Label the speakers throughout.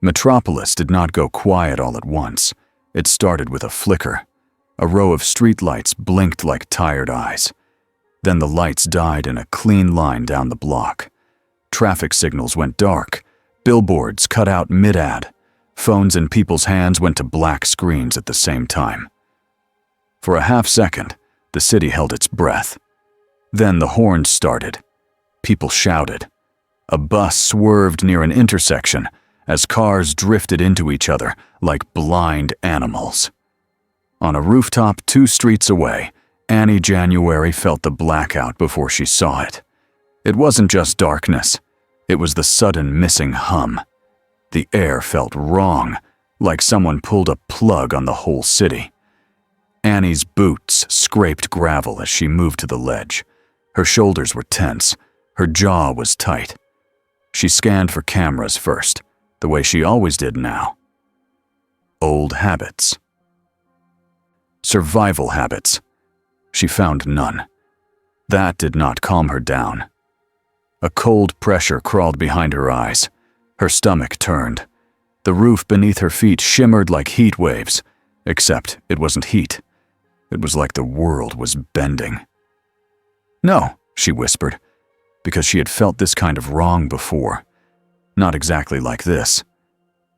Speaker 1: Metropolis did not go quiet all at once. It started with a flicker. A row of streetlights blinked like tired eyes. Then the lights died in a clean line down the block. Traffic signals went dark. Billboards cut out mid-ad. Phones in people's hands went to black screens at the same time. For a half-second, the city held its breath. Then the horns started. People shouted. A bus swerved near an intersection as cars drifted into each other like blind animals. On a rooftop 2 streets away, Annie January felt the blackout before she saw it. It wasn't just darkness. It was the sudden missing hum. The air felt wrong, like someone pulled a plug on the whole city. Annie's boots scraped gravel as she moved to the ledge. Her shoulders were tense. Her jaw was tight. She scanned for cameras first, the way she always did now. Old habits. Survival habits. She found none. That did not calm her down. A cold pressure crawled behind her eyes. Her stomach turned. The roof beneath her feet shimmered like heat waves, except it wasn't heat. It was like the world was bending. "No," she whispered, because she had felt this kind of wrong before. Not exactly like this,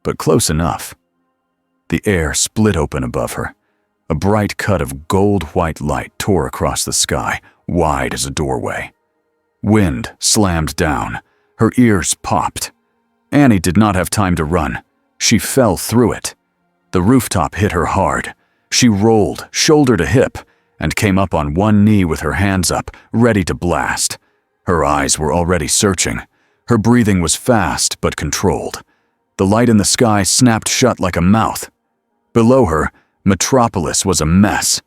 Speaker 1: but close enough. The air split open above her. A bright cut of gold-white light tore across the sky, wide as a doorway. Wind slammed down. Her ears popped. Annie did not have time to run. She fell through it. The rooftop hit her hard. She rolled, shoulder to hip, and came up on one knee with her hands up, ready to blast. Her eyes were already searching. Her breathing was fast but controlled. The light in the sky snapped shut like a mouth. Below her, Metropolis was a mess.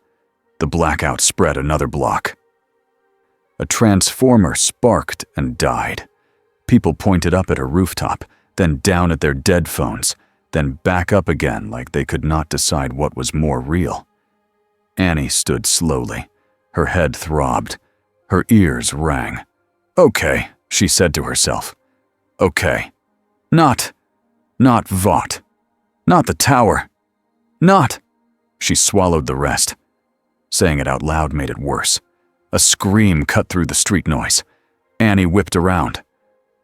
Speaker 1: The blackout spread another block. A transformer sparked and died. People pointed up at her rooftop, then down at their dead phones, then back up again like they could not decide what was more real. Annie stood slowly. Her head throbbed. Her ears rang. "Okay," she said to herself. "Okay. Not Vought. Not the tower. Not—" She swallowed the rest. Saying it out loud made it worse. A scream cut through the street noise. Annie whipped around.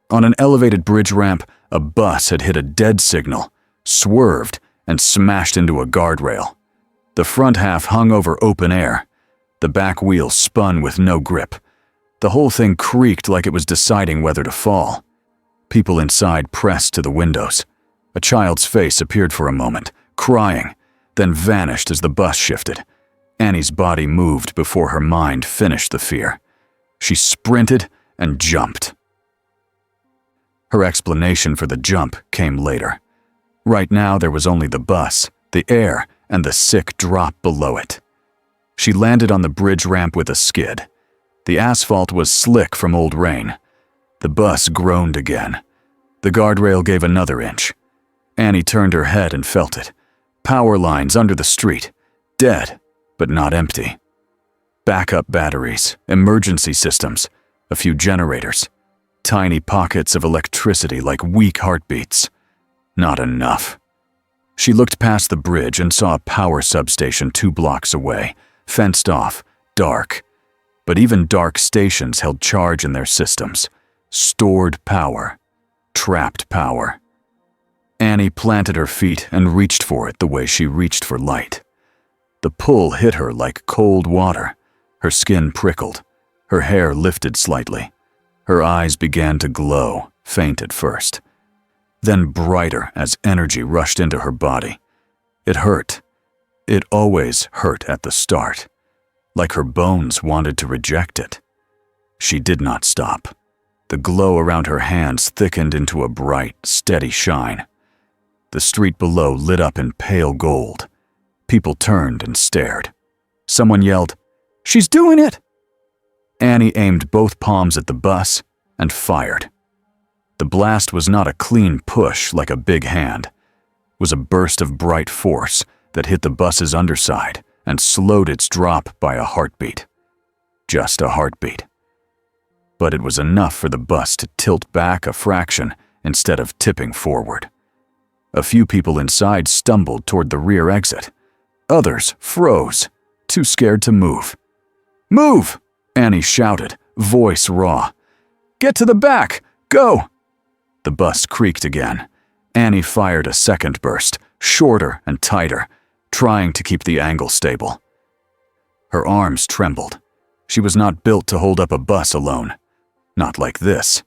Speaker 1: On an elevated bridge ramp, a bus had hit a dead signal, swerved, and smashed into a guardrail. The front half hung over open air. The back wheel spun with no grip. The whole thing creaked like it was deciding whether to fall. People inside pressed to the windows. A child's face appeared for a moment, crying, then vanished as the bus shifted. Annie's body moved before her mind finished the fear. She sprinted and jumped. Her explanation for the jump came later. Right now there was only the bus, the air, and the sick drop below it. She landed on the bridge ramp with a skid. The asphalt was slick from old rain. The bus groaned again. The guardrail gave another inch. Annie turned her head and felt it. Power lines under the street. Dead, but not empty. Backup batteries, emergency systems, a few generators. Tiny pockets of electricity like weak heartbeats. Not enough. She looked past the bridge and saw a power substation 2 blocks away, fenced off, dark. But even dark stations held charge in their systems. Stored power. Trapped power. Annie planted her feet and reached for it the way she reached for light. The pull hit her like cold water. Her skin prickled. Her hair lifted slightly. Her eyes began to glow, faint at first. Then brighter as energy rushed into her body. It hurt. It always hurt at the start. Like her bones wanted to reject it. She did not stop. The glow around her hands thickened into a bright, steady shine. The street below lit up in pale gold. People turned and stared. Someone yelled, "She's doing it!" Annie aimed both palms at the bus and fired. The blast was not a clean push like a big hand. It was a burst of bright force that hit the bus's underside and slowed its drop by a heartbeat. Just a heartbeat. But it was enough for the bus to tilt back a fraction instead of tipping forward. A few people inside stumbled toward the rear exit. Others froze, too scared to move. "Move!" Annie shouted, voice raw. "Get to the back! Go!" The bus creaked again. Annie fired a second burst, shorter and tighter, trying to keep the angle stable. Her arms trembled. She was not built to hold up a bus alone. Not like this.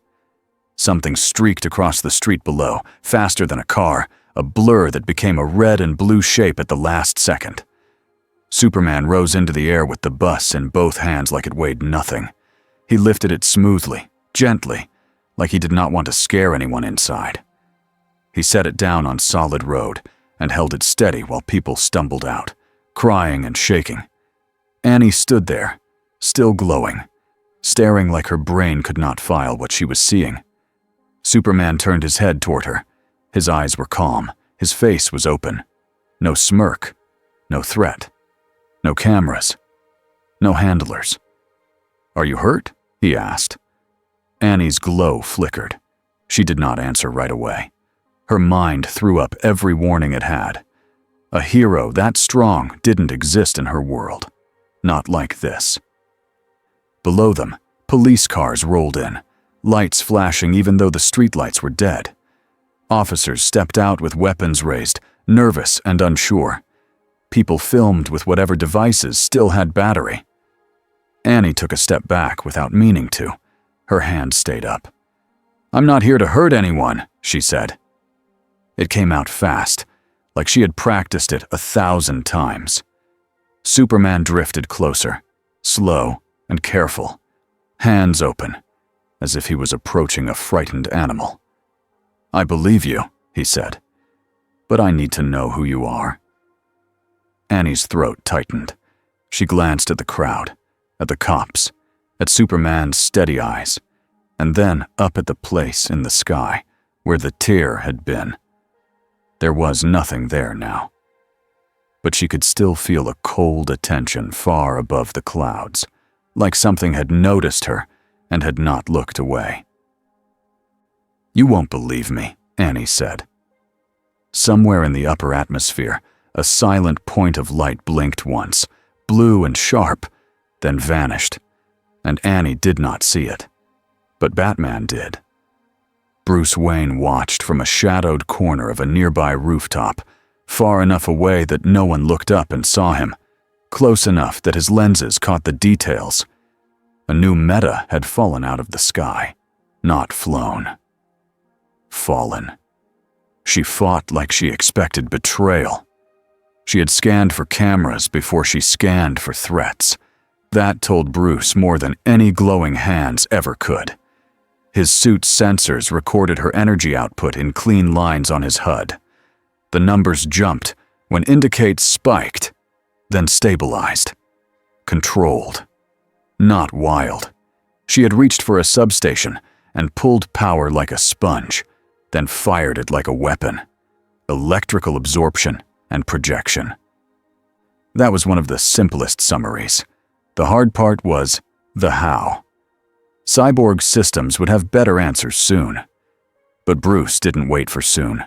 Speaker 1: Something streaked across the street below, faster than a car, a blur that became a red and blue shape at the last second. Superman rose into the air with the bus in both hands like it weighed nothing. He lifted it smoothly, gently, like he did not want to scare anyone inside. He set it down on solid road and held it steady while people stumbled out, crying and shaking. Annie stood there, still glowing, staring like her brain could not file what she was seeing. Superman turned his head toward her. His eyes were calm, his face was open. No smirk, no threat, no cameras, no handlers. "Are you hurt?" he asked. Annie's glow flickered. She did not answer right away. Her mind threw up every warning it had. A hero that strong didn't exist in her world. Not like this. Below them, police cars rolled in, lights flashing even though the streetlights were dead. Officers stepped out with weapons raised, nervous and unsure. People filmed with whatever devices still had battery. Annie took a step back without meaning to. Her hand stayed up. "I'm not here to hurt anyone," she said. It came out fast, like she had practiced it 1,000 times. Superman drifted closer, slow and careful, hands open, as if he was approaching a frightened animal. "I believe you," he said, "but I need to know who you are." Annie's throat tightened. She glanced at the crowd, at the cops, at Superman's steady eyes, and then up at the place in the sky where the tear had been. There was nothing there now. But she could still feel a cold attention far above the clouds, like something had noticed her and had not looked away. "You won't believe me," Annie said. Somewhere in the upper atmosphere, a silent point of light blinked once, blue and sharp, then vanished, and Annie did not see it. But Batman did. Bruce Wayne watched from a shadowed corner of a nearby rooftop, far enough away that no one looked up and saw him, close enough that his lenses caught the details. A new meta had fallen out of the sky, not flown. Fallen. She fought like she expected betrayal. She had scanned for cameras before she scanned for threats. That told Bruce more than any glowing hands ever could. His suit's sensors recorded her energy output in clean lines on his HUD. The numbers jumped when indicates spiked, then stabilized. Controlled. Not wild. She had reached for a substation and pulled power like a sponge, then fired it like a weapon. Electrical absorption and projection. That was one of the simplest summaries. The hard part was the how. Cyborg systems would have better answers soon. But Bruce didn't wait for soon.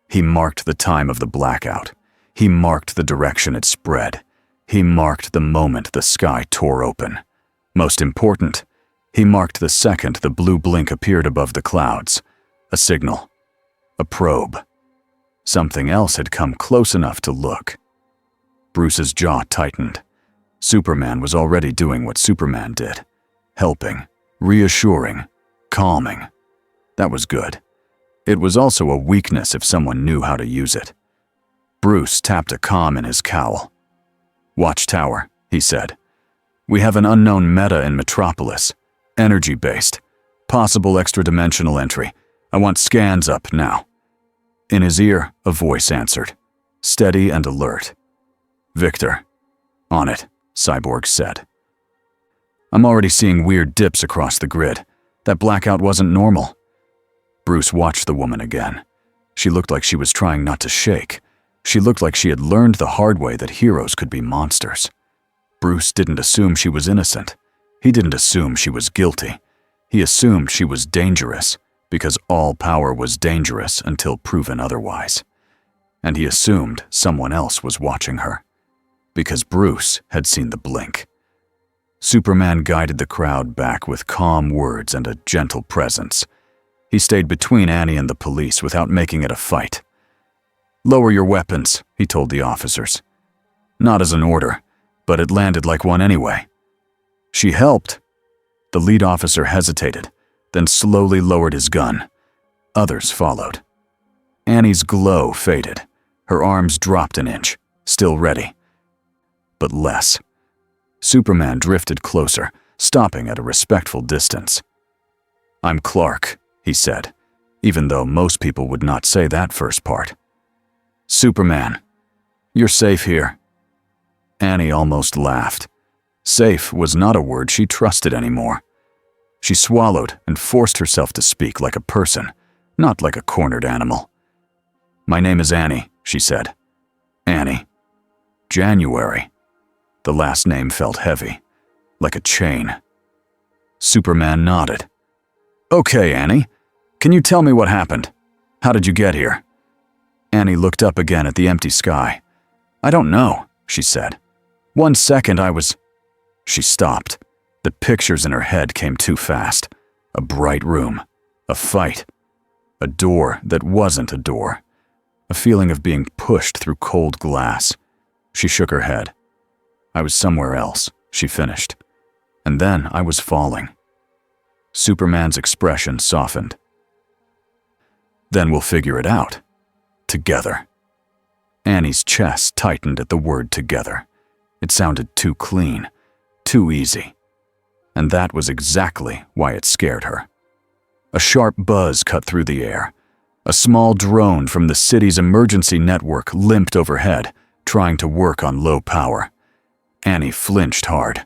Speaker 1: He marked the time of the blackout. He marked the direction it spread. He marked the moment the sky tore open. Most important, he marked the second the blue blink appeared above the clouds. A signal. A probe. Something else had come close enough to look. Bruce's jaw tightened. Superman was already doing what Superman did. Helping, reassuring, calming. That was good. It was also a weakness if someone knew how to use it. Bruce tapped a comm in his cowl. "Watchtower," he said. "We have an unknown meta in Metropolis. Energy-based. Possible extra-dimensional entry. I want scans up now." In his ear, a voice answered, steady and alert. "Victor." "On it," Cyborg said. "I'm already seeing weird dips across the grid. That blackout wasn't normal." Bruce watched the woman again. She looked like she was trying not to shake. She looked like she had learned the hard way that heroes could be monsters. Bruce didn't assume she was innocent. He didn't assume she was guilty. He assumed she was dangerous, because all power was dangerous until proven otherwise. and he assumed someone else was watching her, because Bruce had seen the blink. Superman guided the crowd back with calm words and a gentle presence. He stayed between Annie and the police without making it a fight. "Lower your weapons," he told the officers. Not as an order, but it landed like one anyway. "She helped." The lead officer hesitated, then slowly lowered his gun. Others followed. Annie's glow faded. Her arms dropped an inch, still ready. But less. Superman drifted closer, stopping at a respectful distance. "I'm Clark," he said, even though most people would not say that first part. "Superman, you're safe here." Annie almost laughed. Safe was not a word she trusted anymore. She swallowed and forced herself to speak like a person, not like a cornered animal. "My name is Annie," she said. "Annie. January." The last name felt heavy, like a chain. Superman nodded. "Okay, Annie. Can you tell me what happened? How did you get here?" Annie looked up again at the empty sky. "I don't know," she said. "1 second I was—" She stopped. The pictures in her head came too fast. A bright room. A fight. A door that wasn't a door. A feeling of being pushed through cold glass. She shook her head. "I was somewhere else," she finished. "And then I was falling." Superman's expression softened. "Then we'll figure it out. Together." Annie's chest tightened at the word together. It sounded too clean, too easy. And that was exactly why it scared her. A sharp buzz cut through the air. A small drone from the city's emergency network limped overhead, trying to work on low power. Annie flinched hard.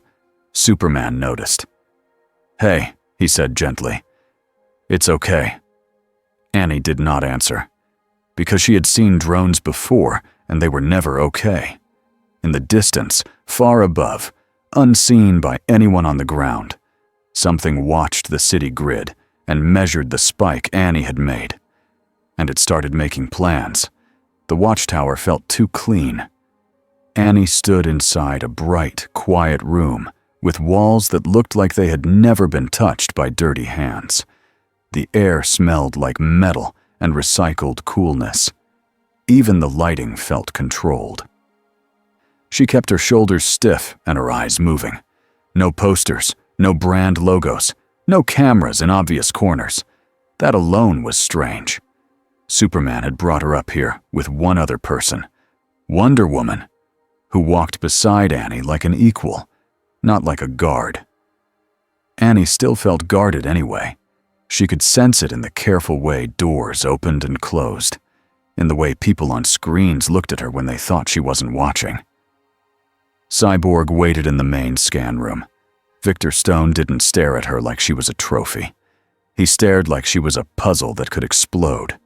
Speaker 1: Superman noticed. "Hey," he said gently. "It's okay." Annie did not answer, because she had seen drones before, and they were never okay. In the distance, far above, unseen by anyone on the ground, something watched the city grid and measured the spike Annie had made. And it started making plans. The watchtower felt too clean. Annie stood inside a bright, quiet room with walls that looked like they had never been touched by dirty hands. The air smelled like metal and recycled coolness. Even the lighting felt controlled. She kept her shoulders stiff and her eyes moving. No posters, no brand logos, no cameras in obvious corners. That alone was strange. Superman had brought her up here with one other person, Wonder Woman, who walked beside Annie like an equal, not like a guard. Annie still felt guarded anyway. She could sense it in the careful way doors opened and closed, in the way people on screens looked at her when they thought she wasn't watching. Cyborg waited in the main scan room. Victor Stone didn't stare at her like she was a trophy. He stared like she was a puzzle that could explode.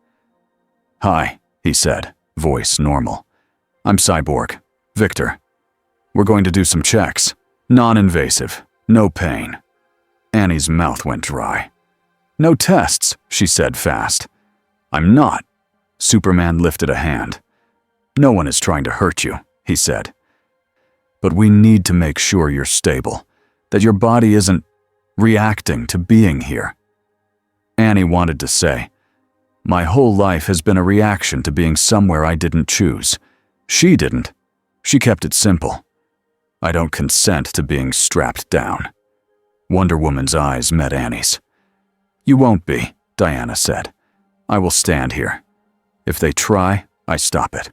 Speaker 1: "Hi," he said, voice normal. "I'm Cyborg. Victor. We're going to do some checks. Non-invasive. No pain." Annie's mouth went dry. "No tests," she said fast. "I'm not." Superman lifted a hand. "No one is trying to hurt you," he said. "But we need to make sure you're stable, that your body isn't reacting to being here." Annie wanted to say, "My whole life has been a reaction to being somewhere I didn't choose." She didn't. She kept it simple. "I don't consent to being strapped down." Wonder Woman's eyes met Annie's. "You won't be," Diana said. "I will stand here. If they try, I stop it."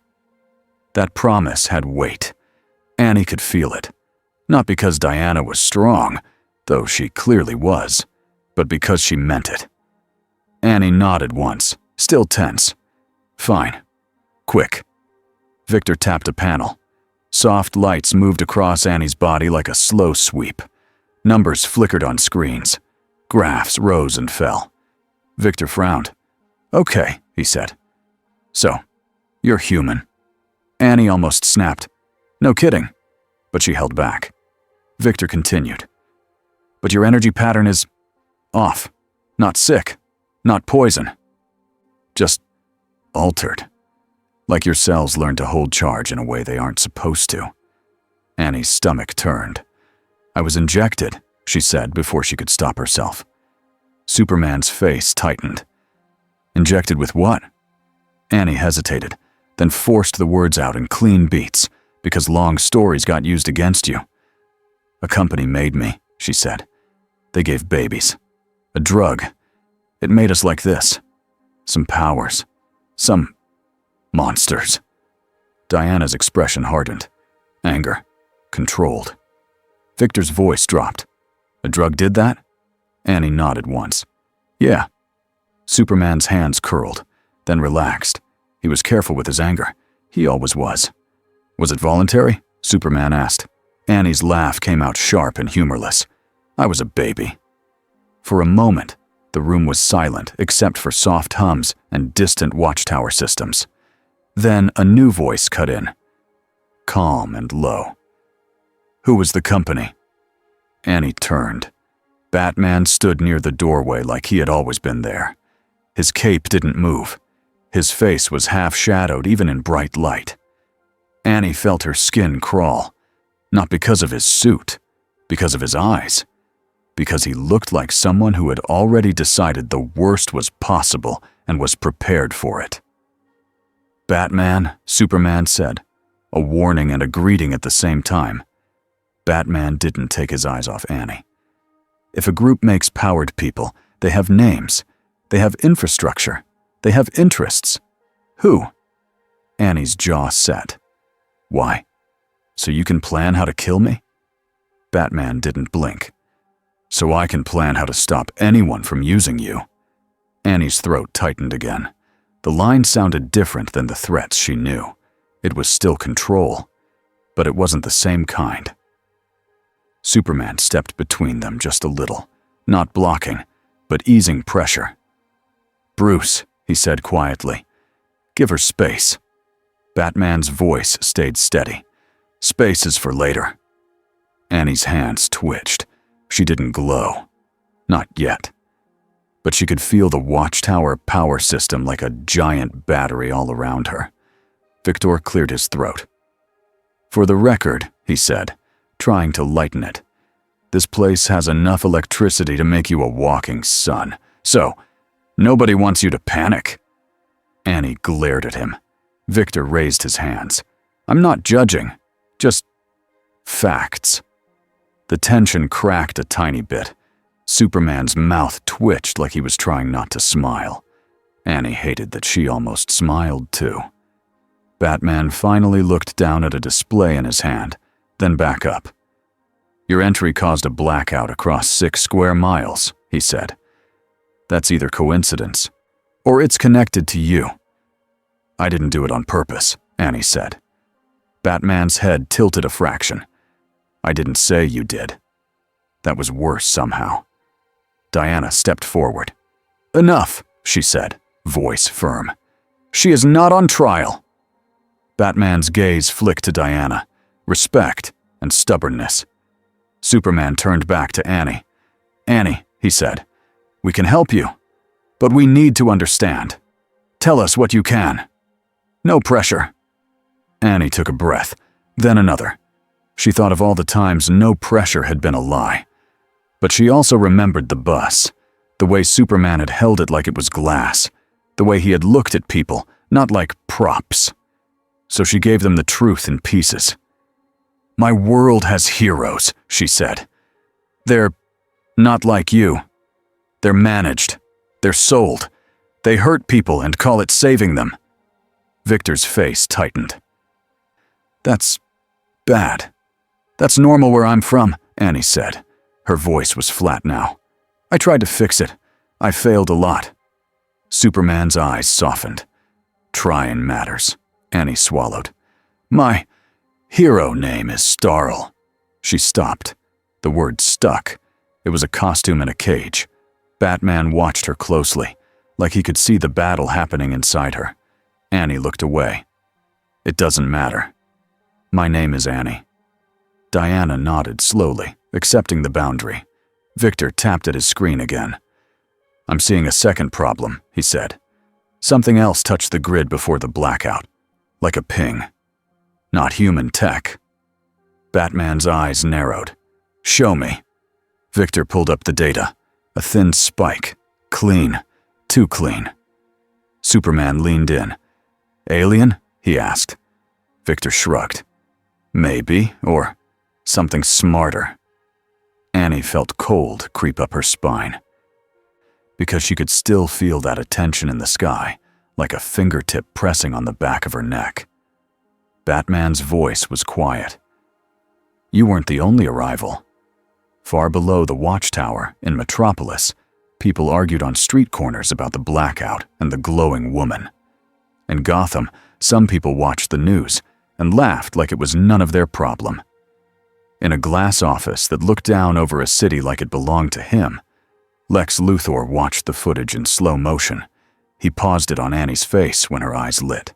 Speaker 1: That promise had weight. Annie could feel it. Not because Diana was strong, though she clearly was, but because she meant it. Annie nodded once, still tense. "Fine. Quick." Victor tapped a panel. Soft lights moved across Annie's body like a slow sweep. Numbers flickered on screens. Graphs rose and fell. Victor frowned. "Okay," he said. "So, you're human." Annie almost snapped. "No kidding." But she held back. Victor continued. "But your energy pattern is off. Not sick. Not poison. Just altered. Like your cells learn to hold charge in a way they aren't supposed to. Annie's stomach turned. I was injected, she said before she could stop herself. Superman's face tightened. Injected with what? Annie hesitated, then forced the words out in clean beats, because long stories got used against you. A company made me, she said. They gave babies. A drug. It made us like this. Some powers. Some monsters. Diana's expression hardened. Anger. Controlled. Victor's voice dropped. A drug did that? Annie nodded once. Yeah. Superman's hands curled, then relaxed. He was careful with his anger. He always was. Was it voluntary? Superman asked. Annie's laugh came out sharp and humorless. I was a baby. For a moment, the room was silent except for soft hums and distant watchtower systems. Then a new voice cut in. Calm and low. Who was the company? Annie turned. Batman stood near the doorway like he had always been there. His cape didn't move. His face was half-shadowed even in bright light. Annie felt her skin crawl, not because of his suit, because of his eyes, because he looked like someone who had already decided the worst was possible and was prepared for it. Batman, Superman said, a warning and a greeting at the same time. Batman didn't take his eyes off Annie. If a group makes powered people, they have names, they have infrastructure, they have interests. Who? Annie's jaw set. Why? So you can plan how to kill me? Batman didn't blink. So I can plan how to stop anyone from using you. Annie's throat tightened again. The line sounded different than the threats she knew. It was still control, but it wasn't the same kind. Superman stepped between them just a little, not blocking, but easing pressure. Bruce, he said quietly, give her space. Batman's voice stayed steady. Space is for later. Annie's hands twitched. She didn't glow. Not yet. But she could feel the watchtower power system like a giant battery all around her. Victor cleared his throat. For the record, he said, trying to lighten it, this place has enough electricity to make you a walking sun. So, nobody wants you to panic. Annie glared at him. Victor raised his hands. I'm not judging. Just facts. The tension cracked a tiny bit. Superman's mouth twitched like he was trying not to smile. Annie hated that she almost smiled too. Batman finally looked down at a display in his hand, then back up. Your entry caused a blackout across 6 square miles, he said. That's either coincidence, or it's connected to you. I didn't do it on purpose, Annie said. Batman's head tilted a fraction. I didn't say you did. That was worse somehow. Diana stepped forward. Enough, she said, voice firm. She is not on trial. Batman's gaze flicked to Diana, respect and stubbornness. Superman turned back to Annie. Annie, he said, we can help you, but we need to understand. Tell us what you can. No pressure. Annie took a breath, then another. She thought of all the times no pressure had been a lie. But she also remembered the bus, the way Superman had held it like it was glass, the way he had looked at people, not like props. So she gave them the truth in pieces. My world has heroes, she said. They're not like you. They're managed. They're sold. They hurt people and call it saving them. Victor's face tightened. That's bad. That's normal where I'm from, Annie said. Her voice was flat now. I tried to fix it. I failed a lot. Superman's eyes softened. Trying matters, Annie swallowed. My hero name is Starl. She stopped. The word stuck. It was a costume in a cage. Batman watched her closely, like he could see the battle happening inside her. Annie looked away. It doesn't matter. My name is Annie. Diana nodded slowly, accepting the boundary. Victor tapped at his screen again. I'm seeing a second problem, he said. Something else touched the grid before the blackout. like a ping. Not human tech. Batman's eyes narrowed. Show me. Victor pulled up the data. A thin spike. Clean. Too clean. Superman leaned in. Alien? He asked. Victor shrugged. Maybe, or something smarter. Annie felt cold creep up her spine, because she could still feel that attention in the sky, like a fingertip pressing on the back of her neck. Batman's voice was quiet. You weren't the only arrival. Far below the watchtower in Metropolis, people argued on street corners about the blackout and the glowing woman. In Gotham, some people watched the news and laughed like it was none of their problem. In a glass office that looked down over a city like it belonged to him, Lex Luthor watched the footage in slow motion. He paused it on Annie's face when her eyes lit.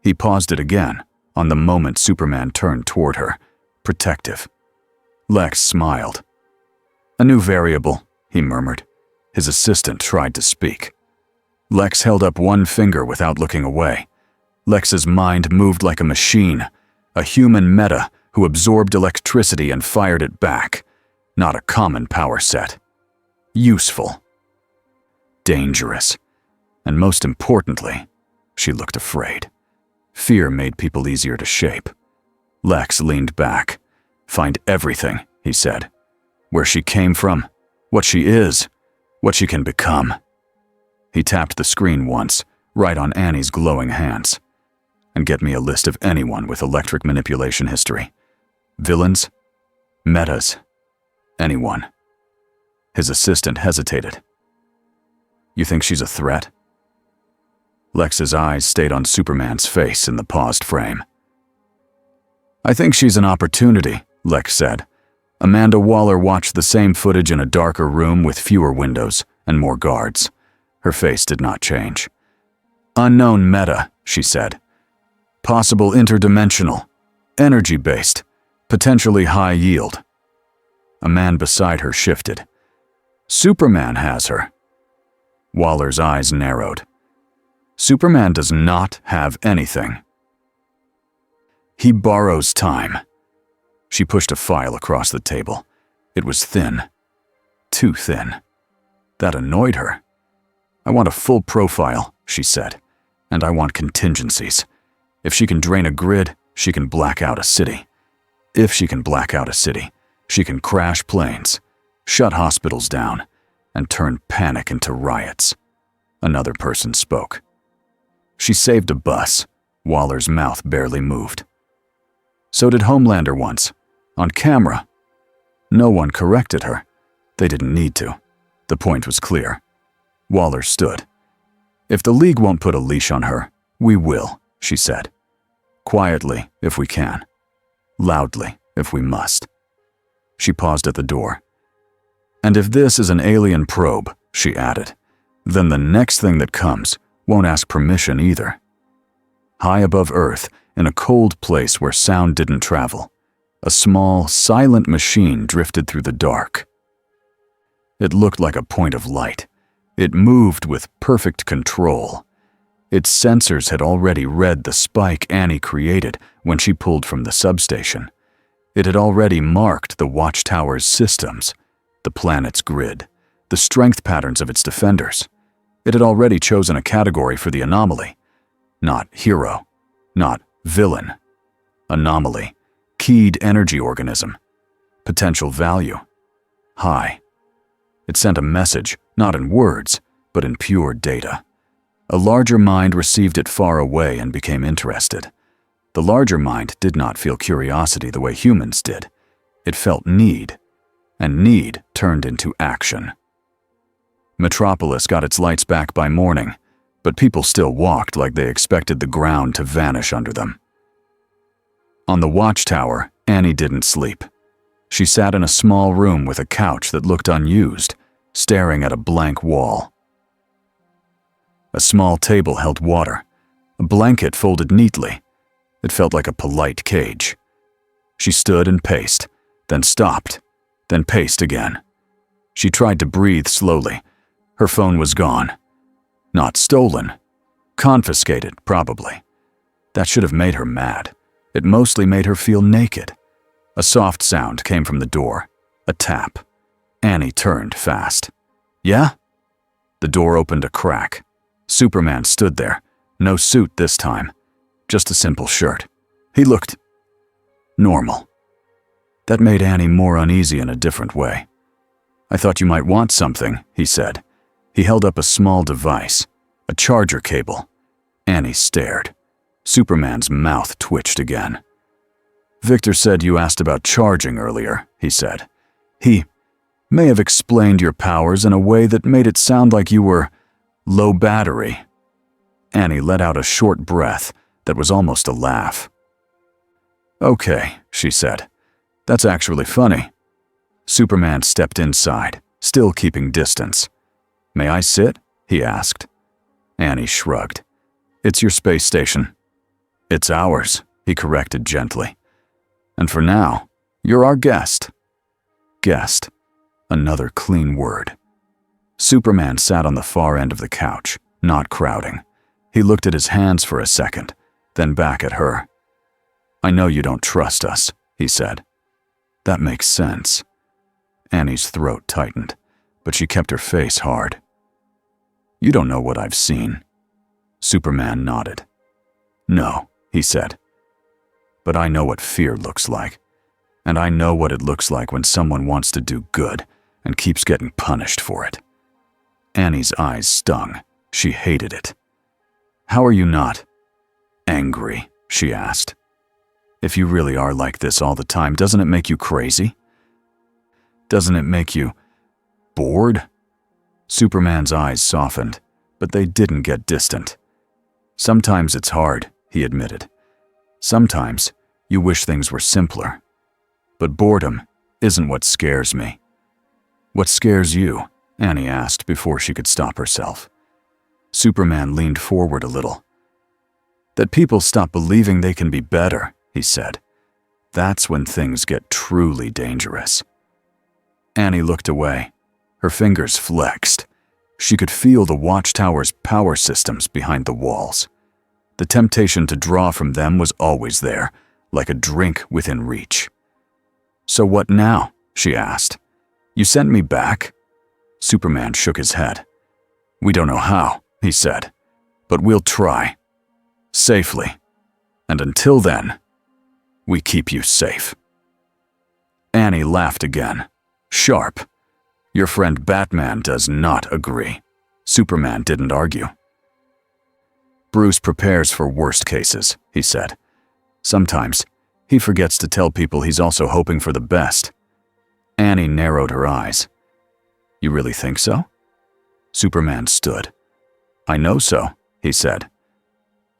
Speaker 1: He paused it again on the moment Superman turned toward her, protective. Lex smiled. A new variable, he murmured. His assistant tried to speak. Lex held up one finger without looking away. Lex's mind moved like a machine, a human meta who absorbed electricity and fired it back, not a common power set. Useful. Dangerous. And most importantly, she looked afraid. Fear made people easier to shape. Lex leaned back. Find everything, he said. Where she came from, what she is, what she can become. He tapped the screen once, right on Annie's glowing hands. And get me a list of anyone with electric manipulation history. Villains, metas, anyone. His assistant hesitated. You think she's a threat? Lex's eyes stayed on Superman's face in the paused frame. I think she's an opportunity, Lex said. Amanda Waller watched the same footage in a darker room with fewer windows and more guards. Her face did not change. Unknown meta, she said. Possible interdimensional, energy-based, potentially high yield. A man beside her shifted. Superman has her. Waller's eyes narrowed. Superman does not have anything. He borrows time. She pushed a file across the table. It was thin. Too thin. That annoyed her. I want a full profile, she said, and I want contingencies. If she can drain a grid, she can black out a city. If she can black out a city, she can crash planes, shut hospitals down, and turn panic into riots. Another person spoke. She saved a bus. Waller's mouth barely moved. So did Homelander once, on camera. No one corrected her. They didn't need to. The point was clear. Waller stood. If the League won't put a leash on her, we will, she said. Quietly, if we can. Loudly, if we must. She paused at the door. And if this is an alien probe, she added, then the next thing that comes won't ask permission either. High above Earth, in a cold place where sound didn't travel, a small, silent machine drifted through the dark. It looked like a point of light. It moved with perfect control. Its sensors had already read the spike Annie created when she pulled from the substation. It had already marked the watchtower's systems, the planet's grid, the strength patterns of its defenders. It had already chosen a category for the anomaly. Not hero, not villain. Anomaly, keyed energy organism. Potential value, high. It sent a message, not in words, but in pure data. A larger mind received it far away and became interested. The larger mind did not feel curiosity the way humans did. It felt need, and need turned into action. Metropolis got its lights back by morning, but people still walked like they expected the ground to vanish under them. On the watchtower, Annie didn't sleep. She sat in a small room with a couch that looked unused, staring at a blank wall. A small table held water, a blanket folded neatly. It felt like a polite cage. She stood and paced, then stopped, then paced again. She tried to breathe slowly. Her phone was gone. Not stolen. Confiscated, probably. That should have made her mad. It mostly made her feel naked. A soft sound came from the door. A tap. Annie turned fast. Yeah? The door opened a crack. Superman stood there. No suit this time. Just a simple shirt. He looked normal. That made Annie more uneasy in a different way. I thought you might want something, he said. He held up a small device. A charger cable. Annie stared. Superman's mouth twitched again. Victor said you asked about charging earlier, he said. He may have explained your powers in a way that made it sound like you were low battery. Annie let out a short breath that was almost a laugh. Okay, she said. That's actually funny. Superman stepped inside, still keeping distance. May I sit? He asked. Annie shrugged. It's your space station. It's ours, he corrected gently. And for now, you're our guest. Guest. Another clean word. Superman sat on the far end of the couch, not crowding. He looked at his hands for a second, then back at her. I know you don't trust us, he said. That makes sense. Annie's throat tightened, but she kept her face hard. You don't know what I've seen. Superman nodded. No, he said. But I know what fear looks like. And I know what it looks like when someone wants to do good and keeps getting punished for it. Annie's eyes stung. She hated it. How are you not angry? She asked. If you really are like this all the time, doesn't it make you crazy? Doesn't it make you bored? Superman's eyes softened, but they didn't get distant. Sometimes it's hard, he admitted. Sometimes you wish things were simpler. But boredom isn't what scares me. What scares you? Annie asked before she could stop herself. Superman leaned forward a little. That people stop believing they can be better, he said. That's when things get truly dangerous. Annie looked away. Her fingers flexed. She could feel the watchtower's power systems behind the walls. The temptation to draw from them was always there, like a drink within reach. So what now? She asked. You sent me back? Superman shook his head. We don't know how, he said, but we'll try. Safely. And until then, we keep you safe. Annie laughed again. Sharp. Your friend Batman does not agree. Superman didn't argue. Bruce prepares for worst cases, he said. Sometimes, he forgets to tell people he's also hoping for the best. Annie narrowed her eyes. You really think so? Superman stood. I know so, he said.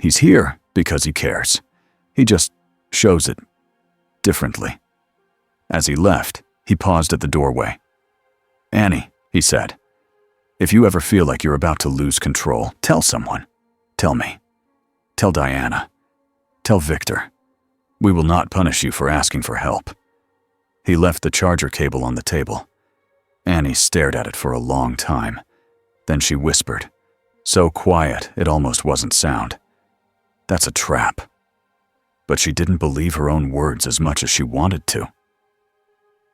Speaker 1: He's here because he cares. He just shows it differently. As he left, he paused at the doorway. Annie, he said, if you ever feel like you're about to lose control, tell someone. Tell me. Tell Diana. Tell Victor. We will not punish you for asking for help. He left the charger cable on the table. Annie stared at it for a long time. Then she whispered, so quiet it almost wasn't sound. That's a trap. But she didn't believe her own words as much as she wanted to.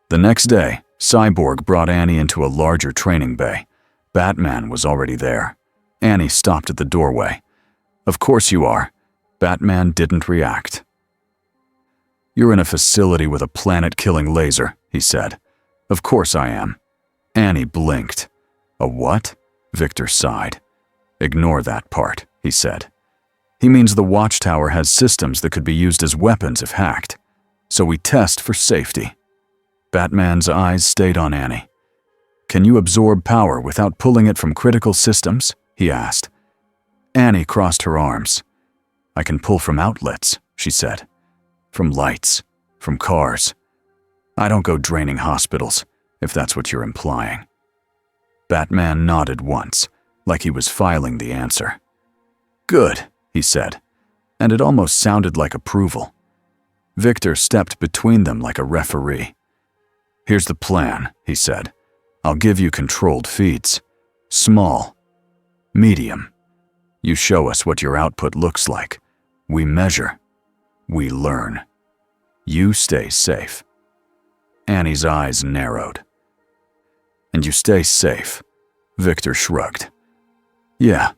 Speaker 1: The next day, Cyborg brought Annie into a larger training bay. Batman was already there. Annie stopped at the doorway. Of course you are. Batman didn't react. You're in a facility with a planet-killing laser, he said. Of course I am. Annie blinked. A what? Victor sighed. Ignore that part, he said. He means the watchtower has systems that could be used as weapons if hacked. So we test for safety. Batman's eyes stayed on Annie. Can you absorb power without pulling it from critical systems? He asked. Annie crossed her arms. I can pull from outlets, she said. From lights, from cars. I don't go draining hospitals, if that's what you're implying. Batman nodded once, like he was filing the answer. Good, he said, and it almost sounded like approval. Victor stepped between them like a referee. Here's the plan, he said. I'll give you controlled feeds. Small. Medium. You show us what your output looks like. We measure. We learn. You stay safe." Annie's eyes narrowed. "And you stay safe," Victor shrugged. "Yeah."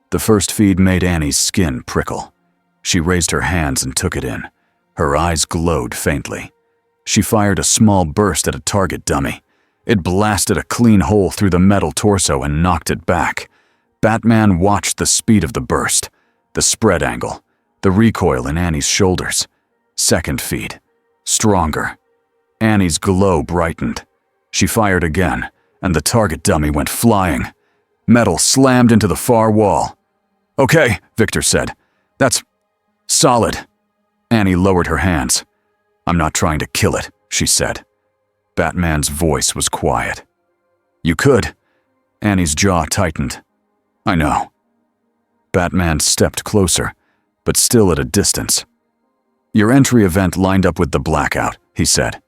Speaker 1: The first feed made Annie's skin prickle. She raised her hands and took it in. Her eyes glowed faintly. She fired a small burst at a target dummy. It blasted a clean hole through the metal torso and knocked it back. Batman watched the speed of the burst, the spread angle, the recoil in Annie's shoulders. Second feed. Stronger. Annie's glow brightened. She fired again, and the target dummy went flying. Metal slammed into the far wall. "Okay," Victor said. "That's solid." Annie lowered her hands. "I'm not trying to kill it," she said. Batman's voice was quiet. "You could." Annie's jaw tightened. "I know." Batman stepped closer, but still at a distance. "Your entry event lined up with the blackout," he said.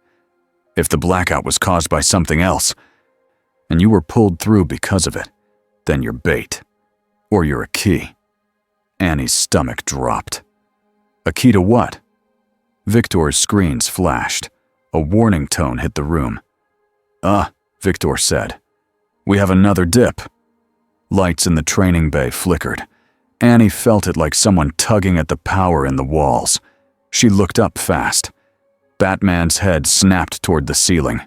Speaker 1: "If the blackout was caused by something else, and you were pulled through because of it, then you're bait. Or you're a key." Annie's stomach dropped. "A key to what?" Victor's screens flashed. A warning tone hit the room. Victor said. "We have another dip." Lights in the training bay flickered. Annie felt it like someone tugging at the power in the walls. She looked up fast. Batman's head snapped toward the ceiling.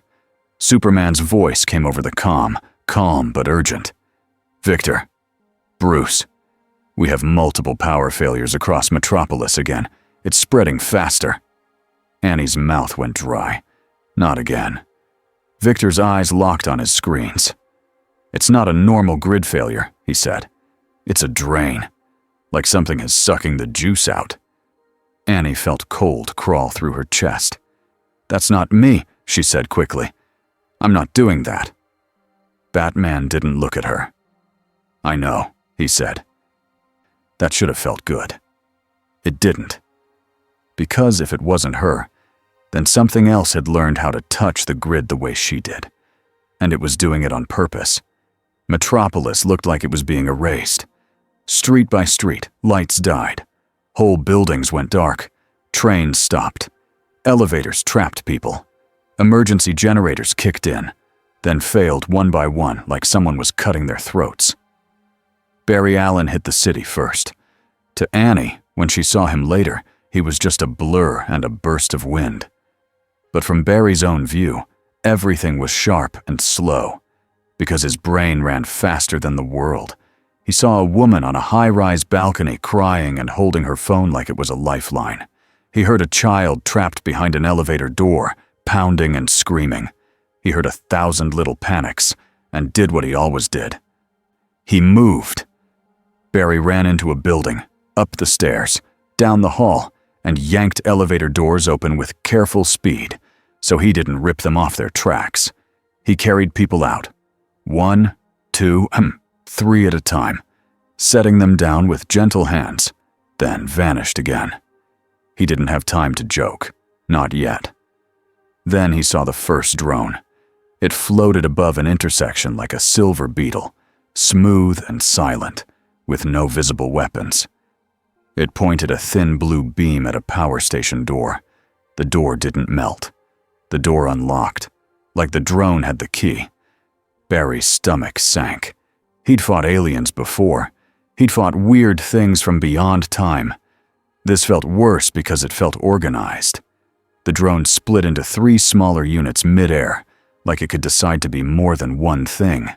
Speaker 1: Superman's voice came over the comm, calm but urgent. "Victor. Bruce. We have multiple power failures across Metropolis again. It's spreading faster." Annie's mouth went dry. Not again. Victor's eyes locked on his screens. "It's not a normal grid failure," he said. "It's a drain. Like something is sucking the juice out." Annie felt cold crawl through her chest. "That's not me," she said quickly. "I'm not doing that." Batman didn't look at her. "I know," he said. That should have felt good. It didn't. Because if it wasn't her, then something else had learned how to touch the grid the way she did. And it was doing it on purpose. Metropolis looked like it was being erased. Street by street, lights died. Whole buildings went dark. Trains stopped. Elevators trapped people. Emergency generators kicked in, then failed one by one like someone was cutting their throats. Barry Allen hit the city first. To Annie, when she saw him later, he was just a blur and a burst of wind. But from Barry's own view, everything was sharp and slow, because his brain ran faster than the world. He saw a woman on a high-rise balcony crying and holding her phone like it was a lifeline. He heard a child trapped behind an elevator door, pounding and screaming. He heard 1,000 little panics, and did what he always did. He moved. Barry ran into a building, up the stairs, down the hall, and yanked elevator doors open with careful speed, so he didn't rip them off their tracks. He carried people out, 1, 2, 3 at a time, setting them down with gentle hands, then vanished again. He didn't have time to joke, not yet. Then he saw the first drone. It floated above an intersection like a silver beetle, smooth and silent, with no visible weapons. It pointed a thin blue beam at a power station door. The door didn't melt. The door unlocked, like the drone had the key. Barry's stomach sank. He'd fought aliens before. He'd fought weird things from beyond time. This felt worse because it felt organized. The drone split into 3 smaller units mid-air, like it could decide to be more than one thing.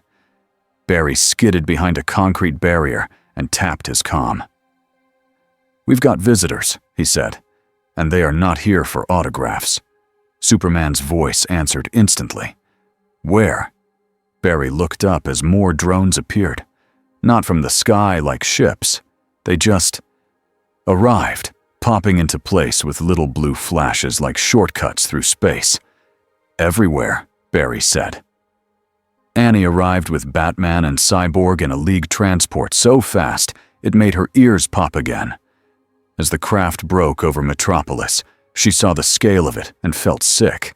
Speaker 1: Barry skidded behind a concrete barrier and tapped his comm. "We've got visitors," he said, "and they are not here for autographs." Superman's voice answered instantly. "Where?" Barry looked up as more drones appeared. Not from the sky like ships. They just arrived, popping into place with little blue flashes like shortcuts through space. "Everywhere," Barry said. Annie arrived with Batman and Cyborg in a League transport so fast it made her ears pop again. As the craft broke over Metropolis, she saw the scale of it and felt sick.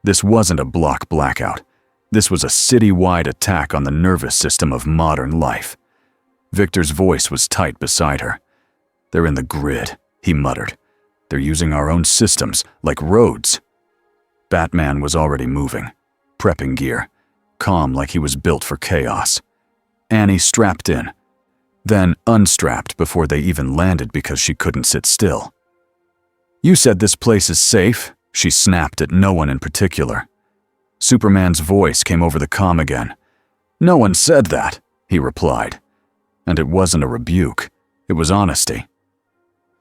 Speaker 1: This wasn't a block blackout. This was a city-wide attack on the nervous system of modern life. Victor's voice was tight beside her. They're in the grid, he muttered. They're using our own systems, like roads. Batman was already moving, prepping gear, calm like he was built for chaos. Annie strapped in, then unstrapped before they even landed because she couldn't sit still. You said this place is safe, she snapped at no one in particular. Superman's voice came over the comm again. No one said that, he replied. And it wasn't a rebuke, it was honesty.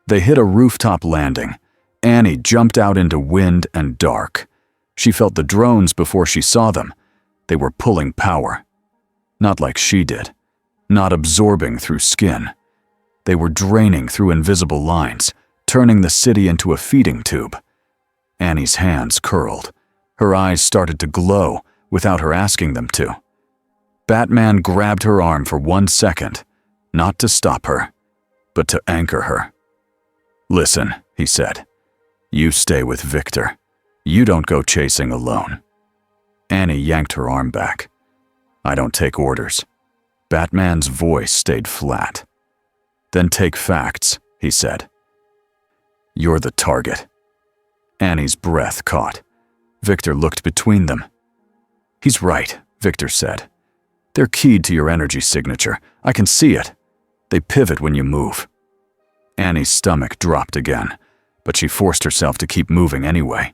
Speaker 1: They hit a rooftop landing. Annie jumped out into wind and dark. She felt the drones before she saw them. They were pulling power. Not like she did. Not absorbing through skin. They were draining through invisible lines, turning the city into a feeding tube. Annie's hands curled. Her eyes started to glow without her asking them to. Batman grabbed her arm for 1 second, not to stop her, but to anchor her. Listen, he said. You stay with Victor. You don't go chasing alone. Annie yanked her arm back. I don't take orders. Batman's voice stayed flat. Then take facts, he said. You're the target. Annie's breath caught. Victor looked between them. He's right, Victor said. They're keyed to your energy signature. I can see it. They pivot when you move. Annie's stomach dropped again, but she forced herself to keep moving anyway.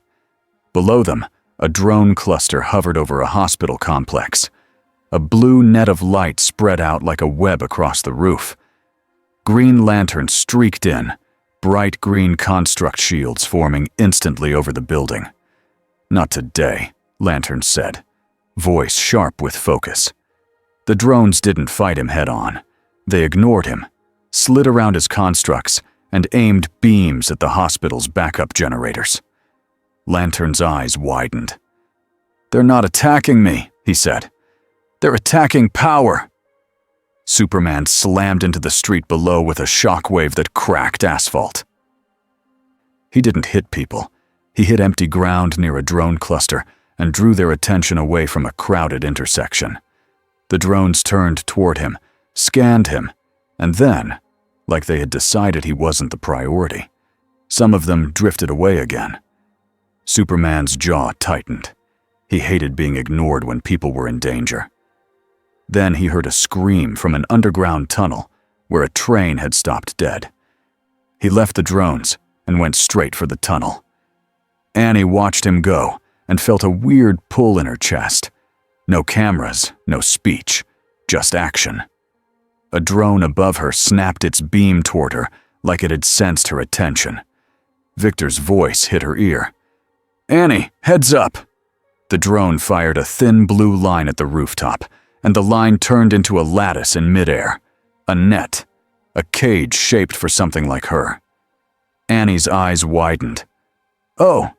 Speaker 1: Below them, a drone cluster hovered over a hospital complex. A blue net of light spread out like a web across the roof. Green lanterns streaked in, bright green construct shields forming instantly over the building. Not today, Lantern said, voice sharp with focus. The drones didn't fight him head-on. They ignored him, slid around his constructs, and aimed beams at the hospital's backup generators. Lantern's eyes widened. They're not attacking me, he said. They're attacking power. Superman slammed into the street below with a shockwave that cracked asphalt. He didn't hit people. He hit empty ground near a drone cluster and drew their attention away from a crowded intersection. The drones turned toward him, scanned him, and then, like they had decided he wasn't the priority, some of them drifted away again. Superman's jaw tightened. He hated being ignored when people were in danger. Then he heard a scream from an underground tunnel where a train had stopped dead. He left the drones and went straight for the tunnel. Annie watched him go and felt a weird pull in her chest. No cameras, no speech, just action. A drone above her snapped its beam toward her like it had sensed her attention. Victor's voice hit her ear. Annie, heads up! The drone fired a thin blue line at the rooftop, and the line turned into a lattice in midair. A net. A cage shaped for something like her. Annie's eyes widened. Oh,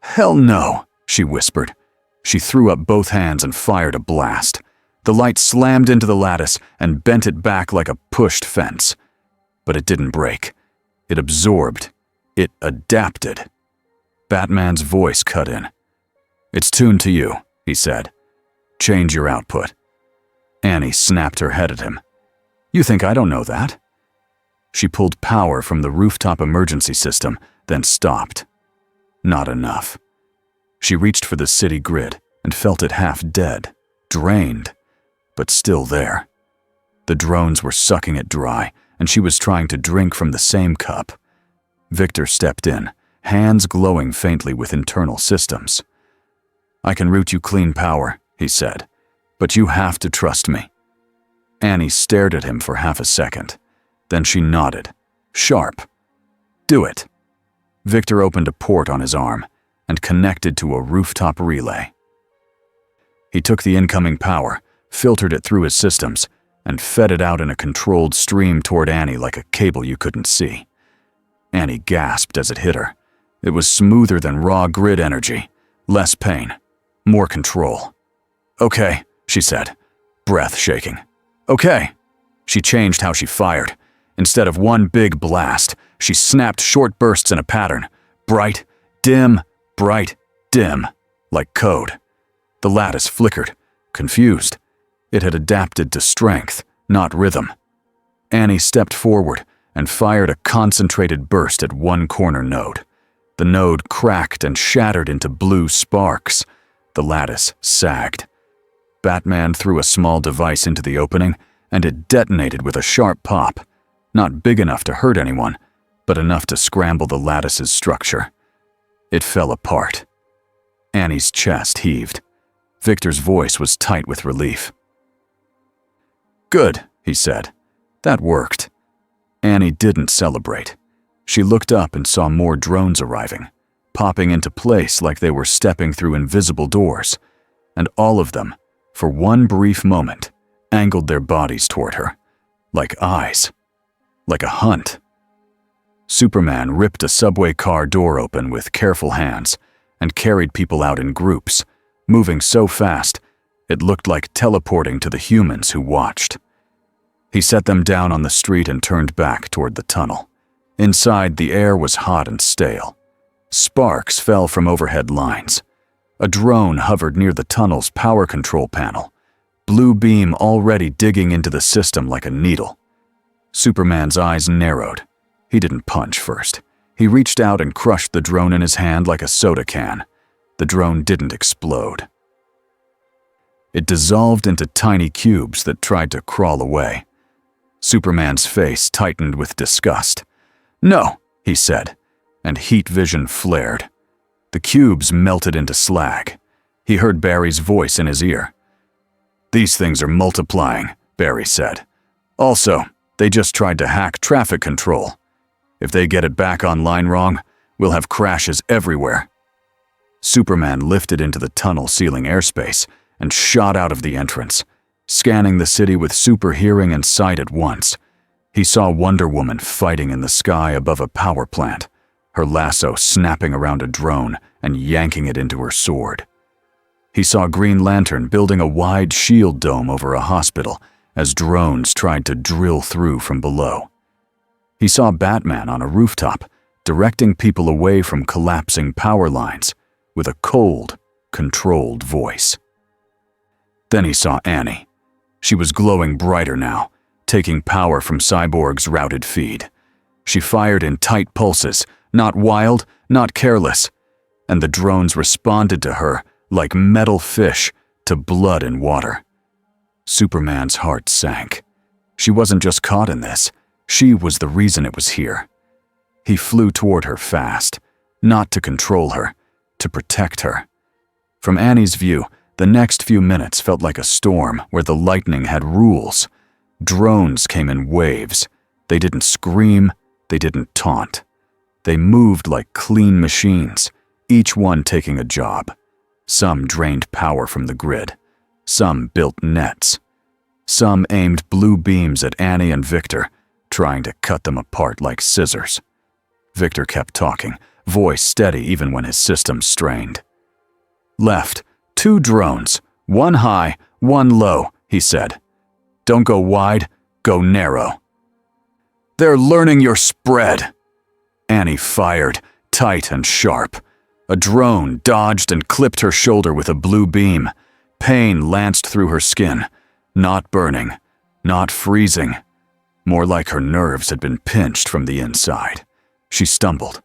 Speaker 1: hell no, she whispered. She threw up both hands and fired a blast. The light slammed into the lattice and bent it back like a pushed fence. But it didn't break. It absorbed. It adapted. Batman's voice cut in. It's tuned to you, he said. Change your output. Annie snapped her head at him. You think I don't know that? She pulled power from the rooftop emergency system, then stopped. Not enough. She reached for the city grid and felt it half dead, drained, but still there. The drones were sucking it dry, and she was trying to drink from the same cup. Victor stepped in, hands glowing faintly with internal systems. I can route you clean power, he said, but you have to trust me. Annie stared at him for half a second. Then she nodded, sharp. Do it. Victor opened a port on his arm and connected to a rooftop relay. He took the incoming power, filtered it through his systems, and fed it out in a controlled stream toward Annie like a cable you couldn't see. Annie gasped as it hit her. It was smoother than raw grid energy, less pain, more control. Okay, she said, breath shaking. Okay. She changed how she fired. Instead of one big blast, she snapped short bursts in a pattern. Bright, dim, like code. The lattice flickered, confused. It had adapted to strength, not rhythm. Annie stepped forward and fired a concentrated burst at one corner node. The node cracked and shattered into blue sparks. The lattice sagged. Batman threw a small device into the opening, and it detonated with a sharp pop. Not big enough to hurt anyone, but enough to scramble the lattice's structure. It fell apart. Annie's chest heaved. Victor's voice was tight with relief. "Good," he said. "That worked." Annie didn't celebrate. She looked up and saw more drones arriving, popping into place like they were stepping through invisible doors, and all of them, for one brief moment, angled their bodies toward her, like eyes, like a hunt. Superman ripped a subway car door open with careful hands and carried people out in groups, moving so fast it looked like teleporting to the humans who watched. He set them down on the street and turned back toward the tunnel. Inside, the air was hot and stale. Sparks fell from overhead lines. A drone hovered near the tunnel's power control panel, blue beam already digging into the system like a needle. Superman's eyes narrowed. He didn't punch first. He reached out and crushed the drone in his hand like a soda can. The drone didn't explode. It dissolved into tiny cubes that tried to crawl away. Superman's face tightened with disgust. "No," he said, and heat vision flared. The cubes melted into slag. He heard Barry's voice in his ear. "These things are multiplying," Barry said. "Also, they just tried to hack traffic control. If they get it back online wrong, we'll have crashes everywhere." Superman lifted into the tunnel ceiling airspace and shot out of the entrance, scanning the city with super hearing and sight at once. He saw Wonder Woman fighting in the sky above a power plant, her lasso snapping around a drone and yanking it into her sword. He saw Green Lantern building a wide shield dome over a hospital as drones tried to drill through from below. He saw Batman on a rooftop, directing people away from collapsing power lines with a cold, controlled voice. Then he saw Annie. She was glowing brighter now, taking power from Cyborg's routed feed. She fired in tight pulses, not wild, not careless, and the drones responded to her like metal fish to blood and water. Superman's heart sank. She wasn't just caught in this. She was the reason it was here. He flew toward her fast, not to control her, to protect her. From Annie's view, the next few minutes felt like a storm where the lightning had rules. Drones came in waves. They didn't scream, they didn't taunt. They moved like clean machines, each one taking a job. Some drained power from the grid. Some built nets. Some aimed blue beams at Annie and Victor, trying to cut them apart like scissors. Victor kept talking, voice steady even when his system strained. "Left, 2 drones, 1 high, 1 low," he said. "Don't go wide, go narrow." "They're learning your spread." Annie fired, tight and sharp. A drone dodged and clipped her shoulder with a blue beam. Pain lanced through her skin, not burning, not freezing. More like her nerves had been pinched from the inside. She stumbled.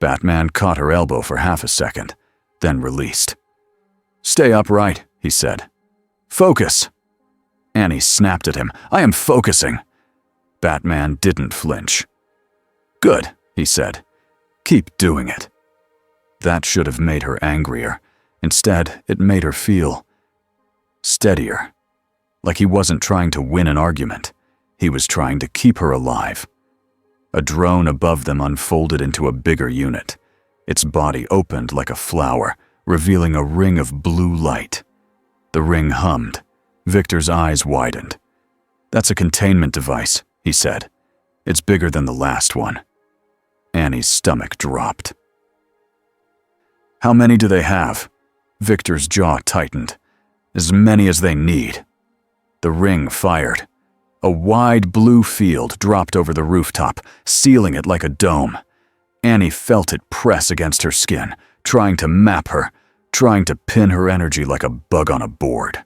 Speaker 1: Batman caught her elbow for half a second, then released. "Stay upright," he said. "Focus." Annie snapped at him. "I am focusing." Batman didn't flinch. "Good," he said. "Keep doing it." That should have made her angrier. Instead, it made her feel steadier. Like he wasn't trying to win an argument. He was trying to keep her alive. A drone above them unfolded into a bigger unit. Its body opened like a flower, revealing a ring of blue light. The ring hummed. Victor's eyes widened. "That's a containment device," he said. "It's bigger than the last one." Annie's stomach dropped. "How many do they have?" Victor's jaw tightened. "As many as they need." The ring fired. A wide blue field dropped over the rooftop, sealing it like a dome. Annie felt it press against her skin, trying to map her, trying to pin her energy like a bug on a board.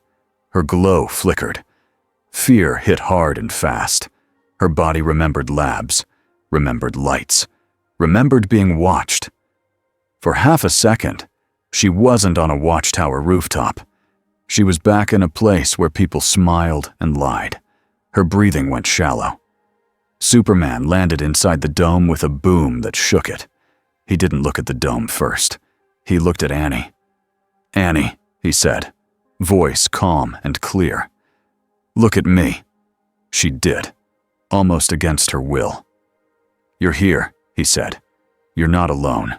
Speaker 1: Her glow flickered. Fear hit hard and fast. Her body remembered labs, remembered lights, remembered being watched. For half a second, she wasn't on a watchtower rooftop. She was back in a place where people smiled and lied. Her breathing went shallow. Superman landed inside the dome with a boom that shook it. He didn't look at the dome first. He looked at Annie. "Annie," he said, voice calm and clear. "Look at me." She did, almost against her will. "You're here," he said. "You're not alone."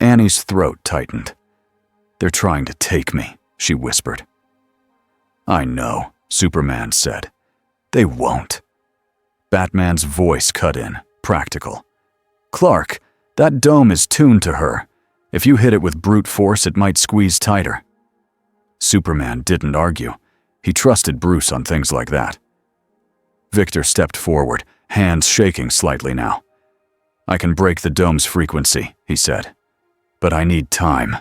Speaker 1: Annie's throat tightened. "They're trying to take me," she whispered. "I know," Superman said. "They won't." Batman's voice cut in, practical. "Clark, that dome is tuned to her. If you hit it with brute force, it might squeeze tighter." Superman didn't argue. He trusted Bruce on things like that. Victor stepped forward, hands shaking slightly now. "I can break the dome's frequency," he said. "But I need time."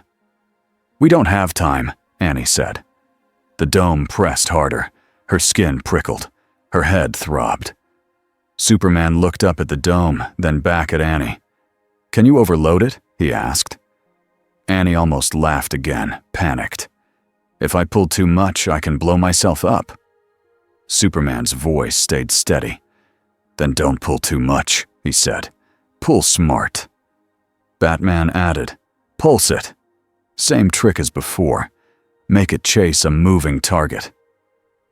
Speaker 1: "We don't have time," Annie said. The dome pressed harder. Her skin prickled. Her head throbbed. Superman looked up at the dome, then back at Annie. "Can you overload it?" he asked. Annie almost laughed again, panicked. "If I pull too much, I can blow myself up." Superman's voice stayed steady. "Then don't pull too much," he said. "Pull smart." Batman added, "Pulse it. Same trick as before. Make it chase a moving target."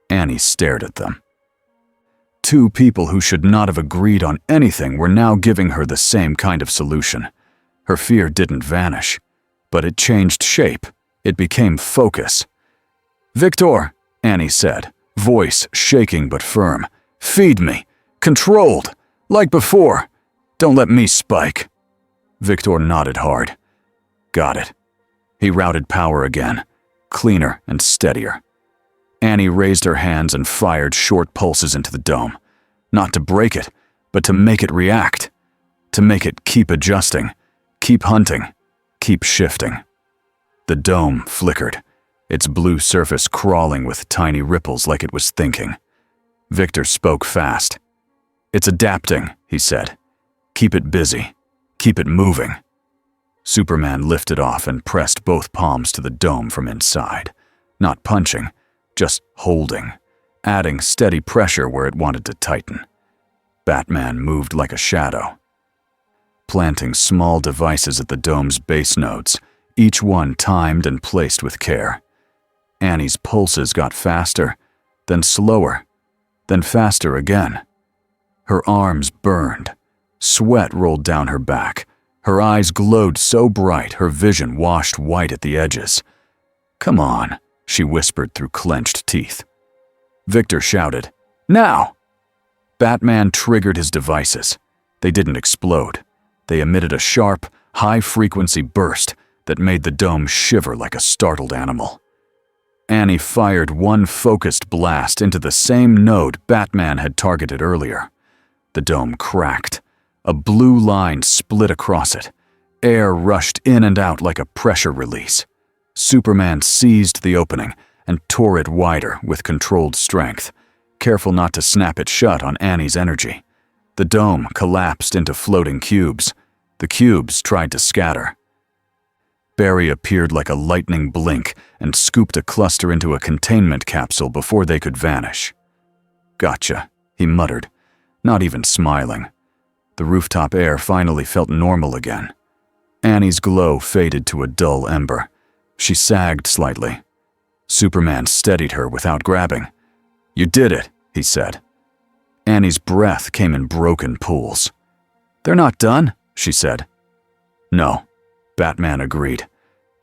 Speaker 1: Annie stared at them. Two people who should not have agreed on anything were now giving her the same kind of solution. Her fear didn't vanish, but it changed shape. It became focus. "Victor," Annie said, voice shaking but firm. "Feed me. Controlled. Like before. Don't let me spike." Victor nodded hard. "Got it." He routed power again, cleaner and steadier. Annie raised her hands and fired short pulses into the dome. Not to break it, but to make it react. To make it keep adjusting, keep hunting, keep shifting. The dome flickered, its blue surface crawling with tiny ripples like it was thinking. Victor spoke fast. "It's adapting," he said. "Keep it busy. Keep it moving." Superman lifted off and pressed both palms to the dome from inside. Not punching, just holding, adding steady pressure where it wanted to tighten. Batman moved like a shadow, planting small devices at the dome's base nodes, each one timed and placed with care. Annie's pulses got faster, then slower, then faster again. Her arms burned. Sweat rolled down her back. Her eyes glowed so bright her vision washed white at the edges. "Come on," she whispered through clenched teeth. Victor shouted, "Now!" Batman triggered his devices. They didn't explode. They emitted a sharp, high-frequency burst that made the dome shiver like a startled animal. Annie fired one focused blast into the same node Batman had targeted earlier. The dome cracked. A blue line split across it. Air rushed in and out like a pressure release. Superman seized the opening and tore it wider with controlled strength, careful not to snap it shut on Annie's energy. The dome collapsed into floating cubes. The cubes tried to scatter. Barry appeared like a lightning blink and scooped a cluster into a containment capsule before they could vanish. "Gotcha," he muttered, not even smiling. The rooftop air finally felt normal again. Annie's glow faded to a dull ember. She sagged slightly. Superman steadied her without grabbing. "You did it," he said. Annie's breath came in broken pools. "They're not done," she said. "No," Batman agreed.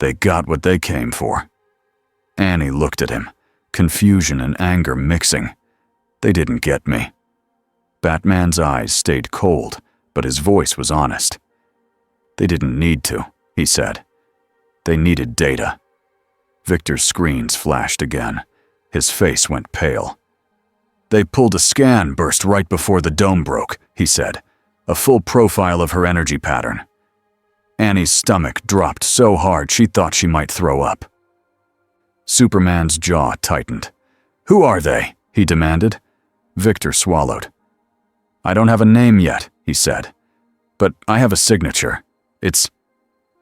Speaker 1: "They got what they came for." Annie looked at him, confusion and anger mixing. "They didn't get me." Batman's eyes stayed cold, but his voice was honest. "They didn't need to," he said. "They needed data." Victor's screens flashed again. His face went pale. "They pulled a scan burst right before the dome broke," he said. "A full profile of her energy pattern." Annie's stomach dropped so hard she thought she might throw up. Superman's jaw tightened. "Who are they?" he demanded. Victor swallowed. "I don't have a name yet," he said. "But I have a signature. It's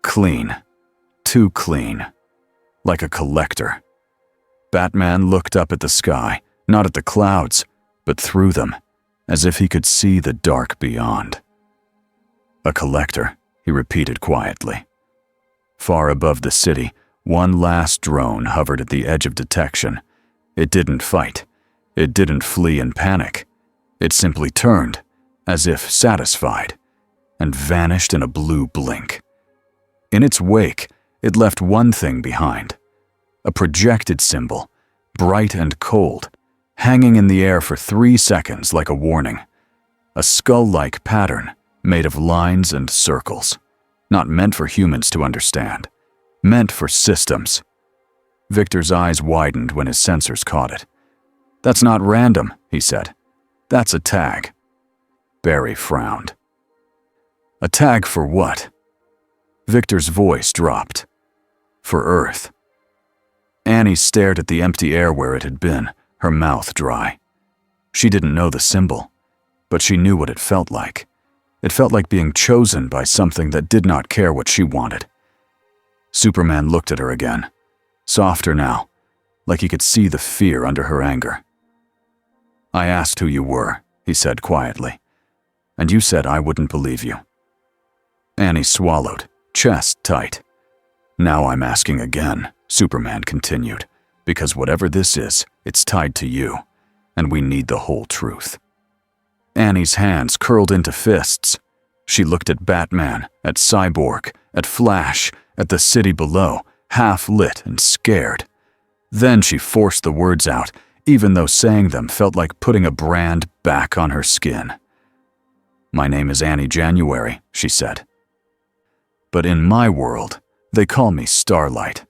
Speaker 1: clean. Too clean. Like a collector." Batman looked up at the sky, not at the clouds, but through them, as if he could see the dark beyond. "A collector," he repeated quietly. Far above the city, one last drone hovered at the edge of detection. It didn't fight. It didn't flee in panic. It simply turned, as if satisfied, and vanished in a blue blink. In its wake, it left one thing behind: a projected symbol, bright and cold, hanging in the air for 3 seconds like a warning. A skull-like pattern made of lines and circles, not meant for humans to understand, meant for systems. Victor's eyes widened when his sensors caught it. "That's not random," he said. "That's a tag." Barry frowned. "A tag for what?" Victor's voice dropped. "For Earth." Annie stared at the empty air where it had been, her mouth dry. She didn't know the symbol, but she knew what it felt like. It felt like being chosen by something that did not care what she wanted. Superman looked at her again, softer now, like he could see the fear under her anger. "I asked who you were," he said quietly, "and you said I wouldn't believe you." Annie swallowed, chest tight. "Now I'm asking again," Superman continued, "because whatever this is, it's tied to you, and we need the whole truth." Annie's hands curled into fists. She looked at Batman, at Cyborg, at Flash, at the city below, half-lit and scared. Then she forced the words out, even though saying them felt like putting a brand back on her skin. "My name is Annie January," she said. "But in my world, they call me Starlight."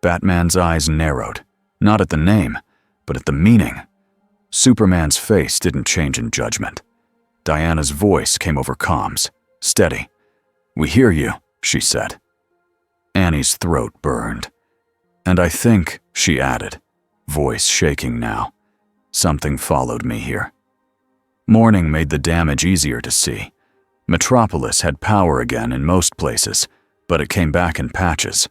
Speaker 1: Batman's eyes narrowed, not at the name, but at the meaning. Superman's face didn't change in judgment. Diana's voice came over comms, steady. "We hear you," she said. Annie's throat burned. "And I think," she added, voice shaking now, "something followed me here." Morning made the damage easier to see. Metropolis had power again in most places, but it came back in patches.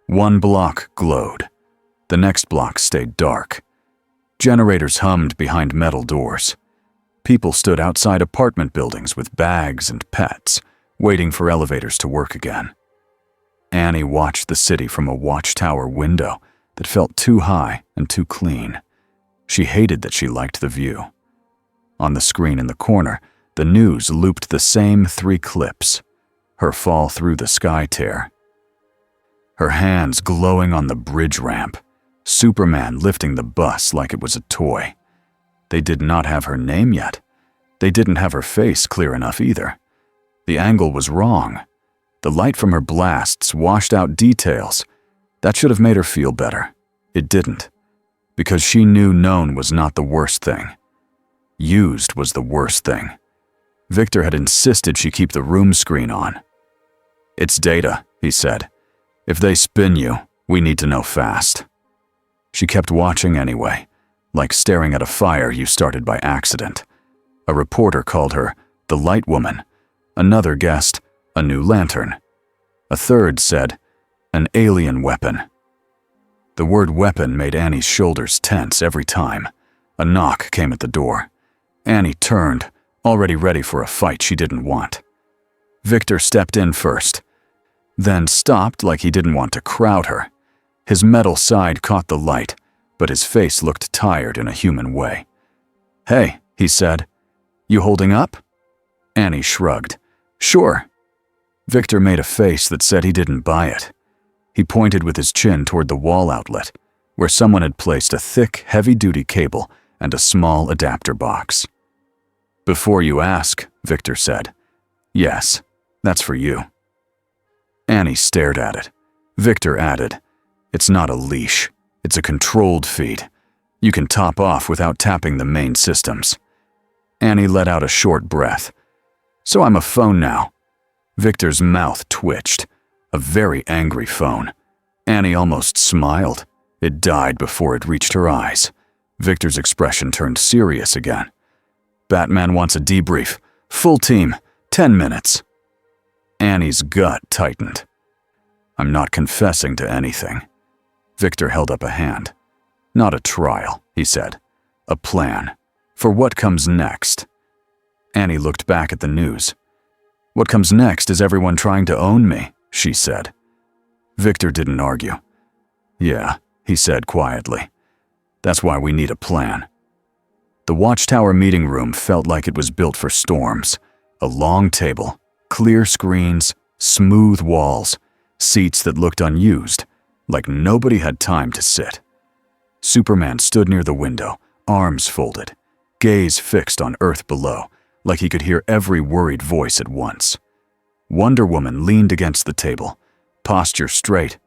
Speaker 1: One block glowed. The next block stayed dark. Generators hummed behind metal doors. People stood outside apartment buildings with bags and pets, waiting for elevators to work again. Annie watched the city from a watchtower window that felt too high and too clean. She hated that she liked the view. On the screen in the corner, the news looped the same 3 clips. Her fall through the sky tear. Her hands glowing on the bridge ramp. Superman lifting the bus like it was a toy. They did not have her name yet. They didn't have her face clear enough either. The angle was wrong. The light from her blasts washed out details. That should have made her feel better. It didn't. Because she knew known was not the worst thing. Used was the worst thing. Victor had insisted she keep the room screen on. "It's data," he said. "If they spin you, we need to know fast." She kept watching anyway, like staring at a fire you started by accident. A reporter called her the Light Woman. Another guessed a new lantern. A third said an alien weapon. The word weapon made Annie's shoulders tense every time. A knock came at the door. Annie turned, already ready for a fight she didn't want. Victor stepped in first, then stopped like he didn't want to crowd her. His metal side caught the light, but his face looked tired in a human way. "Hey," he said. "You holding up?" Annie shrugged. "Sure." Victor made a face that said he didn't buy it. He pointed with his chin toward the wall outlet, where someone had placed a thick, heavy-duty cable and a small adapter box. "Before you ask," Victor said. "Yes, that's for you." Annie stared at it. Victor added, "It's not a leash. It's a controlled feed. You can top off without tapping the main systems." Annie let out a short breath. "So I'm a phone now." Victor's mouth twitched. A very angry phone. Annie almost smiled. It died before it reached her eyes. Victor's expression turned serious again. Batman wants a debrief. Full team, 10 minutes. Annie's gut tightened. I'm not confessing to anything. Victor held up a hand. Not a trial, he said. A plan. For what comes next. Annie looked back at the news. What comes next is everyone trying to own me, she said. Victor didn't argue. Yeah, he said quietly. That's why we need a plan. The Watchtower meeting room felt like it was built for storms. A long table, clear screens, smooth walls, seats that looked unused, like nobody had time to sit. Superman stood near the window, arms folded, gaze fixed on Earth below, like he could hear every worried voice at once. Wonder Woman leaned against the table, posture straight,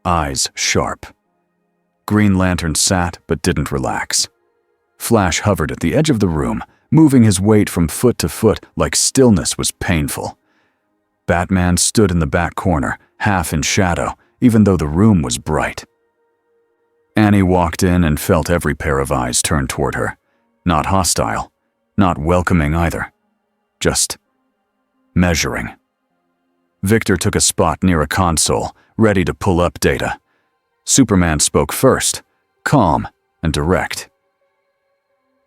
Speaker 1: eyes sharp. Green Lantern sat but didn't relax. Flash hovered at the edge of the room, moving his weight from foot to foot like stillness was painful. Batman stood in the back corner, half in shadow, even though the room was bright. Annie walked in and felt every pair of eyes turn toward her. Not hostile, not welcoming either. Just measuring. Victor took a spot near a console, ready to pull up data. Superman spoke first, calm and direct.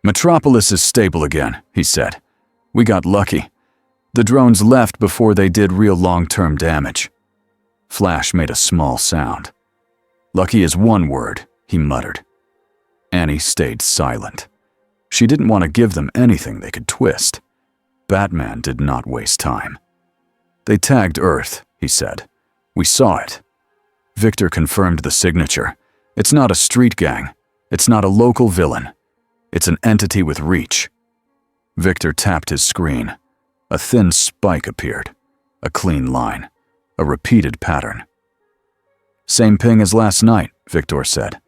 Speaker 1: Metropolis is stable again, he said. We got lucky. The drones left before they did real long-term damage. Flash made a small sound. Lucky is one word, he muttered. Annie stayed silent. She didn't want to give them anything they could twist. Batman did not waste time. They tagged Earth, he said. We saw it. Victor confirmed the signature. It's not a street gang. It's not a local villain. It's an entity with reach. Victor tapped his screen. A thin spike appeared. A clean line. A repeated pattern. Same ping as last night, Victor said.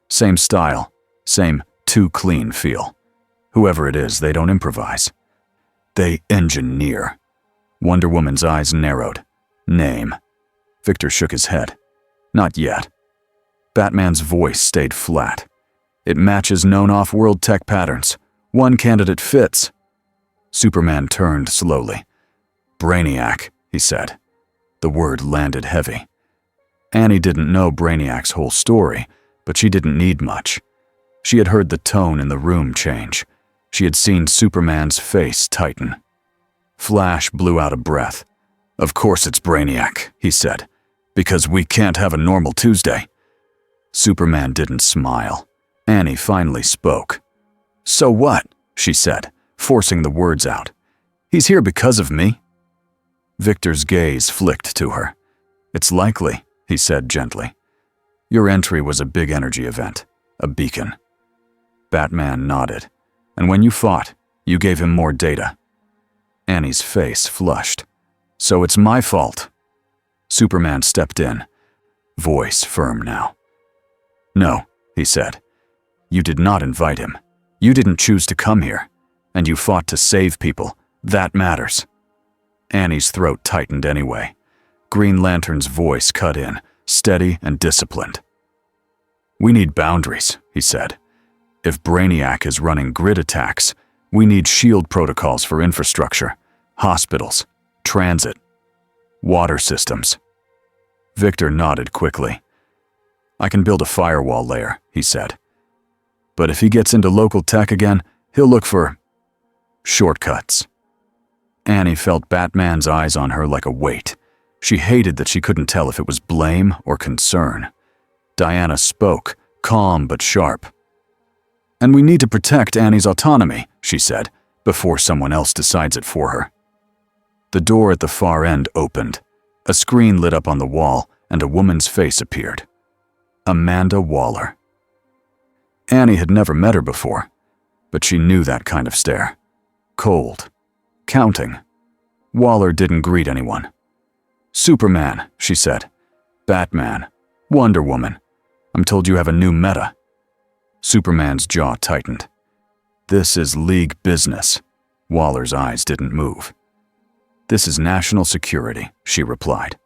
Speaker 1: Same style. Same too clean feel. Whoever it is, they don't improvise. They engineer. Wonder Woman's eyes narrowed. Name. Victor shook his head. Not yet. Batman's voice stayed flat. It matches known off-world tech patterns. One candidate fits. Superman turned slowly. Brainiac, he said. The word landed heavy. Annie didn't know Brainiac's whole story, but she didn't need much. She had heard the tone in the room change. She had seen Superman's face tighten. Flash blew out a breath. Of course it's Brainiac, he said, because we can't have a normal Tuesday. Superman didn't smile. Annie finally spoke. So what? She said, forcing the words out. He's here because of me. Victor's gaze flicked to her. It's likely, he said gently. Your entry was a big energy event, a beacon. Batman nodded. And when you fought, you gave him more data. Annie's face flushed. So it's my fault. Superman stepped in, voice firm now. No, he said. You did not invite him. You didn't choose to come here. And you fought to save people. That matters. Annie's throat tightened anyway. Green Lantern's voice cut in, steady and disciplined. We need boundaries, he said. If Brainiac is running grid attacks, we need shield protocols for infrastructure, hospitals, transit, water systems. Victor nodded quickly. I can build a firewall layer, he said. But if he gets into local tech again, he'll look for shortcuts. Annie felt Batman's eyes on her like a weight. She hated that she couldn't tell if it was blame or concern. Diana spoke, calm but sharp. And we need to protect Annie's autonomy, she said, before someone else decides it for her. The door at the far end opened. A screen lit up on the wall, and a woman's face appeared. Amanda Waller. Annie had never met her before, but she knew that kind of stare. Cold. Counting. Waller didn't greet anyone. Superman, she said. Batman. Wonder Woman. I'm told you have a new meta. Superman's jaw tightened. This is League business. Waller's eyes didn't move. This is national security, she replied.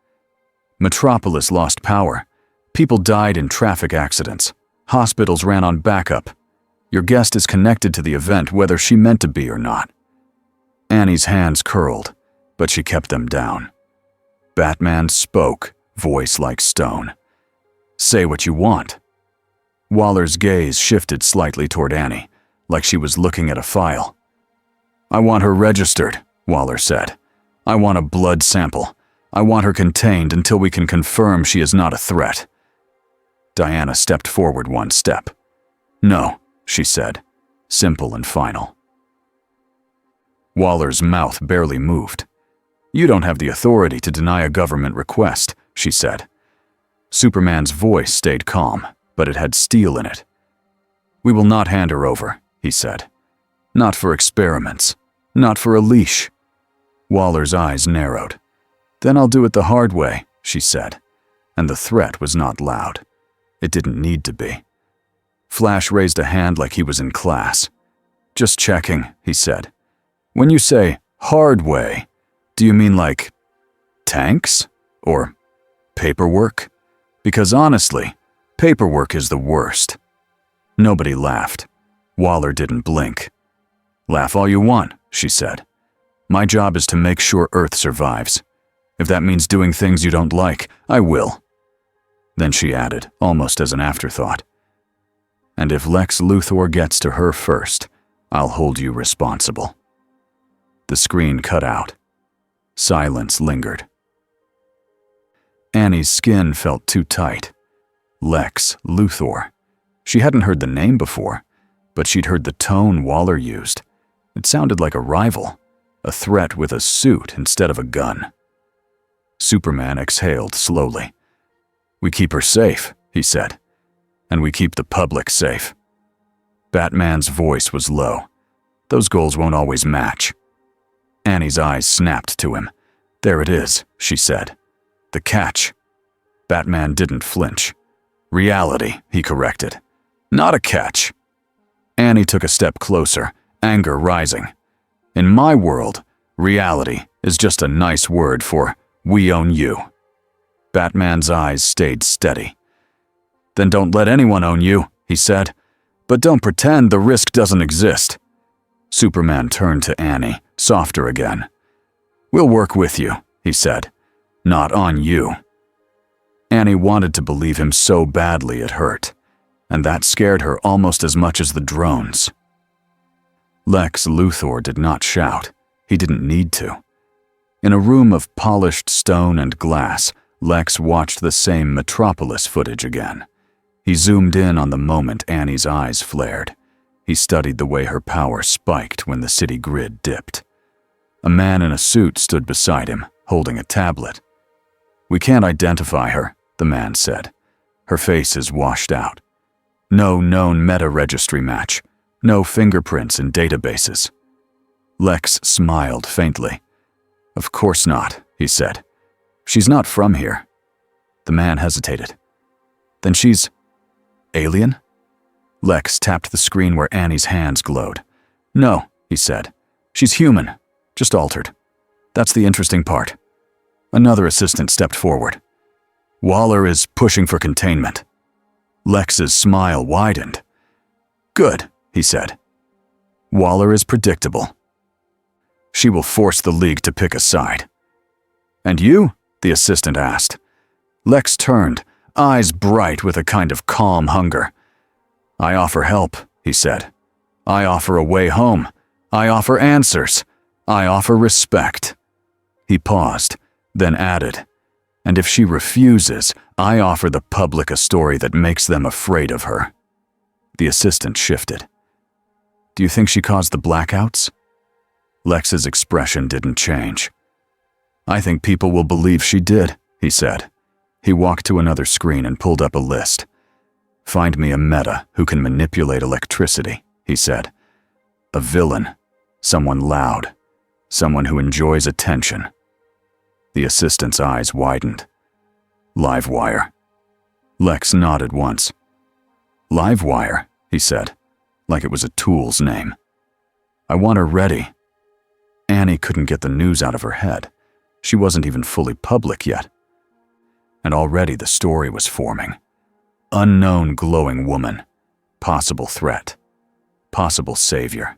Speaker 1: Metropolis lost power. People died in traffic accidents. Hospitals ran on backup. Your guest is connected to the event whether she meant to be or not. Annie's hands curled, but she kept them down. Batman spoke, voice like stone. "Say what you want." Waller's gaze shifted slightly toward Annie, like she was looking at a file. "I want her registered," Waller said. "I want a blood sample. I want her contained until we can confirm she is not a threat." Diana stepped forward one step. "No," she said, simple and final. Waller's mouth barely moved. "You don't have the authority to deny a government request," she said. Superman's voice stayed calm, but it had steel in it. "We will not hand her over," he said. "Not for experiments. Not for a leash." Waller's eyes narrowed. "Then I'll do it the hard way," she said, and the threat was not loud. It didn't need to be. Flash raised a hand like he was in class. "Just checking," he said. "When you say hard way, do you mean like tanks? Or paperwork? Because honestly, paperwork is the worst." Nobody laughed. Waller didn't blink. "Laugh all you want," she said. "My job is to make sure Earth survives. If that means doing things you don't like, I will." Then she added, almost as an afterthought, "And if Lex Luthor gets to her first, I'll hold you responsible." The screen cut out. Silence lingered. Annie's skin felt too tight. Lex Luthor. She hadn't heard the name before, but she'd heard the tone Waller used. It sounded like a rival, a threat with a suit instead of a gun. Superman exhaled slowly. "We keep her safe," he said, "and we keep the public safe." Batman's voice was low. "Those goals won't always match." Annie's eyes snapped to him. "There it is," she said. "The catch." Batman didn't flinch. "Reality," he corrected. "Not a catch." Annie took a step closer, anger rising. "In my world, reality is just a nice word for we own you." Batman's eyes stayed steady. "Then don't let anyone own you," he said. "But don't pretend the risk doesn't exist." Superman turned to Annie, softer again. "We'll work with you," he said. "Not on you." Annie wanted to believe him so badly it hurt, and that scared her almost as much as the drones. Lex Luthor did not shout. He didn't need to. In a room of polished stone and glass, Lex watched the same Metropolis footage again. He zoomed in on the moment Annie's eyes flared. He studied the way her power spiked when the city grid dipped. A man in a suit stood beside him, holding a tablet. "We can't identify her," the man said. "Her face is washed out. No known meta-registry match. No fingerprints in databases." Lex smiled faintly. "Of course not," he said. "She's not from here." The man hesitated. "Then she's alien?" Lex tapped the screen where Annie's hands glowed. "No," he said. "She's human, just altered. That's the interesting part." Another assistant stepped forward. "Waller is pushing for containment." Lex's smile widened. "Good," he said. "Waller is predictable. She will force the League to pick a side." "And you?" the assistant asked. Lex turned, eyes bright with a kind of calm hunger. "I offer help," he said. "I offer a way home. I offer answers. I offer respect." He paused, then added, "And if she refuses, I offer the public a story that makes them afraid of her." The assistant shifted. "Do you think she caused the blackouts?" Lex's expression didn't change. "I think people will believe she did," he said. He walked to another screen and pulled up a list. "Find me a meta who can manipulate electricity," he said. "A villain, someone loud, someone who enjoys attention." The assistant's eyes widened. "Livewire." Lex nodded once. "Livewire," he said, like it was a tool's name. "I want her ready." Annie couldn't get the news out of her head. She wasn't even fully public yet. And already the story was forming. Unknown glowing woman. Possible threat. Possible savior.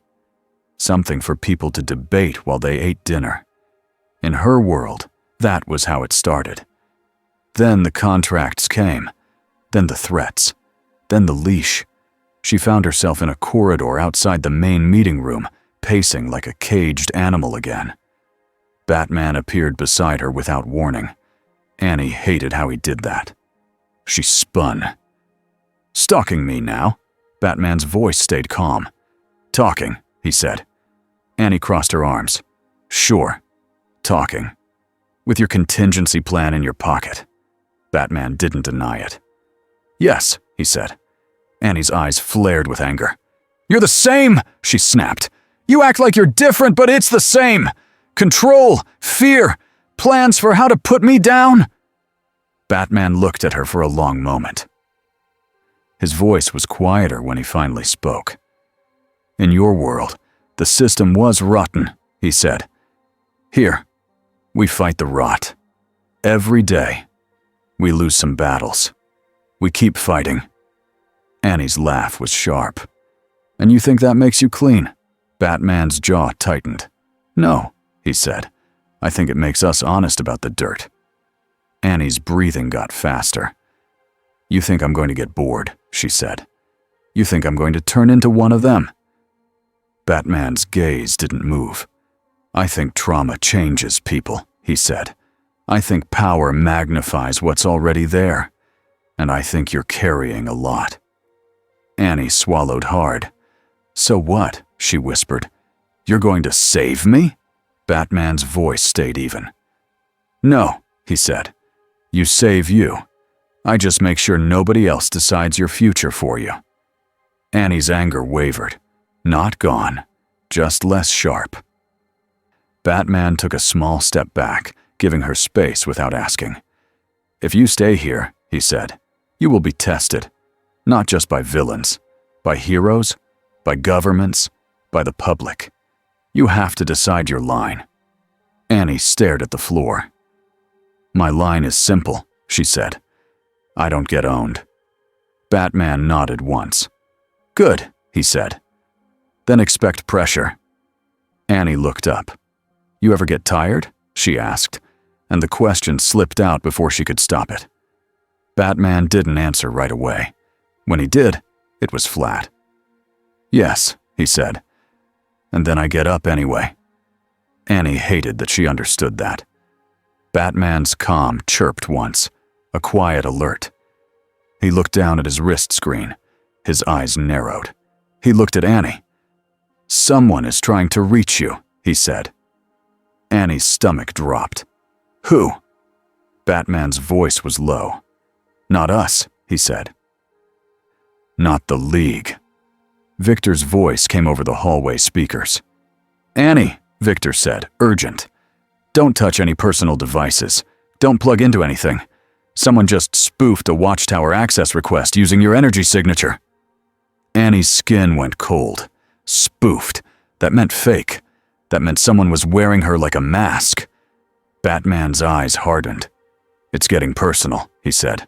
Speaker 1: something for people to debate while they ate dinner. In her world, that was how it started. Then the contracts came, then the threats, then the leash. She found herself in a corridor outside the main meeting room, pacing like a caged animal again. Batman appeared beside her without warning. Annie hated how he did that. She spun. "Stalking me now?" Batman's voice stayed calm. "Talking," he said. Annie crossed her arms. "Sure. Talking. With your contingency plan in your pocket." Batman didn't deny it. "Yes," he said. Annie's eyes flared with anger. "You're the same!" she snapped. "You act like you're different, but it's the same! Control, fear, plans for how to put me down!" Batman looked at her for a long moment. His voice was quieter when he finally spoke. "In your world, the system was rotten," he said. "Here, we fight the rot. Every day, we lose some battles. We keep fighting." Annie's laugh was sharp. "And you think that makes you clean?" Batman's jaw tightened. "No," he said. "I think it makes us honest about the dirt." Annie's breathing got faster. "You think I'm going to get bored," she said. "You think I'm going to turn into one of them." Batman's gaze didn't move. "I think trauma changes people," he said. "I think power magnifies what's already there. And I think you're carrying a lot." Annie swallowed hard. "So what?" she whispered. "You're going to save me?" Batman's voice stayed even. "No," he said. "You save you. I just make sure nobody else decides your future for you." Annie's anger wavered. Not gone, just less sharp. Batman took a small step back, giving her space without asking. "If you stay here," he said, "you will be tested. Not just by villains, by heroes, by governments, by the public. You have to decide your line." Annie stared at the floor. "My line is simple," she said. "I don't get owned." Batman nodded once. "Good," he said. "Then expect pressure." Annie looked up. "You ever get tired?" she asked, and the question slipped out before she could stop it. Batman didn't answer right away. When he did, it was flat. "Yes," he said. "And then I get up anyway." Annie hated that she understood that. Batman's calm chirped once, a quiet alert. He looked down at his wrist screen. His eyes narrowed. He looked at Annie. "Someone is trying to reach you," he said. Annie's stomach dropped. "Who?" Batman's voice was low. "Not us," he said. "Not the League." Victor's voice came over the hallway speakers. "Annie," Victor said, urgent. "Don't touch any personal devices. Don't plug into anything. Someone just spoofed a Watchtower access request using your energy signature." Annie's skin went cold. Spoofed. That meant fake. That meant someone was wearing her like a mask. Batman's eyes hardened. "It's getting personal," he said.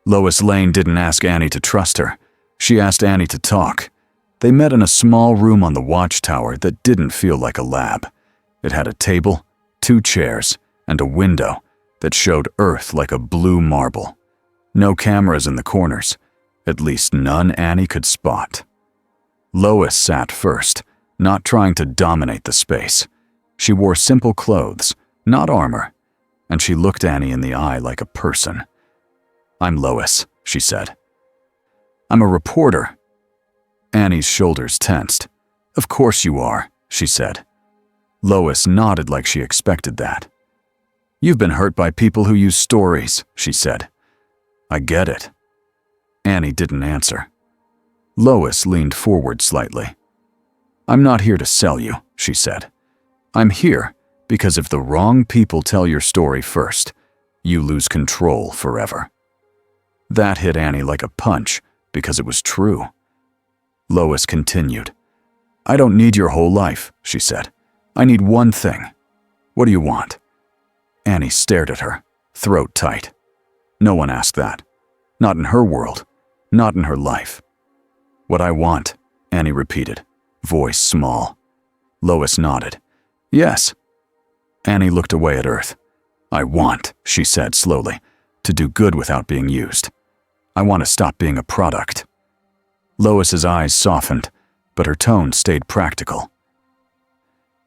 Speaker 1: Lois Lane didn't ask Annie to trust her. She asked Annie to talk. They met in a small room on the Watchtower that didn't feel like a lab. It had a table, 2 chairs, and a window that showed Earth like a blue marble. No cameras in the corners, at least none Annie could spot. Lois sat first, not trying to dominate the space. She wore simple clothes, not armor, and she looked Annie in the eye like a person. "I'm Lois," she said. "I'm a reporter." Annie's shoulders tensed. "Of course you are," she said. Lois nodded like she expected that. "You've been hurt by people who use stories," she said. "I get it." Annie didn't answer. Lois leaned forward slightly. "I'm not here to sell you," she said. "I'm here because if the wrong people tell your story first, you lose control forever." That hit Annie like a punch because it was true. Lois continued. "I don't need your whole life," she said. "I need one thing. What do you want?" Annie stared at her, throat tight. No one asked that. Not in her world. Not in her life. "What I want," Annie repeated, voice small. Lois nodded. Yes. Annie looked away at Earth. I want, she said slowly, to do good without being used. I want to stop being a product. Lois's eyes softened, but her tone stayed practical.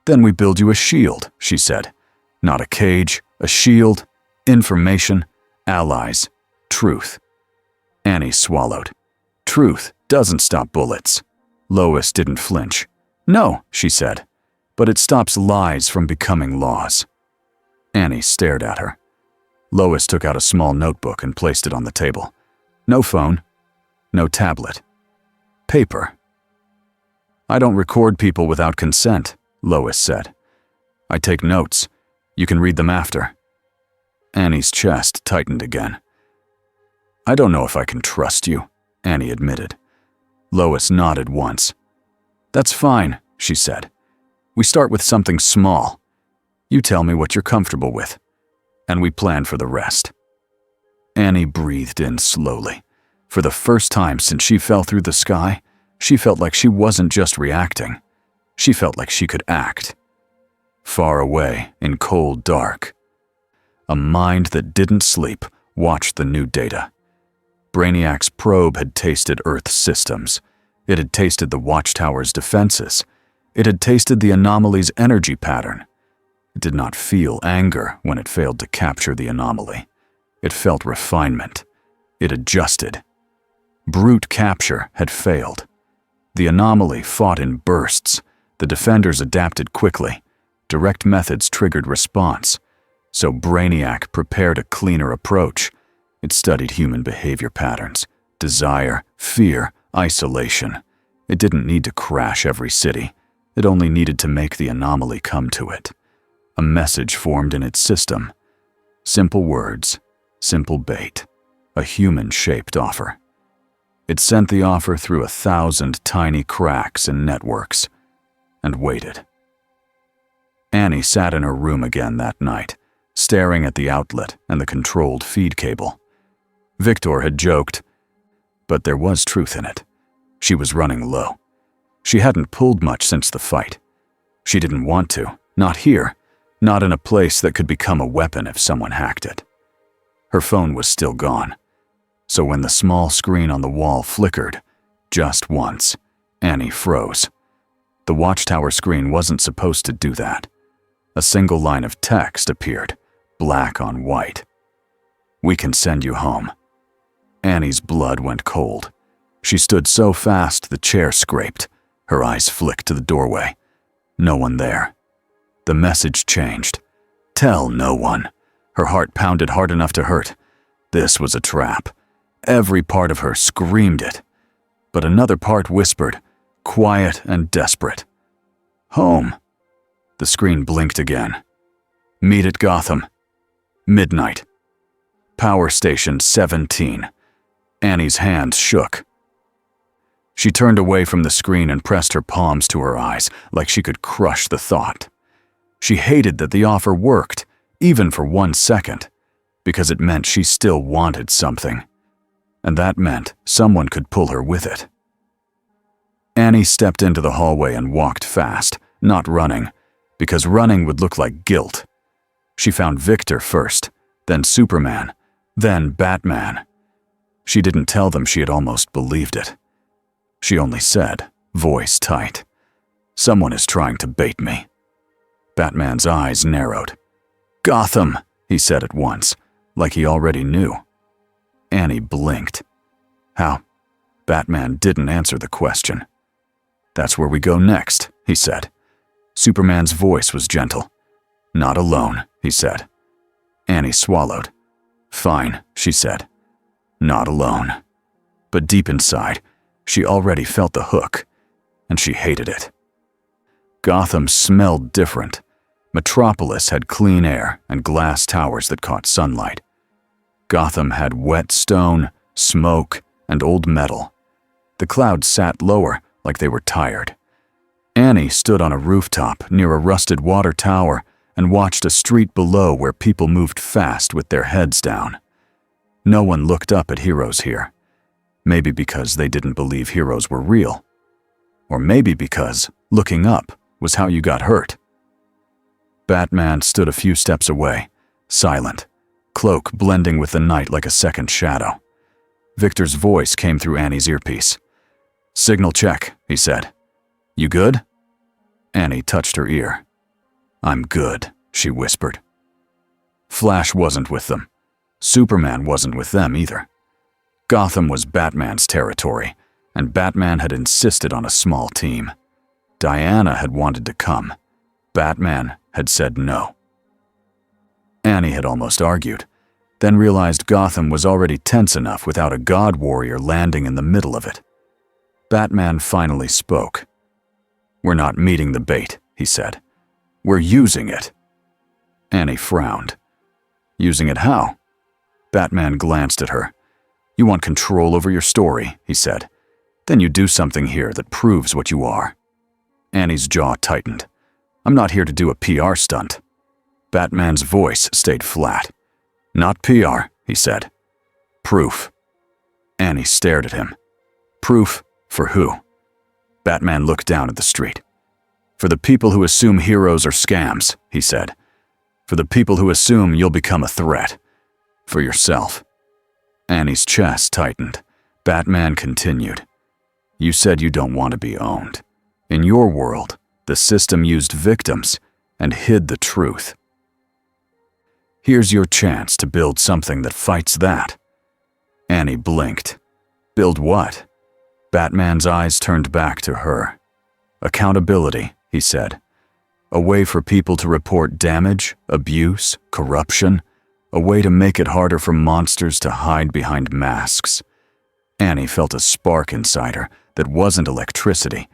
Speaker 1: Then we build you a shield, she said. Not a cage, a shield, information, allies, truth. Annie swallowed. Truth doesn't stop bullets. Lois didn't flinch. No, she said, but it stops lies from becoming laws. Annie stared at her. Lois took out a small notebook and placed it on the table. No phone, no tablet. Paper. I don't record people without consent, Lois said. I take notes. You can read them after. Annie's chest tightened again. I don't know if I can trust you, Annie admitted. Lois nodded once. That's fine, she said. We start with something small. You tell me what you're comfortable with, and we plan for the rest. Annie breathed in slowly. For the first time since she fell through the sky, she felt like she wasn't just reacting. She felt like she could act. Far away, in cold dark, a mind that didn't sleep watched the new data. Brainiac's probe had tasted Earth's systems. It had tasted the Watchtower's defenses. It had tasted the anomaly's energy pattern. It did not feel anger when it failed to capture the anomaly. It felt refinement. It adjusted. Brute capture had failed. The anomaly fought in bursts. The defenders adapted quickly. Direct methods triggered response. So Brainiac prepared a cleaner approach. It studied human behavior patterns, desire, fear, isolation. It didn't need to crash every city. It only needed to make the anomaly come to it. A message formed in its system. Simple words, simple bait, a human-shaped offer. It sent the offer through 1,000 tiny cracks and networks, and waited. Annie sat in her room again that night, staring at the outlet and the controlled feed cable. Victor had joked, but there was truth in it. She was running low. She hadn't pulled much since the fight. She didn't want to, not here, not in a place that could become a weapon if someone hacked it. Her phone was still gone. So when the small screen on the wall flickered, just once, Annie froze. The Watchtower screen wasn't supposed to do that. A single line of text appeared, black on white. We can send you home. Annie's blood went cold. She stood so fast the chair scraped. Her eyes flicked to the doorway. No one there. The message changed. Tell no one. Her heart pounded hard enough to hurt. This was a trap. Every part of her screamed it. But another part whispered, quiet and desperate. Home. The screen blinked again. Meet at Gotham. Midnight. Power Station 17. Annie's hands shook. She turned away from the screen and pressed her palms to her eyes, like she could crush the thought. She hated that the offer worked, even for 1 second, because it meant she still wanted something. And that meant someone could pull her with it. Annie stepped into the hallway and walked fast, not running, because running would look like guilt. She found Victor first, then Superman, then Batman. She didn't tell them she had almost believed it. She only said, voice tight, "Someone is trying to bait me." Batman's eyes narrowed. "Gotham," he said at once, like he already knew. Annie blinked. How? Batman didn't answer the question. "That's where we go next," he said. Superman's voice was gentle. "Not alone," he said. Annie swallowed. "Fine," she said. "Not alone." But deep inside, she already felt the hook, and she hated it. Gotham smelled different. Metropolis had clean air and glass towers that caught sunlight. Gotham had wet stone, smoke, and old metal. The clouds sat lower, like they were tired. Annie stood on a rooftop near a rusted water tower and watched a street below where people moved fast with their heads down. No one looked up at heroes here. Maybe because they didn't believe heroes were real. Or maybe because looking up was how you got hurt." Batman stood a few steps away, silent, cloak blending with the night like a second shadow. Victor's voice came through Annie's earpiece. "Signal check," he said. "You good?" Annie touched her ear. "I'm good," she whispered. Flash wasn't with them. Superman wasn't with them either. Gotham was Batman's territory, and Batman had insisted on a small team. Diana had wanted to come. Batman had said no. Annie had almost argued, then realized Gotham was already tense enough without a god warrior landing in the middle of it. Batman finally spoke. "We're not meeting the bait," he said. "We're using it." Annie frowned. "Using it how?" Batman glanced at her. "You want control over your story," he said. "Then you do something here that proves what you are." Annie's jaw tightened. "I'm not here to do a PR stunt." Batman's voice stayed flat. "Not PR," he said. "Proof." Annie stared at him. "Proof for who?" Batman looked down at the street. "For the people who assume heroes are scams," he said. "For the people who assume you'll become a threat. For yourself." Annie's chest tightened. Batman continued. "You said you don't want to be owned. In your world, the system used victims and hid the truth. Here's your chance to build something that fights that." Annie blinked. "Build what?" Batman's eyes turned back to her. "Accountability," he said. "A way for people to report damage, abuse, corruption. A way to make it harder for monsters to hide behind masks." Annie felt a spark inside her that wasn't electricity.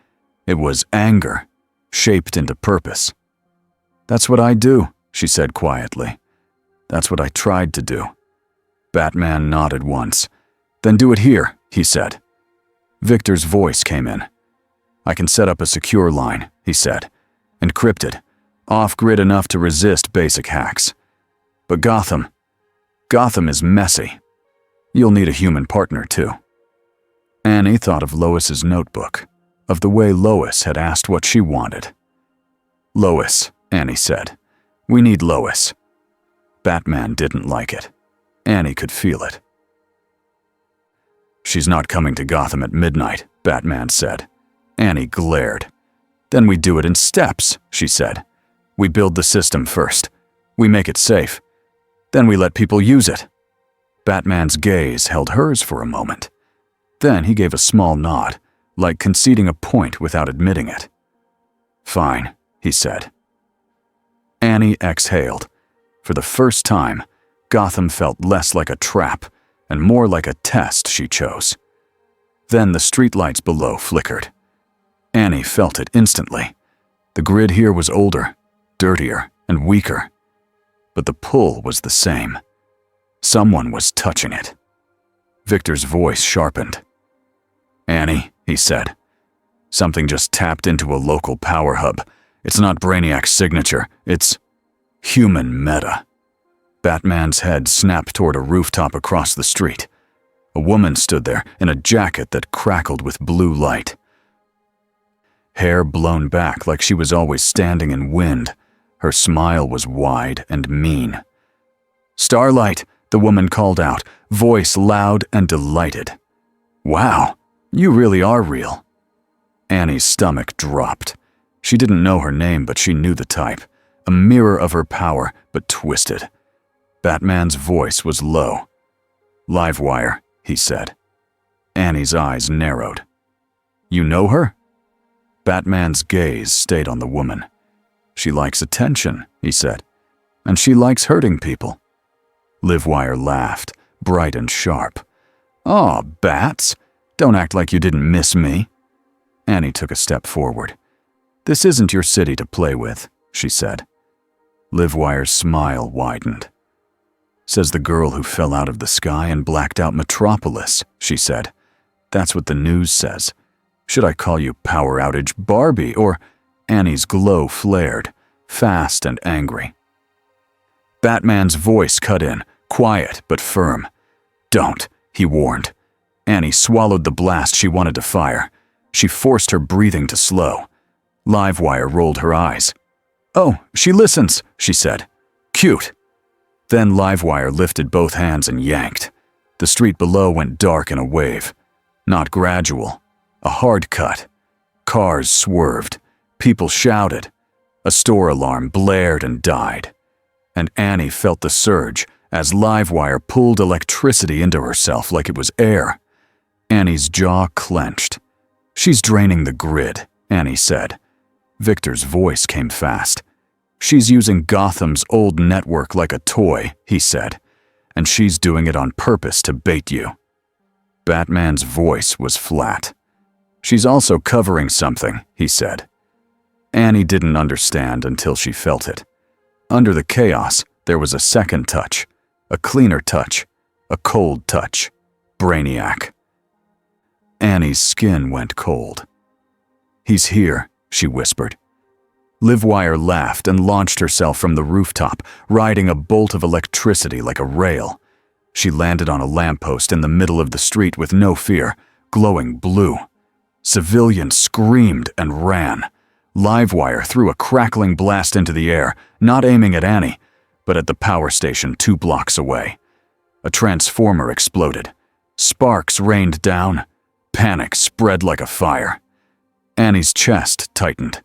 Speaker 1: It was anger, shaped into purpose. "That's what I do," she said quietly. "That's what I tried to do." Batman nodded once. "Then do it here," he said. Victor's voice came in. "I can set up a secure line," he said. "Encrypted, off-grid enough to resist basic hacks. But Gotham is messy. You'll need a human partner, too." Annie thought of Lois's notebook, of the way Lois had asked what she wanted. "Lois," Annie said. "We need Lois." Batman didn't like it. Annie could feel it. "She's not coming to Gotham at midnight," Batman said. Annie glared. "Then we do it in steps," she said. "We build the system first. We make it safe. Then we let people use it." Batman's gaze held hers for a moment. Then he gave a small nod, like conceding a point without admitting it. "Fine," he said. Annie exhaled. For the first time, Gotham felt less like a trap and more like a test she chose. Then the streetlights below flickered. Annie felt it instantly. The grid here was older, dirtier, and weaker. But the pull was the same. Someone was touching it. Victor's voice sharpened. "Annie," he said. "Something just tapped into a local power hub. It's not Brainiac's signature. It's human meta." Batman's head snapped toward a rooftop across the street. A woman stood there in a jacket that crackled with blue light. Hair blown back like she was always standing in wind. Her smile was wide and mean. "Starlight," the woman called out, voice loud and delighted. "Wow, you really are real." Annie's stomach dropped. She didn't know her name, but she knew the type. A mirror of her power, but twisted. Batman's voice was low. "Livewire," he said. Annie's eyes narrowed. "You know her?" Batman's gaze stayed on the woman. "She likes attention," he said. "And she likes hurting people." Livewire laughed, bright and sharp. "Aw, Bats, don't act like you didn't miss me." Annie took a step forward. "This isn't your city to play with," she said. Livewire's smile widened. "Says the girl who fell out of the sky and blacked out Metropolis," she said. "That's what the news says. Should I call you Power Outage Barbie or—" Annie's glow flared, fast and angry. Batman's voice cut in, quiet but firm. "Don't," he warned. Annie swallowed the blast she wanted to fire. She forced her breathing to slow. Livewire rolled her eyes. "Oh, she listens," she said. "Cute." Then Livewire lifted both hands and yanked. The street below went dark in a wave. Not gradual, a hard cut. Cars swerved. People shouted. A store alarm blared and died. And Annie felt the surge as Livewire pulled electricity into herself like it was air. Annie's jaw clenched. "She's draining the grid," Annie said. Victor's voice came fast. "She's using Gotham's old network like a toy," he said. "And she's doing it on purpose to bait you." Batman's voice was flat. "She's also covering something," he said. Annie didn't understand until she felt it. Under the chaos, there was a second touch, a cleaner touch, a cold touch. Brainiac. Annie's skin went cold. "He's here," she whispered. Livewire laughed and launched herself from the rooftop, riding a bolt of electricity like a rail. She landed on a lamppost in the middle of the street with no fear, glowing blue. Civilians screamed and ran. Livewire threw a crackling blast into the air, not aiming at Annie, but at the power station 2 blocks away. A transformer exploded. Sparks rained down. Panic spread like a fire. Annie's chest tightened.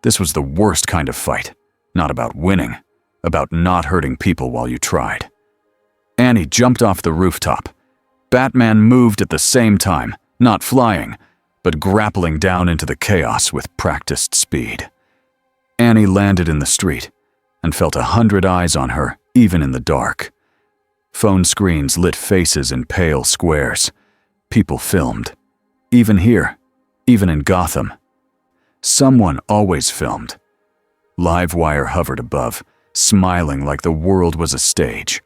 Speaker 1: This was the worst kind of fight. Not about winning, about not hurting people while you tried. Annie jumped off the rooftop. Batman moved at the same time, not flying, but grappling down into the chaos with practiced speed. Annie landed in the street and felt 100 eyes on her, even in the dark. Phone screens lit faces in pale squares. People filmed. Even here, even in Gotham. Someone always filmed. Livewire hovered above, smiling like the world was a stage.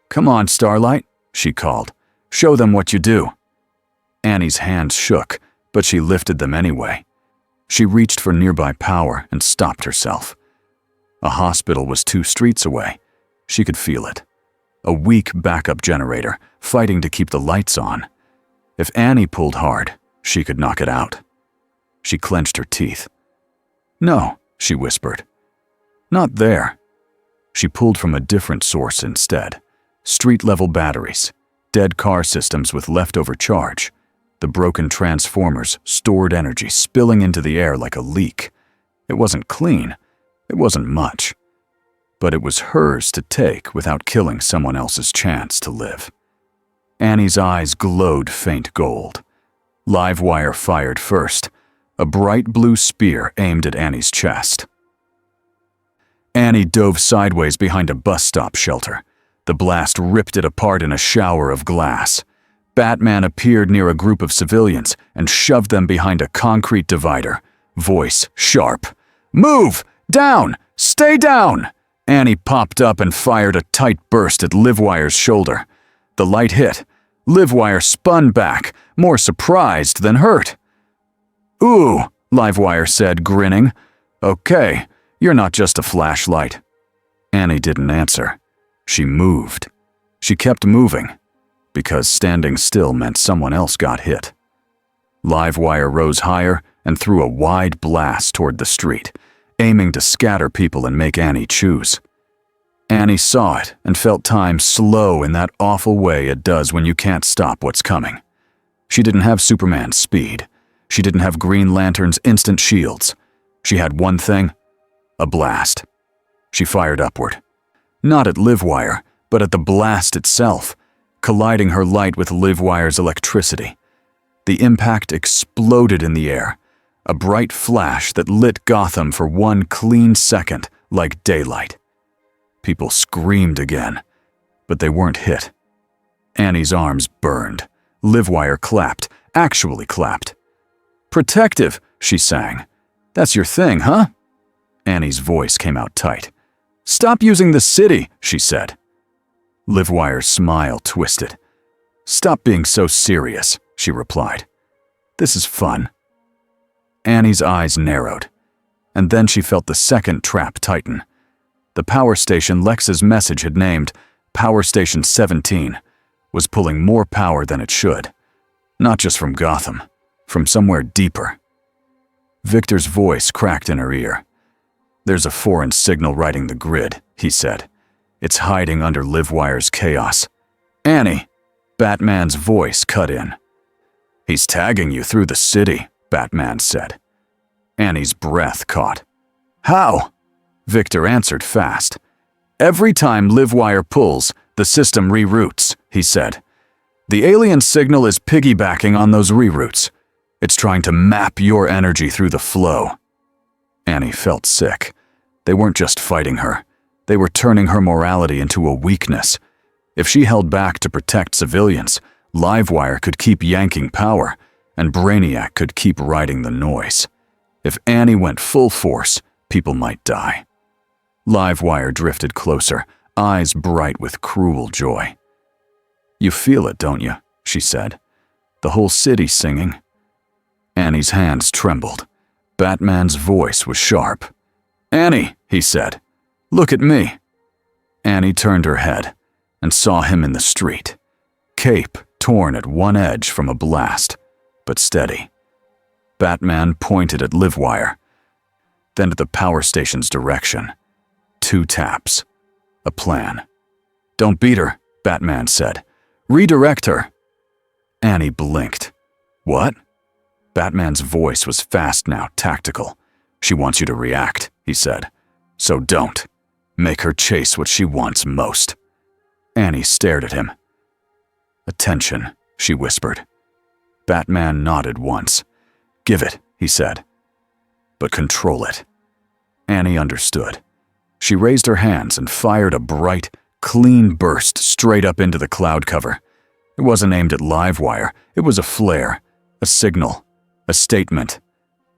Speaker 1: "Come on, Starlight," she called. "Show them what you do." Annie's hands shook, but she lifted them anyway. She reached for nearby power and stopped herself. A hospital was 2 streets away. She could feel it. A weak backup generator, fighting to keep the lights on. If Annie pulled hard, she could knock it out. She clenched her teeth. "No," she whispered. "Not there." She pulled from a different source instead. Street-level batteries, dead car systems with leftover charge. The broken transformers stored energy spilling into the air like a leak. It wasn't clean. It wasn't much. But it was hers to take without killing someone else's chance to live. Annie's eyes glowed faint gold. Livewire fired first. A bright blue spear aimed at Annie's chest. Annie dove sideways behind a bus stop shelter. The blast ripped it apart in a shower of glass. Batman appeared near a group of civilians and shoved them behind a concrete divider. Voice sharp. "Move! Down! Stay down!" Annie popped up and fired a tight burst at Livewire's shoulder. The light hit. Livewire spun back, more surprised than hurt. "Ooh," Livewire said, grinning. "Okay, you're not just a flashlight." Annie didn't answer. She moved. She kept moving, because standing still meant someone else got hit. Livewire rose higher and threw a wide blast toward the street, aiming to scatter people and make Annie choose. Annie saw it and felt time slow in that awful way it does when you can't stop what's coming. She didn't have Superman's speed. She didn't have Green Lantern's instant shields. She had one thing: a blast. She fired upward. Not at Livewire, but at the blast itself, colliding her light with Livewire's electricity. The impact exploded in the air, a bright flash that lit Gotham for one clean second like daylight. People screamed again, but they weren't hit. Annie's arms burned. Livewire clapped, actually clapped. "Protective," she sang. "That's your thing, huh?" Annie's voice came out tight. "Stop using the city," she said. Livewire's smile twisted. "Stop being so serious," she replied. "This is fun." Annie's eyes narrowed, and then she felt the second trap tighten. The power station Lex's message had named, Power Station 17, was pulling more power than it should. Not just from Gotham, from somewhere deeper. Victor's voice cracked in her ear. "There's a foreign signal riding the grid," he said. "It's hiding under Livewire's chaos." "Annie!" Batman's voice cut in. "He's tagging you through the city," Batman said. Annie's breath caught. "How?" Victor answered fast. "Every time Livewire pulls, the system reroutes," he said. "The alien signal is piggybacking on those reroutes. It's trying to map your energy through the flow." Annie felt sick. They weren't just fighting her. They were turning her morality into a weakness. If she held back to protect civilians, Livewire could keep yanking power, and Brainiac could keep riding the noise. If Annie went full force, people might die. Livewire drifted closer, eyes bright with cruel joy. "You feel it, don't you?" she said. "The whole city singing." Annie's hands trembled. Batman's voice was sharp. "Annie," he said, "look at me." Annie turned her head and saw him in the street, cape torn at one edge from a blast, but steady. Batman pointed at Livewire, then to the power station's direction. 2 taps. A plan. "Don't beat her," Batman said. "Redirect her." Annie blinked. "What?" Batman's voice was fast now, tactical. "She wants you to react," he said. "So don't. Make her chase what she wants most." Annie stared at him. "Attention," she whispered. Batman nodded once. "Give it," he said. "But control it." Annie understood. She raised her hands and fired a bright, clean burst straight up into the cloud cover. It wasn't aimed at Livewire. It was a flare, a signal, a statement.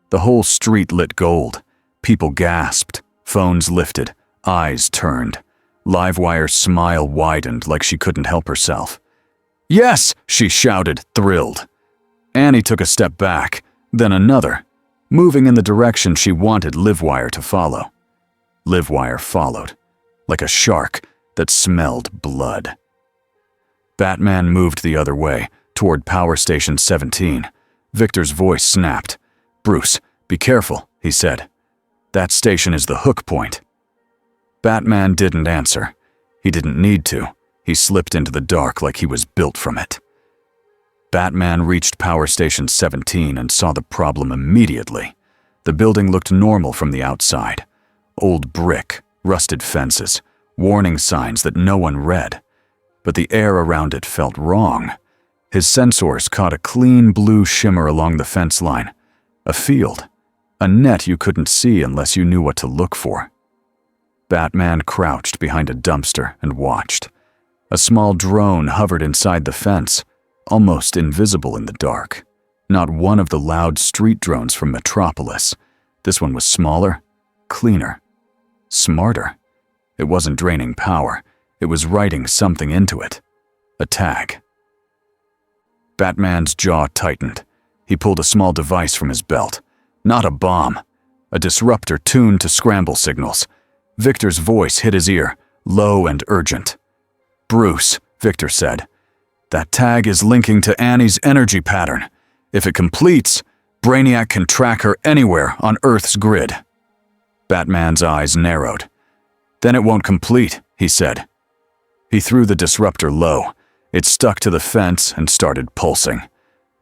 Speaker 1: The whole street lit gold. People gasped, phones lifted, eyes turned. Livewire's smile widened like she couldn't help herself. "Yes!" she shouted, thrilled. Annie took a step back, then another, moving in the direction she wanted Livewire to follow. Livewire followed, like a shark that smelled blood. Batman moved the other way, toward Power Station 17. Victor's voice snapped. "Bruce, be careful," he said. "That station is the hook point." Batman didn't answer. He didn't need to. He slipped into the dark like he was built from it. Batman reached Power Station 17 and saw the problem immediately. The building looked normal from the outside. Old brick, rusted fences, warning signs that no one read. But the air around it felt wrong. His sensors caught a clean blue shimmer along the fence line. A field. A net you couldn't see unless you knew what to look for. Batman crouched behind a dumpster and watched. A small drone hovered inside the fence, almost invisible in the dark. Not one of the loud street drones from Metropolis. This one was smaller, cleaner, smarter. It wasn't draining power. It was writing something into it. A tag. Batman's jaw tightened. He pulled a small device from his belt. Not a bomb. A disruptor tuned to scramble signals. Victor's voice hit his ear, low and urgent. "Bruce," Victor said, "that tag is linking to Annie's energy pattern. If it completes, Brainiac can track her anywhere on Earth's grid." Batman's eyes narrowed. "Then it won't complete," he said. He threw the disruptor low. It stuck to the fence and started pulsing.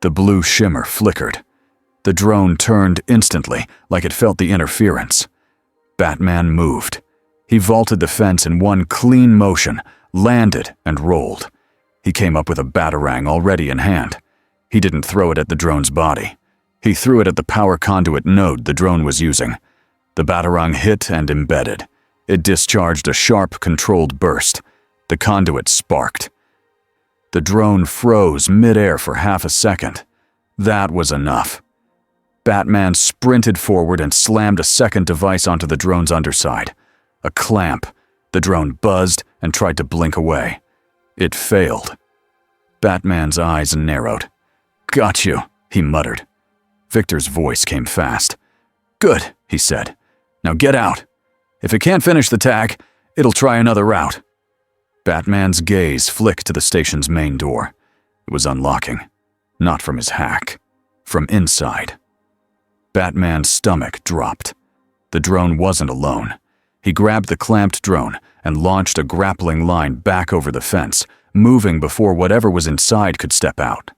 Speaker 1: The blue shimmer flickered. The drone turned instantly, like it felt the interference. Batman moved. He vaulted the fence in one clean motion, landed and rolled. He came up with a batarang already in hand. He didn't throw it at the drone's body. He threw it at the power conduit node the drone was using. The batarang hit and embedded. It discharged a sharp, controlled burst. The conduit sparked. The drone froze mid-air for half a second. That was enough. Batman sprinted forward and slammed a second device onto the drone's underside. A clamp. The drone buzzed and tried to blink away. It failed. Batman's eyes narrowed. "Got you," he muttered. Victor's voice came fast. "Good," he said. "Now get out. If it can't finish the tag, it'll try another route." Batman's gaze flicked to the station's main door. It was unlocking. Not from his hack. From inside. Batman's stomach dropped. The drone wasn't alone. He grabbed the clamped drone and launched a grappling line back over the fence, moving before whatever was inside could step out.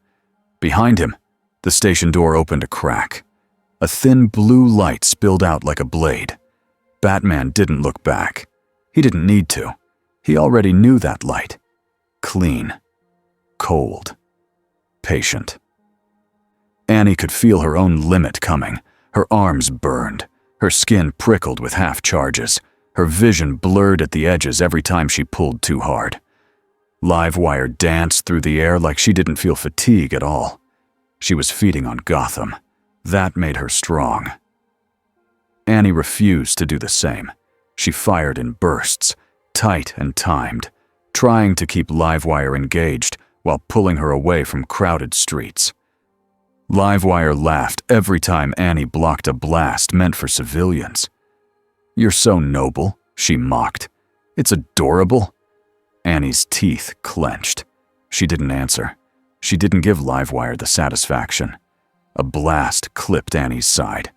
Speaker 1: Behind him, the station door opened a crack. A thin blue light spilled out like a blade. Batman didn't look back. He didn't need to. He already knew that light. Clean. Cold. Patient. Annie could feel her own limit coming. Her arms burned. Her skin prickled with half charges. Her vision blurred at the edges every time she pulled too hard. Livewire danced through the air like she didn't feel fatigue at all. She was feeding on Gotham. That made her strong. Annie refused to do the same. She fired in bursts, tight and timed, trying to keep Livewire engaged while pulling her away from crowded streets. Livewire laughed every time Annie blocked a blast meant for civilians. "You're so noble," she mocked. "It's adorable." Annie's teeth clenched. She didn't answer. She didn't give Livewire the satisfaction. A blast clipped Annie's side.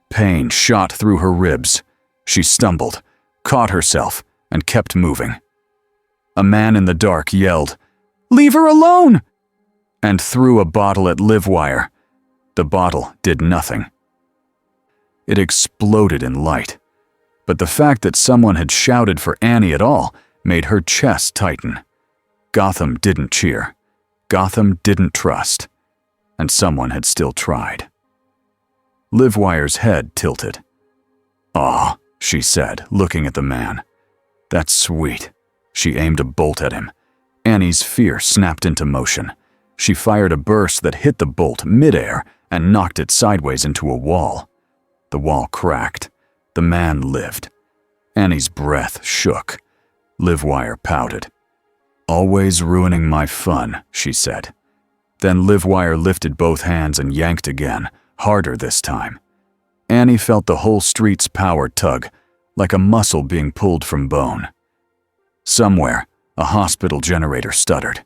Speaker 1: Pain shot through her ribs. She stumbled, caught herself, and kept moving. A man in the dark yelled, "Leave her alone!" and threw a bottle at Livewire. The bottle did nothing. It exploded in light. But the fact that someone had shouted for Annie at all made her chest tighten. Gotham didn't cheer. Gotham didn't trust. And someone had still tried. Livewire's head tilted. "Aw," she said, looking at the man. "That's sweet." She aimed a bolt at him. Annie's fear snapped into motion. She fired a burst that hit the bolt midair and knocked it sideways into a wall. The wall cracked. The man lived. Annie's breath shook. Livewire pouted. "Always ruining my fun," she said. Then Livewire lifted both hands and yanked again, harder this time. Annie felt the whole street's power tug, like a muscle being pulled from bone. Somewhere, a hospital generator stuttered.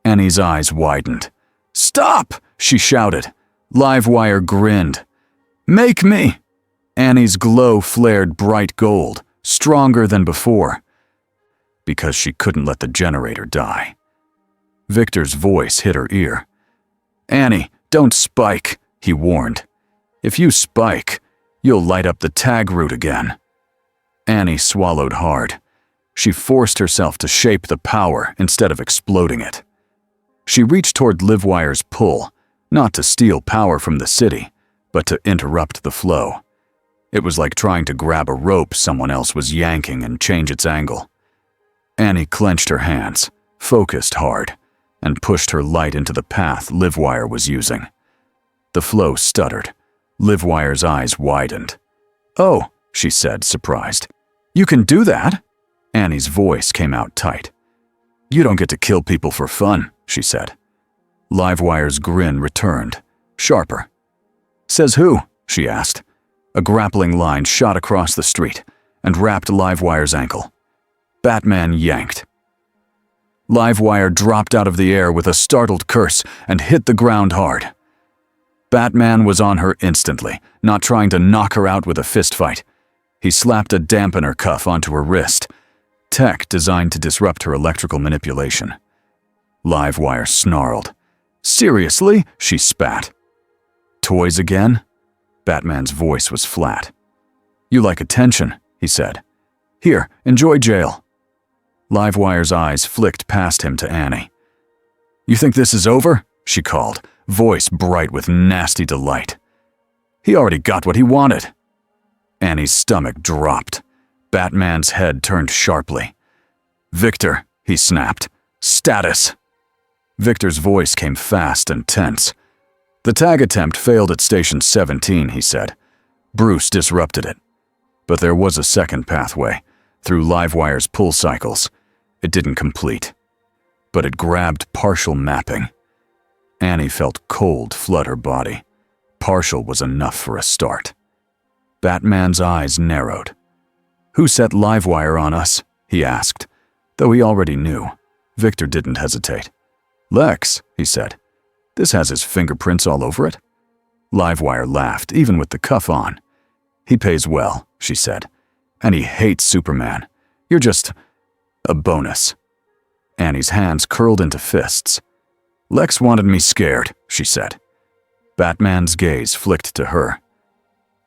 Speaker 1: Annie's eyes widened. "Stop!" she shouted. Livewire grinned. "Make me!" Annie's glow flared bright gold, stronger than before, because she couldn't let the generator die. Victor's voice hit her ear. "Annie, don't spike," he warned. "If you spike, you'll light up the tag route again." Annie swallowed hard. She forced herself to shape the power instead of exploding it. She reached toward Livewire's pull, not to steal power from the city, but to interrupt the flow. It was like trying to grab a rope someone else was yanking and change its angle. Annie clenched her hands, focused hard, and pushed her light into the path Livewire was using. The flow stuttered. Livewire's eyes widened. "Oh," she said, surprised. "You can do that?" Annie's voice came out tight. "You don't get to kill people for fun," she said. Livewire's grin returned, sharper. "Says who?" she asked. A grappling line shot across the street and wrapped Livewire's ankle. Batman yanked. Livewire dropped out of the air with a startled curse and hit the ground hard. Batman was on her instantly, not trying to knock her out with a fistfight. He slapped a dampener cuff onto her wrist, tech designed to disrupt her electrical manipulation. Livewire snarled. "Seriously?" she spat. "Toys again?" Batman's voice was flat. "You like attention," he said. "Here, enjoy jail." Livewire's eyes flicked past him to Annie. "You think this is over?" she called, voice bright with nasty delight. "He already got what he wanted." Annie's stomach dropped. Batman's head turned sharply. "Victor," he snapped. "Status." Victor's voice came fast and tense. "The tag attempt failed at Station 17, he said. Bruce disrupted it. But there was a second pathway, through Livewire's pull cycles. It didn't complete. But it grabbed partial mapping." Annie felt cold flood her body. Partial was enough for a start. Batman's eyes narrowed. "Who set Livewire on us?" he asked, though he already knew. Victor didn't hesitate. "Lex," he said. "This has his fingerprints all over it." Livewire laughed, even with the cuff on. "He pays well," she said. "And he hates Superman. You're just a bonus." Annie's hands curled into fists. "Lex wanted me scared," she said. Batman's gaze flicked to her.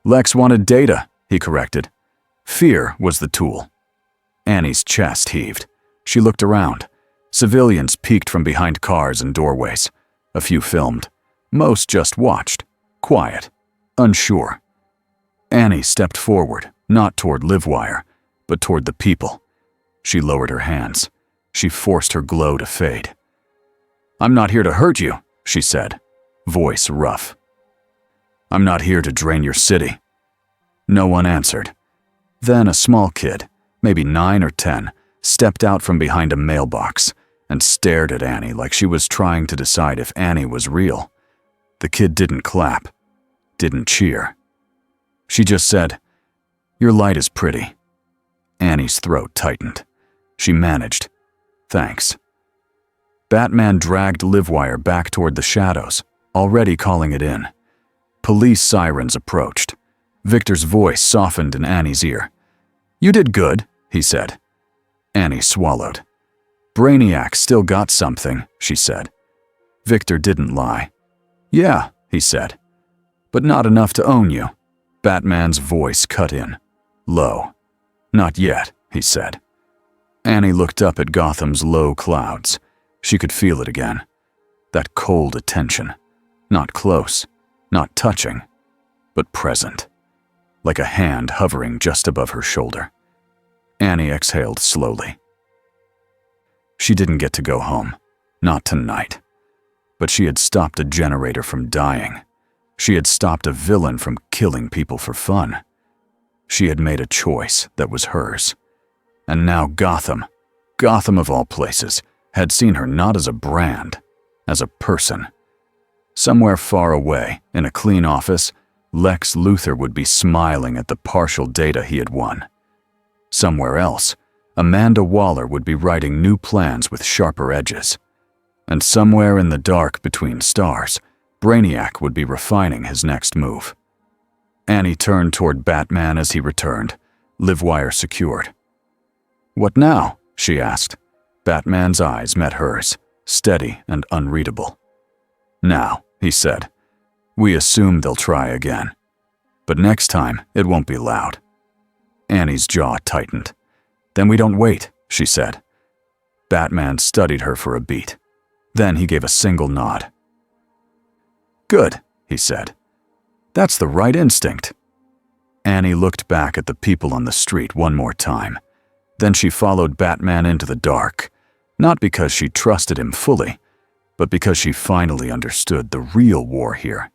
Speaker 1: "Lex wanted data," he corrected. "Fear was the tool." Annie's chest heaved. She looked around. Civilians peeked from behind cars and doorways. A few filmed. Most just watched. Quiet. Unsure. Annie stepped forward, not toward Livewire, but toward the people. She lowered her hands. She forced her glow to fade. "I'm not here to hurt you," she said, voice rough. "I'm not here to drain your city." No one answered. Then a small kid, maybe 9 or 10, stepped out from behind a mailbox and stared at Annie like she was trying to decide if Annie was real. The kid didn't clap, didn't cheer. She just said, "Your light is pretty." Annie's throat tightened. She managed, "Thanks." Batman dragged Livewire back toward the shadows, already calling it in. Police sirens approached. Victor's voice softened in Annie's ear. "You did good," he said. Annie swallowed. "Brainiac still got something," she said. Victor didn't lie. "Yeah," he said. "But not enough to own you." Batman's voice cut in. Low. "Not yet," he said. Annie looked up at Gotham's low clouds. She could feel it again. That cold attention. Not close, not touching, but present. Like a hand hovering just above her shoulder. Annie exhaled slowly. She didn't get to go home. Not tonight. But she had stopped a generator from dying. She had stopped a villain from killing people for fun. She had made a choice that was hers. And now Gotham of all places, had seen her not as a brand, as a person. Somewhere far away, in a clean office, Lex Luthor would be smiling at the partial data he had won. Somewhere else, Amanda Waller would be writing new plans with sharper edges. And somewhere in the dark between stars, Brainiac would be refining his next move. Annie turned toward Batman as he returned, Livewire secured. "What now?" she asked. Batman's eyes met hers, steady and unreadable. "Now," he said. "We assume they'll try again. But next time, it won't be loud." Annie's jaw tightened. "Then we don't wait," she said. Batman studied her for a beat. Then he gave a single nod. "Good," he said. "That's the right instinct." Annie looked back at the people on the street one more time. Then she followed Batman into the dark, not because she trusted him fully, but because she finally understood the real war here.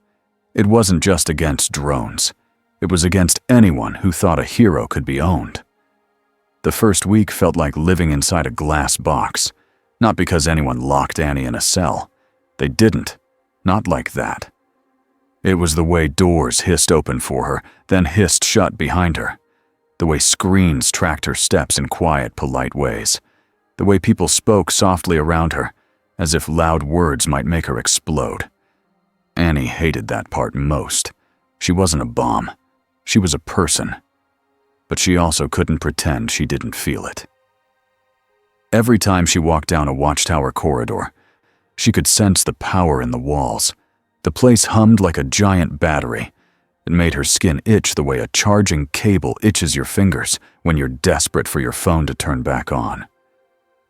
Speaker 1: It wasn't just against drones. It was against anyone who thought a hero could be owned. The first week felt like living inside a glass box, not because anyone locked Annie in a cell. They didn't. Not like that. It was the way doors hissed open for her, then hissed shut behind her. The way screens tracked her steps in quiet, polite ways. The way people spoke softly around her, as if loud words might make her explode. Annie hated that part most. She wasn't a bomb. She was a person. But she also couldn't pretend she didn't feel it. Every time she walked down a watchtower corridor, she could sense the power in the walls. The place hummed like a giant battery. It made her skin itch the way a charging cable itches your fingers when you're desperate for your phone to turn back on.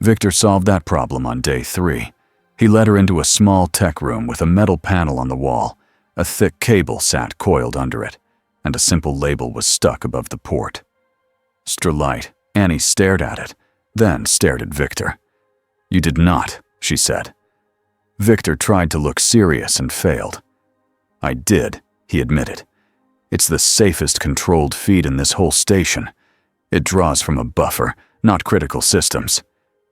Speaker 1: Victor solved that problem on day 3. He led her into a small tech room with a metal panel on the wall. A thick cable sat coiled under it, and a simple label was stuck above the port. Starlight. Annie stared at it, then stared at Victor. "You did not," she said. Victor tried to look serious and failed. "I did," he admitted. "It's the safest controlled feed in this whole station. It draws from a buffer, not critical systems.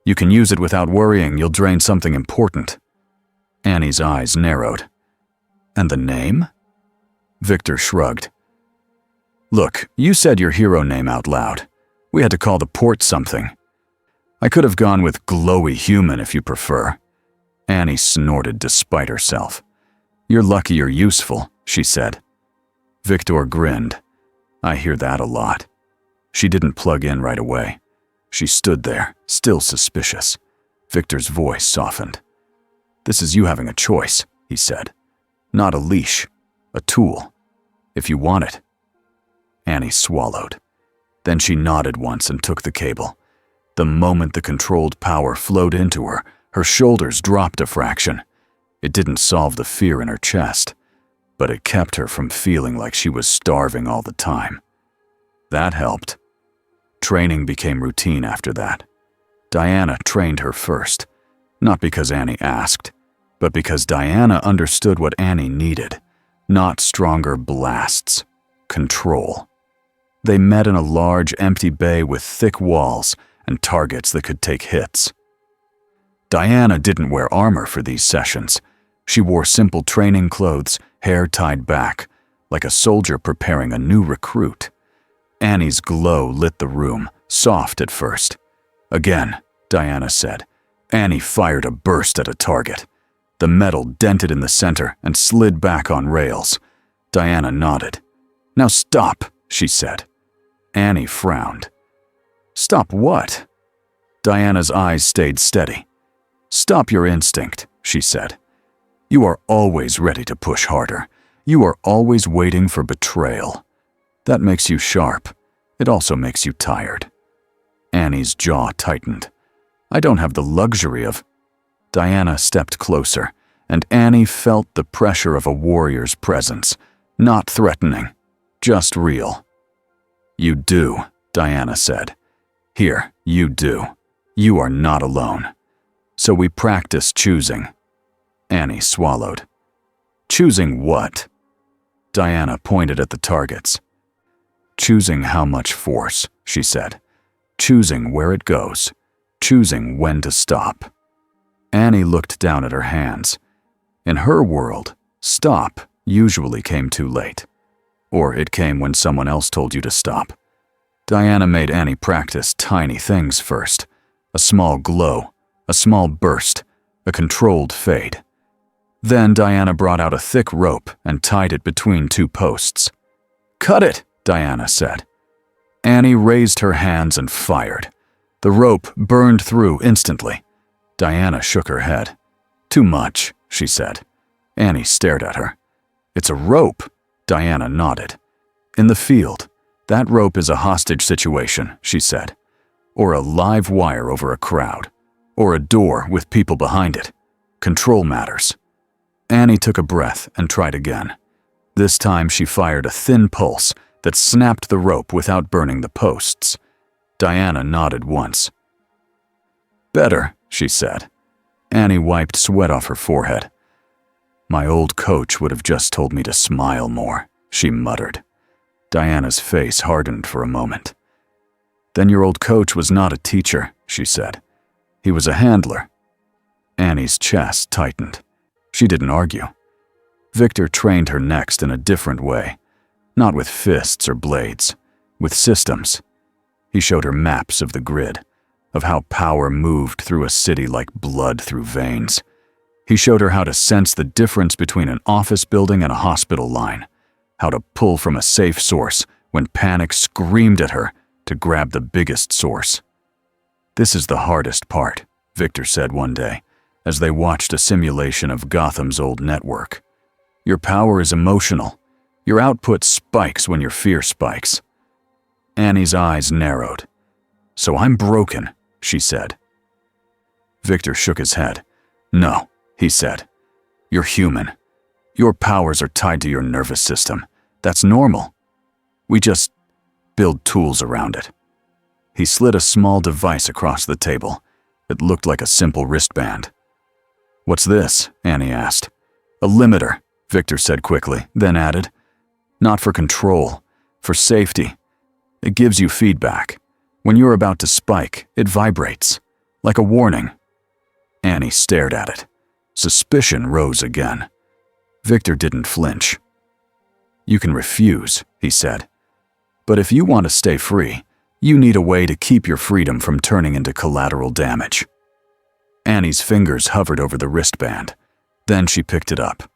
Speaker 1: You can use it without worrying you'll drain something important." Annie's eyes narrowed. "And the name?" Victor shrugged. "Look, you said your hero name out loud. We had to call the port something. I could have gone with Glowy Human if you prefer." Annie snorted despite herself. "You're lucky you're useful," she said. Victor grinned. I hear that a lot. She didn't plug in right away. She stood there, still suspicious. Victor's voice softened. This is you having a choice, he said. Not a leash, a tool. If you want it. Annie swallowed. Then she nodded once and took the cable. The moment the controlled power flowed into her, her shoulders dropped a fraction. It didn't solve the fear in her chest, but it kept her from feeling like she was starving all the time. That helped. Training became routine after that. Diana trained her first, not because Annie asked, but because Diana understood what Annie needed. Not stronger blasts. Control. They met in a large, empty bay with thick walls and targets that could take hits. Diana didn't wear armor for these sessions. She wore simple training clothes, hair tied back, like a soldier preparing a new recruit. Annie's glow lit the room, soft at first. Again, Diana said. Annie fired a burst at a target. The metal dented in the center and slid back on rails. Diana nodded. Now stop, she said. Annie frowned. Stop what? Diana's eyes stayed steady. Stop your instinct, she said. You are always ready to push harder. You are always waiting for betrayal. That makes you sharp. It also makes you tired. Annie's jaw tightened. I don't have the luxury of... Diana stepped closer, and Annie felt the pressure of a warrior's presence. Not threatening, just real. You do, Diana said. Here, you do. You are not alone. So we practice choosing. Annie swallowed. Choosing what? Diana pointed at the targets. Choosing how much force, she said. Choosing where it goes. Choosing when to stop. Annie looked down at her hands. In her world, stop usually came too late. Or it came when someone else told you to stop. Diana made Annie practice tiny things first. A small glow, a small burst, a controlled fade. Then Diana brought out a thick rope and tied it between two posts. Cut it, Diana said. Annie raised her hands and fired. The rope burned through instantly. Diana shook her head. Too much, she said. Annie stared at her. It's a rope, Diana nodded. In the field, that rope is a hostage situation, she said. Or a live wire over a crowd. Or a door with people behind it. Control matters. Annie took a breath and tried again. This time she fired a thin pulse that snapped the rope without burning the posts. Diana nodded once. Better, she said. Annie wiped sweat off her forehead. My old coach would have just told me to smile more, she muttered. Diana's face hardened for a moment. Then your old coach was not a teacher, she said. He was a handler. Annie's chest tightened. She didn't argue. Victor trained her next in a different way, not with fists or blades, with systems. He showed her maps of the grid, of how power moved through a city like blood through veins. He showed her how to sense the difference between an office building and a hospital line, how to pull from a safe source when panic screamed at her to grab the biggest source. This is the hardest part, Victor said one day, as they watched a simulation of Gotham's old network. Your power is emotional. Your output spikes when your fear spikes. Annie's eyes narrowed. So I'm broken, she said. Victor shook his head. No, he said. You're human. Your powers are tied to your nervous system. That's normal. We just build tools around it. He slid a small device across the table. It looked like a simple wristband. What's this? Annie asked. A limiter, Victor said quickly, then added. Not for control, for safety. It gives you feedback. When you're about to spike, it vibrates, like a warning. Annie stared at it. Suspicion rose again. Victor didn't flinch. You can refuse, he said. But if you want to stay free, you need a way to keep your freedom from turning into collateral damage. Annie's fingers hovered over the wristband. Then she picked it up.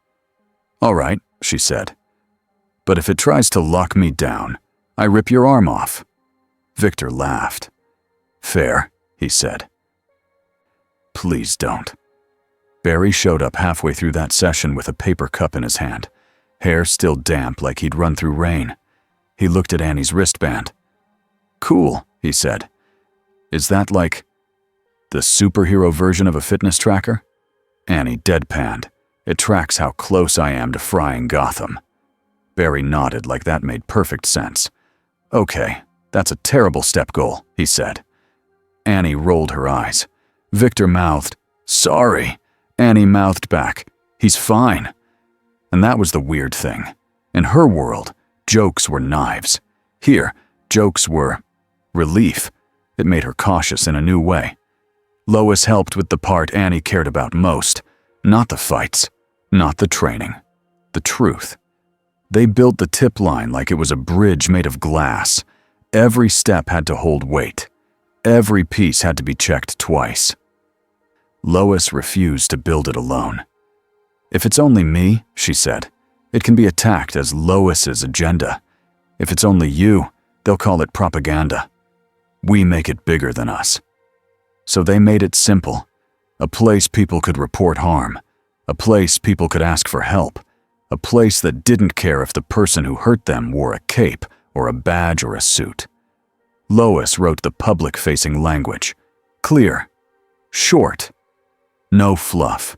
Speaker 1: All right, she said. But if it tries to lock me down, I rip your arm off." Victor laughed. "Fair," he said. "Please don't." Barry showed up halfway through that session with a paper cup in his hand, hair still damp like he'd run through rain. He looked at Annie's wristband. "Cool," he said. "Is that like the superhero version of a fitness tracker?" Annie deadpanned. "It tracks how close I am to frying Gotham." Barry nodded like that made perfect sense. "Okay, that's a terrible step goal," he said. Annie rolled her eyes. Victor mouthed, "Sorry." Annie mouthed back, "He's fine." And that was the weird thing. In her world, jokes were knives. Here, jokes were relief. It made her cautious in a new way. Lois helped with the part Annie cared about most. Not the fights, not the training, the truth. They built the tip line like it was a bridge made of glass. Every step had to hold weight. Every piece had to be checked twice. Lois refused to build it alone. "If it's only me," she said, "it can be attacked as Lois's agenda. If it's only you, they'll call it propaganda. We make it bigger than us." So they made it simple. A place people could report harm. A place people could ask for help. A place that didn't care if the person who hurt them wore a cape or a badge or a suit. Lois wrote the public-facing language. Clear. Short. No fluff.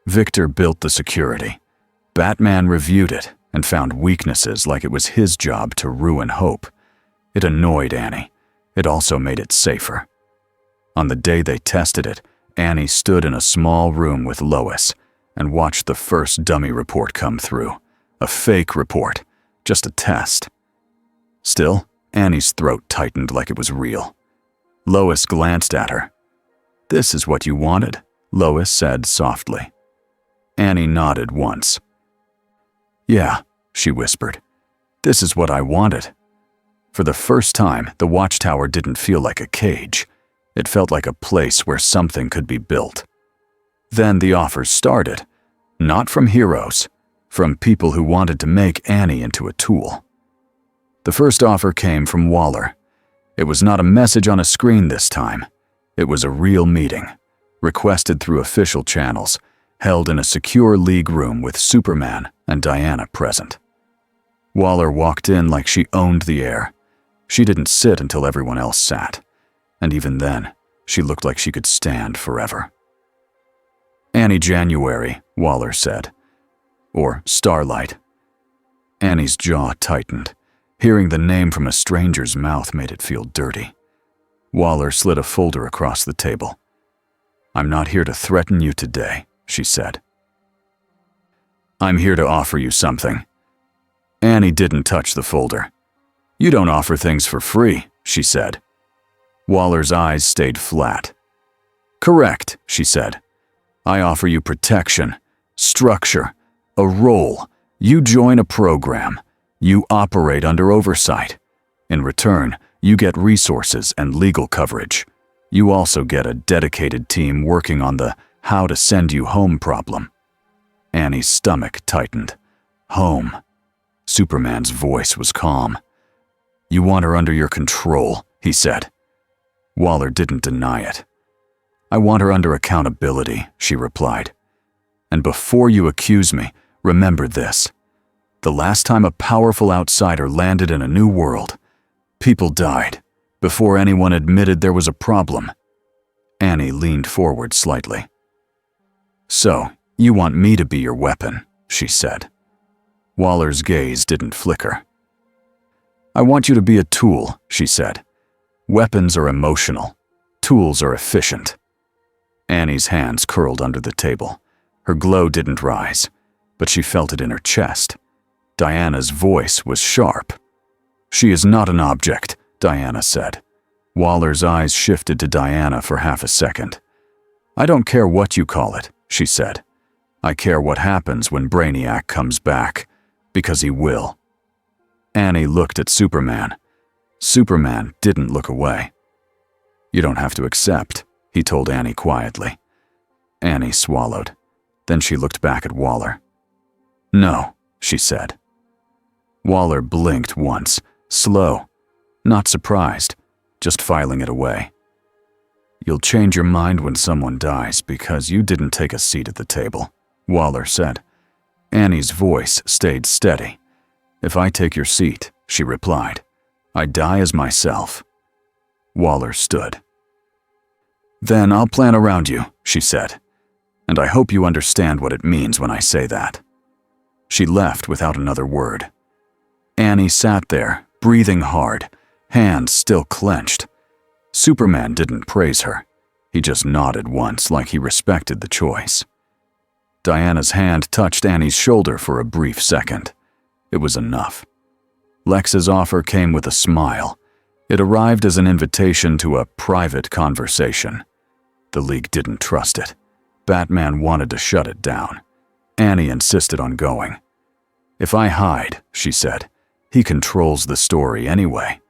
Speaker 1: Victor built the security. Batman reviewed it and found weaknesses like it was his job to ruin hope. It annoyed Annie. It also made it safer. On the day they tested it, Annie stood in a small room with Lois and watched the first dummy report come through. A fake report. Just a test. Still, Annie's throat tightened like it was real. Lois glanced at her. "This is what you wanted," Lois said softly. Annie nodded once. "Yeah," she whispered. "This is what I wanted." For the first time, the watchtower didn't feel like a cage. It felt like a place where something could be built. Then the offers started. Not from heroes, from people who wanted to make Annie into a tool. The first offer came from Waller. It was not a message on a screen this time. It was a real meeting, requested through official channels, held in a secure league room with Superman and Diana present. Waller walked in like she owned the air. She didn't sit until everyone else sat. And even then, she looked like she could stand forever. "Annie January," Waller said. Or Starlight. Annie's jaw tightened. Hearing the name from a stranger's mouth made it feel dirty. Waller slid a folder across the table. "I'm not here to threaten you today," she said. "I'm here to offer you something." Annie didn't touch the folder. "You don't offer things for free," she said. Waller's eyes stayed flat. "Correct," she said. "I offer you protection, structure, a role. You join a program. You operate under oversight. In return, you get resources and legal coverage. You also get a dedicated team working on the how to send you home problem." Annie's stomach tightened. Home. Superman's voice was calm. "You want her under your control," he said. Waller didn't deny it. "I want her under accountability," she replied. "And before you accuse me, remember this. The last time a powerful outsider landed in a new world, people died before anyone admitted there was a problem." Annie leaned forward slightly. "So, you want me to be your weapon," she said. Waller's gaze didn't flicker. "I want you to be a tool," she said. "Weapons are emotional. Tools are efficient." Annie's hands curled under the table. Her glow didn't rise, but she felt it in her chest. Diana's voice was sharp. "She is not an object," Diana said. Waller's eyes shifted to Diana for half a second. "I don't care what you call it," she said. "I care what happens when Brainiac comes back, because he will." Annie looked at Superman. Superman didn't look away. "You don't have to accept," he told Annie quietly. Annie swallowed. Then she looked back at Waller. "No," she said. Waller blinked once, slow, not surprised, just filing it away. "You'll change your mind when someone dies because you didn't take a seat at the table," Waller said. Annie's voice stayed steady. "If I take your seat," she replied, "I die as myself." Waller stood. "Then I'll plan around you," she said, "and I hope you understand what it means when I say that." She left without another word. Annie sat there, breathing hard, hands still clenched. Superman didn't praise her. He just nodded once like he respected the choice. Diana's hand touched Annie's shoulder for a brief second. It was enough. Lex's offer came with a smile. It arrived as an invitation to a private conversation. The League didn't trust it. Batman wanted to shut it down. Annie insisted on going. "If I hide," she said, "he controls the story anyway."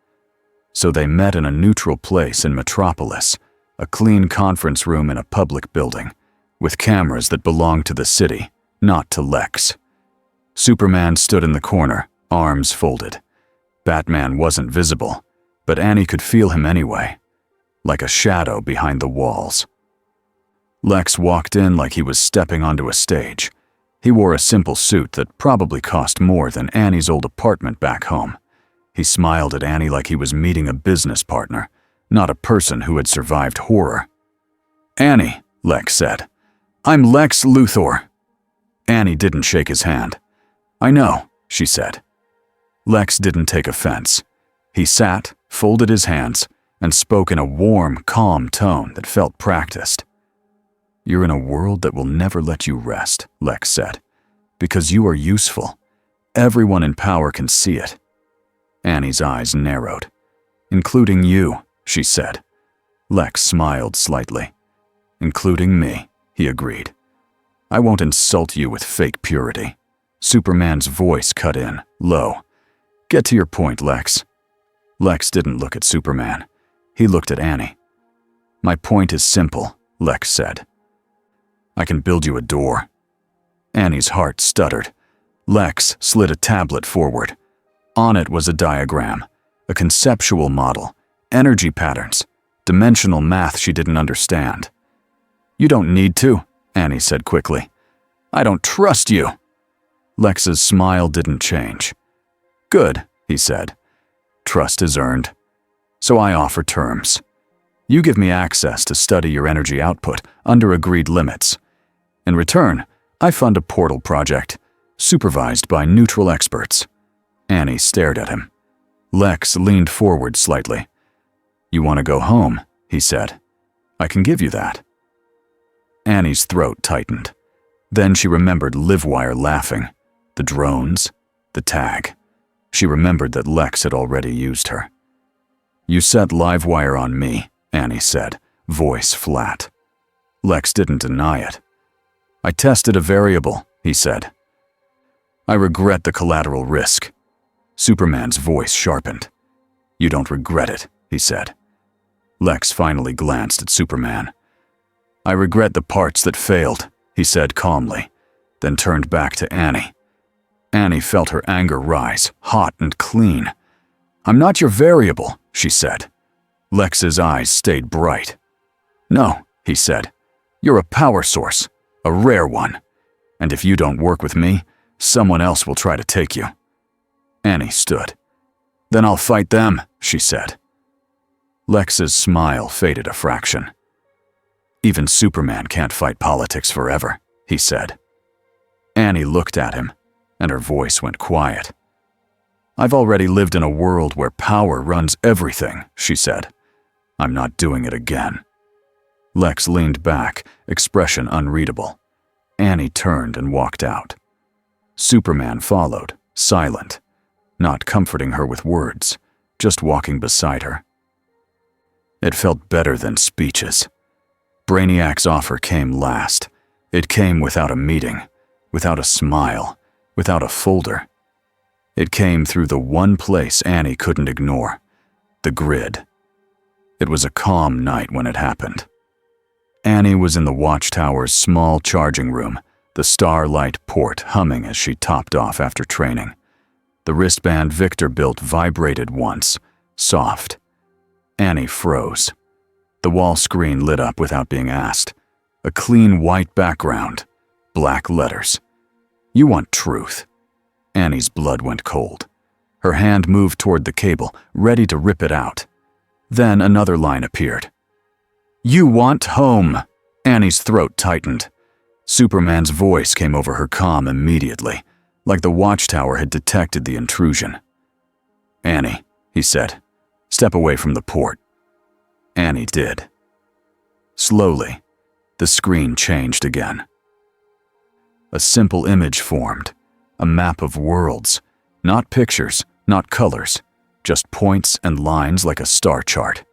Speaker 1: So they met in a neutral place in Metropolis, a clean conference room in a public building, with cameras that belonged to the city, not to Lex. Superman stood in the corner, arms folded. Batman wasn't visible, but Annie could feel him anyway, like a shadow behind the walls. Lex walked in like he was stepping onto a stage. He wore a simple suit that probably cost more than Annie's old apartment back home. He smiled at Annie like he was meeting a business partner, not a person who had survived horror. "Annie," Lex said, "I'm Lex Luthor." Annie didn't shake his hand. "I know," she said. Lex didn't take offense. He sat, folded his hands, and spoke in a warm, calm tone that felt practiced. "You're in a world that will never let you rest," Lex said, "because you are useful. Everyone in power can see it." Annie's eyes narrowed. "Including you," she said. Lex smiled slightly. "Including me," he agreed. "I won't insult you with fake purity." Superman's voice cut in, low. "Get to your point, Lex." Lex didn't look at Superman. He looked at Annie. "My point is simple," Lex said. "I can build you a door." Annie's heart stuttered. Lex slid a tablet forward. On it was a diagram, a conceptual model, energy patterns, dimensional math she didn't understand. "You don't need to," Annie said quickly. "I don't trust you." Lex's smile didn't change. "Good," he said. "Trust is earned. So I offer terms. You give me access to study your energy output under agreed limits. In return, I fund a portal project, supervised by neutral experts." Annie stared at him. Lex leaned forward slightly. "You want to go home?" he said. "I can give you that." Annie's throat tightened. Then she remembered Livewire laughing, the drones, the tag. She remembered that Lex had already used her. "You set Livewire on me," Annie said, voice flat. Lex didn't deny it. "I tested a variable," he said. "I regret the collateral risk." Superman's voice sharpened. "You don't regret it," he said. Lex finally glanced at Superman. "I regret the parts that failed," he said calmly, then turned back to Annie. Annie felt her anger rise, hot and clean. "I'm not your variable," she said. Lex's eyes stayed bright. "No," he said. "You're a power source, a rare one. And if you don't work with me, someone else will try to take you." Annie stood. "Then I'll fight them," she said. Lex's smile faded a fraction. "Even Superman can't fight politics forever," he said. Annie looked at him, and her voice went quiet. "I've already lived in a world where power runs everything," she said. "I'm not doing it again." Lex leaned back, expression unreadable. Annie turned and walked out. Superman followed, silent, not comforting her with words, just walking beside her. It felt better than speeches. Brainiac's offer came last. It came without a meeting, without a smile, without a folder. It came through the one place Annie couldn't ignore, the grid. It was a calm night when it happened. Annie was in the Watchtower's small charging room, the Starlight port humming as she topped off after training. The wristband Victor built vibrated once, soft. Annie froze. The wall screen lit up without being asked. A clean white background, black letters. You want truth. Annie's blood went cold. Her hand moved toward the cable, ready to rip it out. Then another line appeared. You want home. Annie's throat tightened. Superman's voice came over her comm immediately, like the watchtower had detected the intrusion. Annie, he said, step away from the port. Annie did. Slowly, the screen changed again. A simple image formed, a map of worlds, not pictures, not colors, just points and lines like a star chart.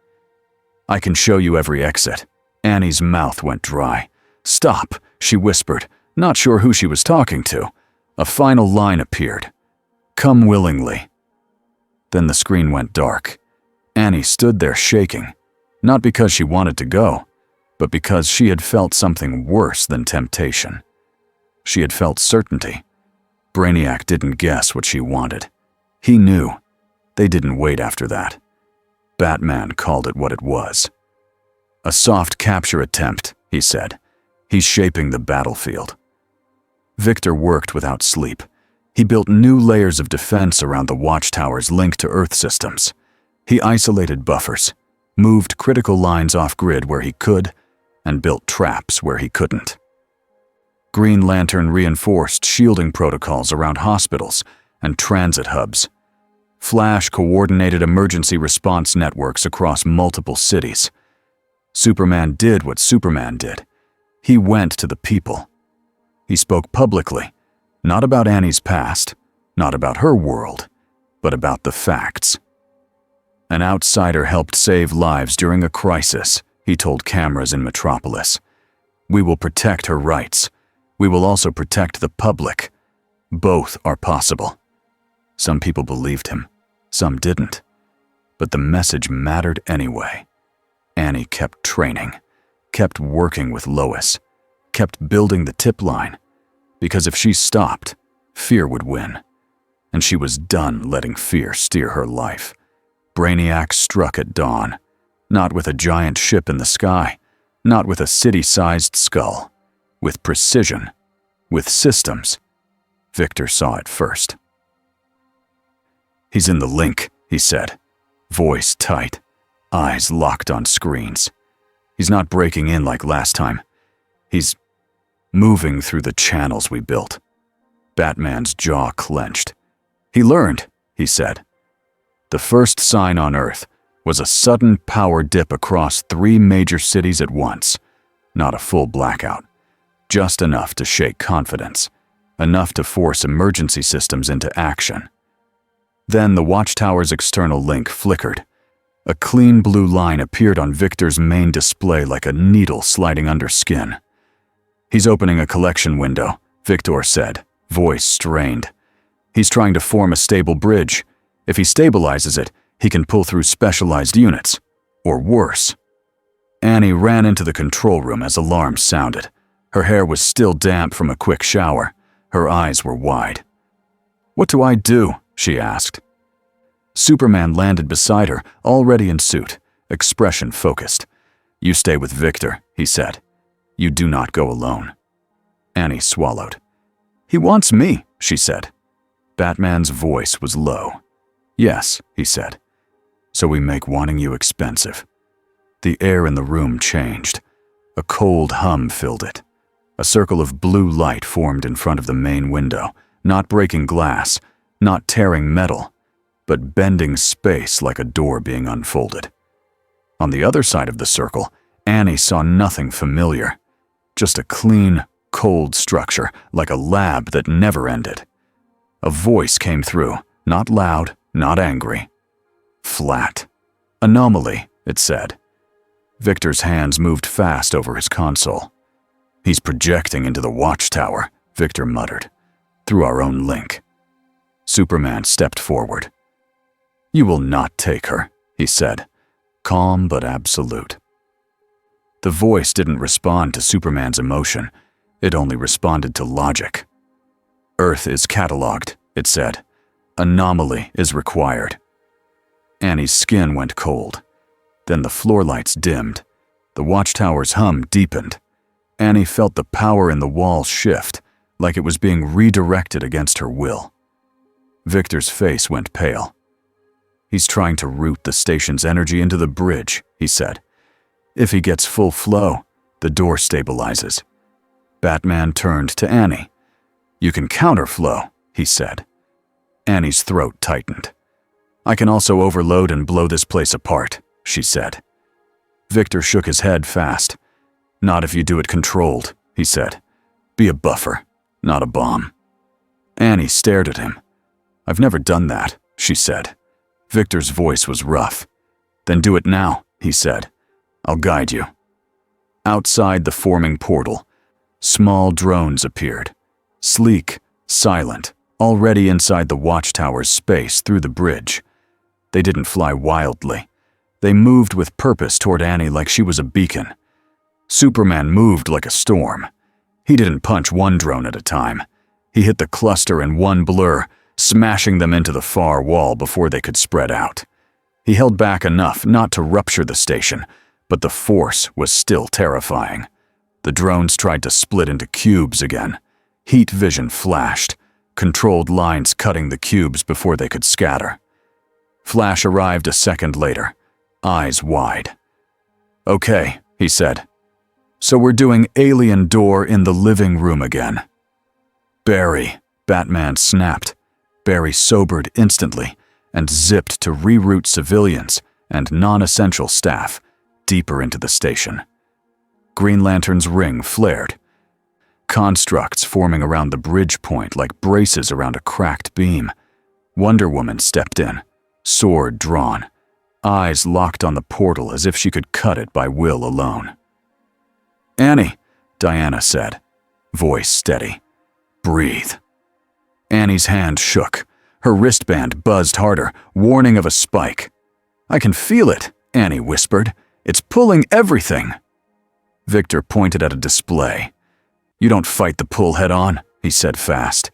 Speaker 1: I can show you every exit. Annie's mouth went dry. Stop, she whispered, not sure who she was talking to. A final line appeared. Come willingly. Then the screen went dark. Annie stood there shaking, not because she wanted to go, but because she had felt something worse than temptation. She had felt certainty. Brainiac didn't guess what she wanted. He knew. They didn't wait after that. Batman called it what it was. A soft capture attempt, he said. He's shaping the battlefield. Victor worked without sleep. He built new layers of defense around the watchtowers linked to Earth systems. He isolated buffers, moved critical lines off-grid where he could, and built traps where he couldn't. Green Lantern reinforced shielding protocols around hospitals and transit hubs. Flash coordinated emergency response networks across multiple cities. Superman did what Superman did. He went to the people. He spoke publicly, not about Annie's past, not about her world, but about the facts. An outsider helped save lives during a crisis, he told cameras in Metropolis. We will protect her rights. We will also protect the public. Both are possible. Some people believed him, some didn't. But the message mattered anyway. Annie kept training, kept working with Lois, kept building the tip line, because if she stopped, fear would win. And she was done letting fear steer her life. Brainiac struck at dawn, not with a giant ship in the sky, not with a city-sized skull, with precision, with systems. Victor saw it first. He's in the link, he said, voice tight, eyes locked on screens. He's not breaking in like last time. He's moving through the channels we built. Batman's jaw clenched. He learned, he said. The first sign on Earth was a sudden power dip across 3 major cities at once. Not a full blackout. Just enough to shake confidence. Enough to force emergency systems into action. Then the watchtower's external link flickered. A clean blue line appeared on Victor's main display like a needle sliding under skin. He's opening a collection window, Victor said, voice strained. He's trying to form a stable bridge. If he stabilizes it, he can pull through specialized units. Or worse. Annie ran into the control room as alarms sounded. Her hair was still damp from a quick shower. Her eyes were wide. What do I do? She asked. Superman landed beside her, already in suit, expression focused. You stay with Victor, he said. You do not go alone. Annie swallowed. He wants me, she said. Batman's voice was low. Yes, he said. So we make wanting you expensive. The air in the room changed. A cold hum filled it. A circle of blue light formed in front of the main window, not breaking glass, not tearing metal, but bending space like a door being unfolded. On the other side of the circle, Annie saw nothing familiar. Just a clean, cold structure, like a lab that never ended. A voice came through, not loud, not angry. Flat. Anomaly, it said. Victor's hands moved fast over his console. He's projecting into the watchtower, Victor muttered, through our own link. Superman stepped forward. You will not take her, he said, calm but absolute. The voice didn't respond to Superman's emotion. It only responded to logic. Earth is cataloged, it said. Anomaly is required. Annie's skin went cold. Then the floor lights dimmed. The watchtower's hum deepened. Annie felt the power in the walls shift, like it was being redirected against her will. Victor's face went pale. "He's trying to route the station's energy into the bridge," he said. "If he gets full flow, the door stabilizes." Batman turned to Annie. "You can counterflow," he said. Annie's throat tightened. "I can also overload and blow this place apart," she said. Victor shook his head fast. "Not if you do it controlled," he said. "Be a buffer, not a bomb." Annie stared at him. "I've never done that," she said. Victor's voice was rough. "Then do it now," he said. "I'll guide you." Outside the forming portal, small drones appeared. Sleek, silent, already inside the watchtower's space through the bridge. They didn't fly wildly. They moved with purpose toward Annie like she was a beacon. Superman moved like a storm. He didn't punch one drone at a time. He hit the cluster in one blur, smashing them into the far wall before they could spread out. He held back enough not to rupture the station, but the force was still terrifying. The drones tried to split into cubes again. Heat vision flashed, controlled lines cutting the cubes before they could scatter. Flash arrived a second later, eyes wide. "Okay," he said. "So we're doing alien door in the living room again." "Barry," Batman snapped. Barry sobered instantly and zipped to reroute civilians and non-essential staff deeper into the station. Green Lantern's ring flared. Constructs forming around the bridge point like braces around a cracked beam. Wonder Woman stepped in, sword drawn, eyes locked on the portal as if she could cut it by will alone. "Annie," Diana said, voice steady. "Breathe." Annie's hand shook. Her wristband buzzed harder, warning of a spike. "I can feel it," Annie whispered. "It's pulling everything." Victor pointed at a display. "You don't fight the pull head-on," he said fast.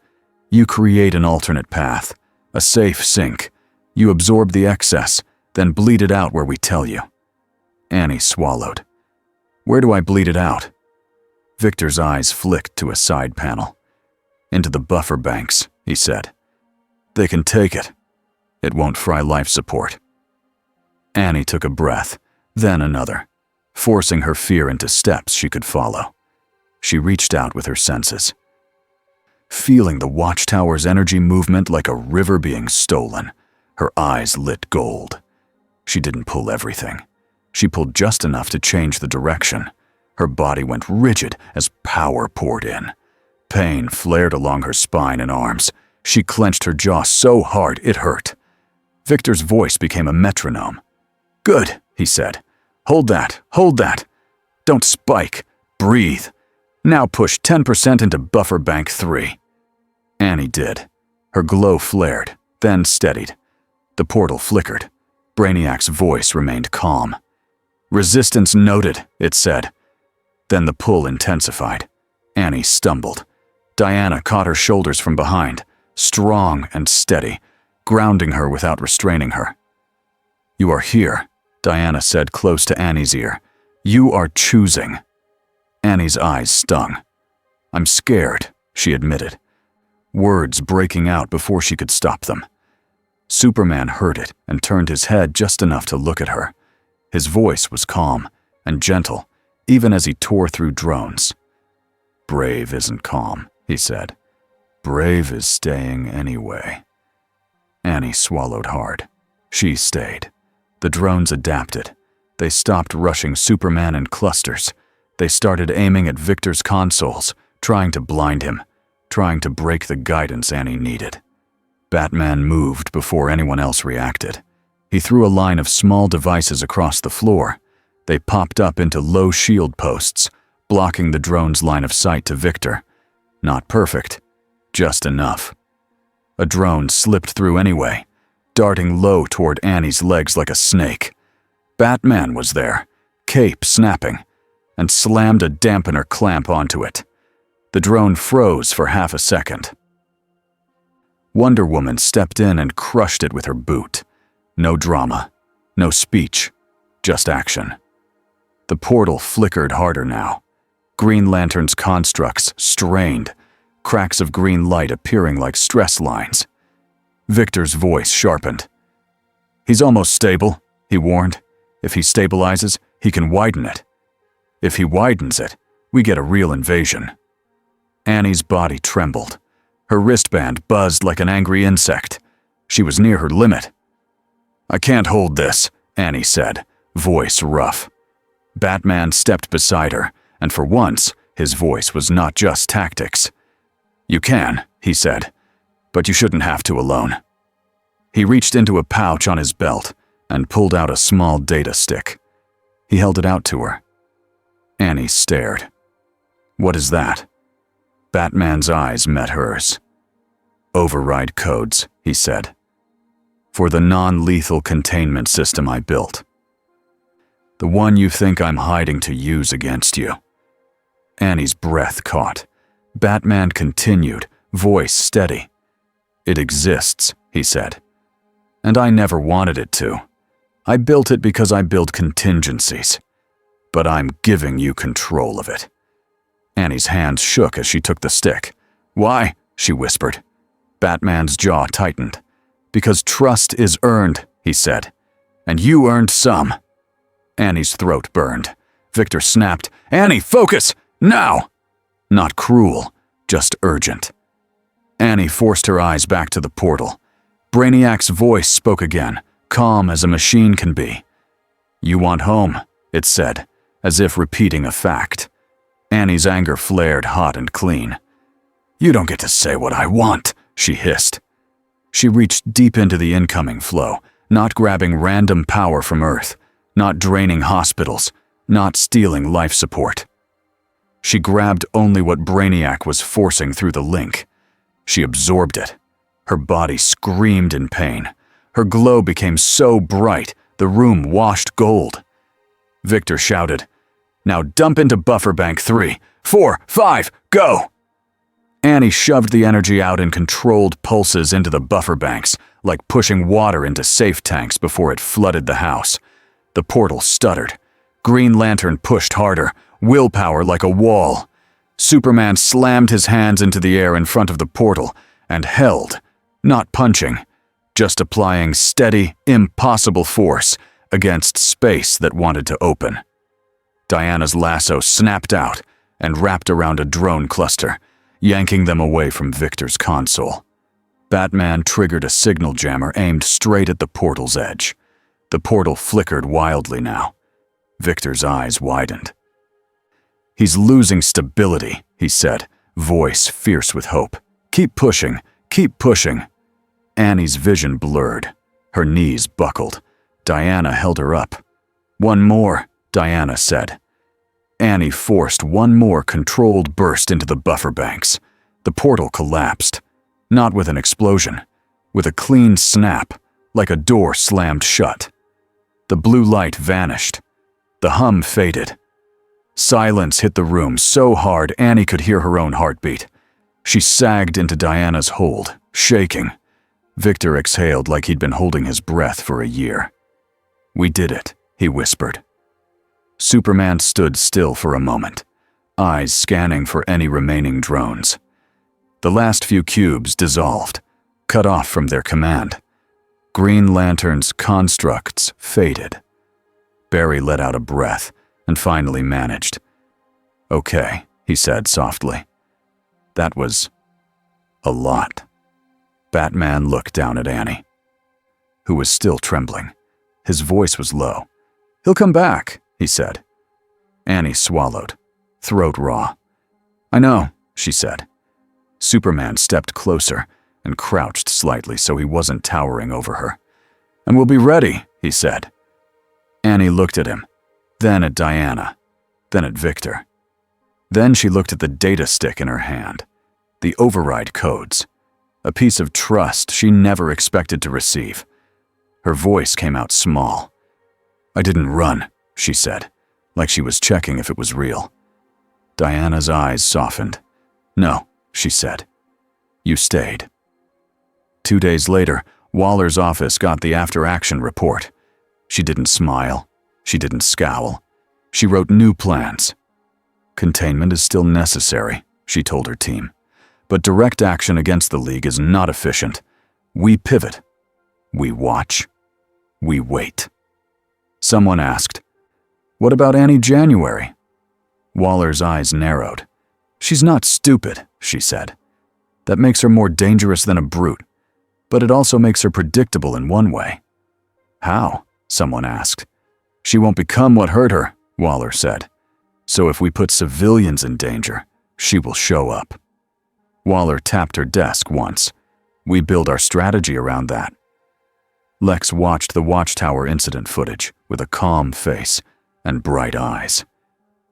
Speaker 1: "You create an alternate path, a safe sink. You absorb the excess, then bleed it out where we tell you." Annie swallowed. "Where do I bleed it out?" Victor's eyes flicked to a side panel. "Into the buffer banks," he said. "They can take it. It won't fry life support." Annie took a breath, then another, forcing her fear into steps she could follow. She reached out with her senses. Feeling the watchtower's energy movement like a river being stolen, her eyes lit gold. She didn't pull everything. She pulled just enough to change the direction. Her body went rigid as power poured in. Pain flared along her spine and arms. She clenched her jaw so hard it hurt. Victor's voice became a metronome. "Good," he said. Hold that. Don't spike. Breathe. Now push 10% into buffer bank 3. Annie did. Her glow flared, then steadied. The portal flickered. Brainiac's voice remained calm. "Resistance noted," it said. Then the pull intensified. Annie stumbled. Diana caught her shoulders from behind, strong and steady, grounding her without restraining her. "You are here," Diana said close to Annie's ear. "You are choosing." Annie's eyes stung. "I'm scared," she admitted, words breaking out before she could stop them. Superman heard it and turned his head just enough to look at her. His voice was calm and gentle, even as he tore through drones. "Brave isn't calm," he said. "Brave is staying anyway." Annie swallowed hard. She stayed. The drones adapted. They stopped rushing Superman in clusters. They started aiming at Victor's consoles, trying to blind him, trying to break the guidance Annie needed. Batman moved before anyone else reacted. He threw a line of small devices across the floor. They popped up into low shield posts, blocking the drone's line of sight to Victor. Not perfect, just enough. A drone slipped through anyway, darting low toward Annie's legs like a snake. Batman was there, cape snapping, and slammed a dampener clamp onto it. The drone froze for half a second. Wonder Woman stepped in and crushed it with her boot. No drama, no speech, just action. The portal flickered harder now. Green Lantern's constructs strained, cracks of green light appearing like stress lines. Victor's voice sharpened. "He's almost stable," he warned. "If he stabilizes, he can widen it. If he widens it, we get a real invasion." Annie's body trembled. Her wristband buzzed like an angry insect. She was near her limit. "I can't hold this," Annie said, voice rough. Batman stepped beside her, and for once, his voice was not just tactics. "You can," he said, "but you shouldn't have to alone." He reached into a pouch on his belt and pulled out a small data stick. He held it out to her. Annie stared. "What is that?" Batman's eyes met hers. "Override codes," he said. "For the non-lethal containment system I built. The one you think I'm hiding to use against you." Annie's breath caught. Batman continued, voice steady. "It exists," he said. "And I never wanted it to. I built it because I build contingencies. But I'm giving you control of it." Annie's hands shook as she took the stick. "Why?" she whispered. Batman's jaw tightened. "Because trust is earned," he said. "And you earned some." Annie's throat burned. Victor snapped, "Annie, focus! Now!" Not cruel, just urgent. Annie forced her eyes back to the portal. Brainiac's voice spoke again, calm as a machine can be. "You want home," it said, as if repeating a fact. Annie's anger flared hot and clean. "You don't get to say what I want," she hissed. She reached deep into the incoming flow, not grabbing random power from Earth, not draining hospitals, not stealing life support. She grabbed only what Brainiac was forcing through the link. She absorbed it. Her body screamed in pain. Her glow became so bright, the room washed gold. Victor shouted, "Now dump into buffer bank 3, 4, 5, go!" Annie shoved the energy out in controlled pulses into the buffer banks, like pushing water into safe tanks before it flooded the house. The portal stuttered. Green Lantern pushed harder, willpower like a wall. Superman slammed his hands into the air in front of the portal and held, not punching, just applying steady, impossible force against space that wanted to open. Diana's lasso snapped out and wrapped around a drone cluster, yanking them away from Victor's console. Batman triggered a signal jammer aimed straight at the portal's edge. The portal flickered wildly now. Victor's eyes widened. "He's losing stability," he said, voice fierce with hope. "Keep pushing, keep pushing." Annie's vision blurred. Her knees buckled. Diana held her up. "One more," Diana said. Annie forced one more controlled burst into the buffer banks. The portal collapsed. Not with an explosion. With a clean snap, like a door slammed shut. The blue light vanished. The hum faded. Silence hit the room so hard Annie could hear her own heartbeat. She sagged into Diana's hold, shaking. Victor exhaled like he'd been holding his breath for a year. "We did it," he whispered. Superman stood still for a moment, eyes scanning for any remaining drones. The last few cubes dissolved, cut off from their command. Green Lantern's constructs faded. Barry let out a breath and finally managed. "Okay," he said softly. "That was a lot." Batman looked down at Annie, who was still trembling. His voice was low. "He'll come back," he said. Annie swallowed, throat raw. "I know," she said. Superman stepped closer and crouched slightly so he wasn't towering over her. "And we'll be ready," he said. Annie looked at him, then at Diana, then at Victor. Then she looked at the data stick in her hand, the override codes, a piece of trust she never expected to receive. Her voice came out small. "I didn't run," she said, like she was checking if it was real. Diana's eyes softened. "No," she said. "You stayed." 2 days later, Waller's office got the after-action report. She didn't smile. She didn't scowl. She wrote new plans. Containment is still necessary, she told her team. But direct action against the League is not efficient. We pivot. We watch. We wait. Someone asked, "What about Annie January?" Waller's eyes narrowed. "She's not stupid," she said. "That makes her more dangerous than a brute. But it also makes her predictable in one way." "How?" someone asked. "She won't become what hurt her," Waller said. "So if we put civilians in danger, she will show up." Waller tapped her desk once. "We build our strategy around that." Lex watched the Watchtower incident footage with a calm face and bright eyes.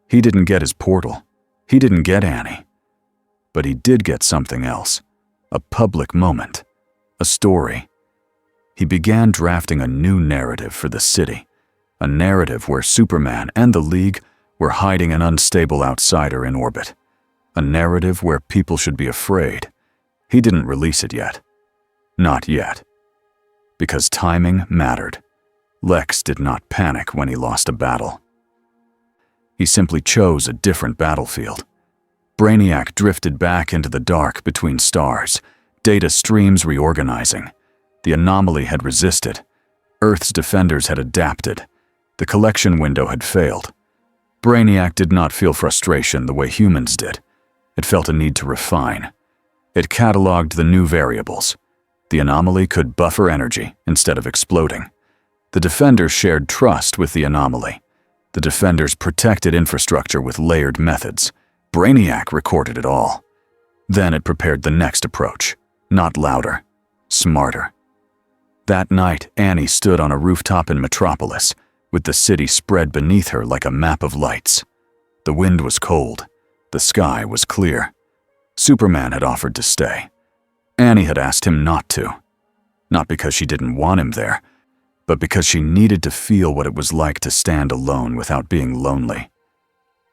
Speaker 1: He didn't get his portal. He didn't get Annie. But he did get something else. A public moment. A story. He began drafting a new narrative for the city. A narrative where Superman and the League were hiding an unstable outsider in orbit. A narrative where people should be afraid. He didn't release it yet. Not yet. Because timing mattered. Lex did not panic when he lost a battle. He simply chose a different battlefield. Brainiac drifted back into the dark between stars, data streams reorganizing. The anomaly had resisted. Earth's defenders had adapted. The collection window had failed. Brainiac did not feel frustration the way humans did. It felt a need to refine. It cataloged the new variables. The anomaly could buffer energy instead of exploding. The defenders shared trust with the anomaly. The defenders protected infrastructure with layered methods. Brainiac recorded it all. Then it prepared the next approach. Not louder, smarter. That night, Annie stood on a rooftop in Metropolis, with the city spread beneath her like a map of lights. The wind was cold. The sky was clear. Superman had offered to stay. Annie had asked him not to. Not because she didn't want him there, but because she needed to feel what it was like to stand alone without being lonely.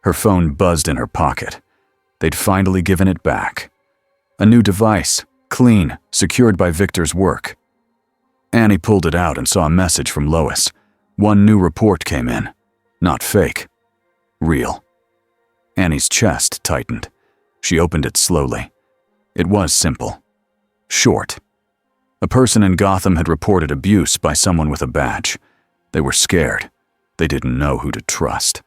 Speaker 1: Her phone buzzed in her pocket. They'd finally given it back. A new device, clean, secured by Victor's work. Annie pulled it out and saw a message from Lois. One new report came in. Not fake. Real. Annie's chest tightened. She opened it slowly. It was simple. Short. A person in Gotham had reported abuse by someone with a badge. They were scared. They didn't know who to trust.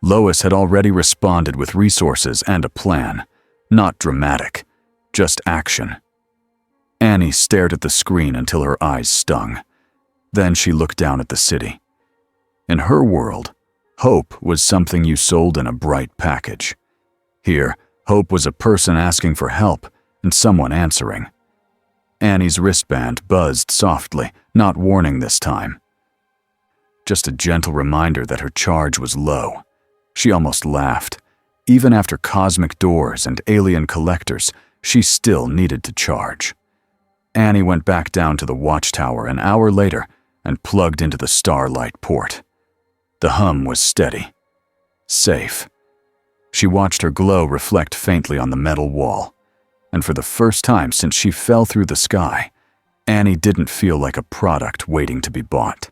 Speaker 1: Lois had already responded with resources and a plan. Not dramatic. Just action. Annie stared at the screen until her eyes stung. Then she looked down at the city. In her world, hope was something you sold in a bright package. Here, hope was a person asking for help and someone answering. Annie's wristband buzzed softly, not warning this time. Just a gentle reminder that her charge was low. She almost laughed. Even after cosmic doors and alien collectors, she still needed to charge. Annie went back down to the Watchtower an hour later and plugged into the Starlight port. The hum was steady. Safe. She watched her glow reflect faintly on the metal wall. And for the first time since she fell through the sky, Annie didn't feel like a product waiting to be bought.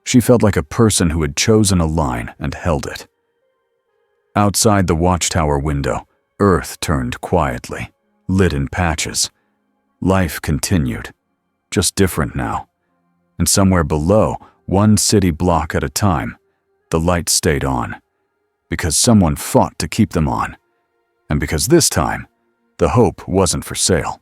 Speaker 1: She felt like a person who had chosen a line and held it. Outside the Watchtower window, Earth turned quietly, lit in patches. Life continued, just different now. And somewhere below, one city block at a time, the lights stayed on. Because someone fought to keep them on. And because this time, the hope wasn't for sale.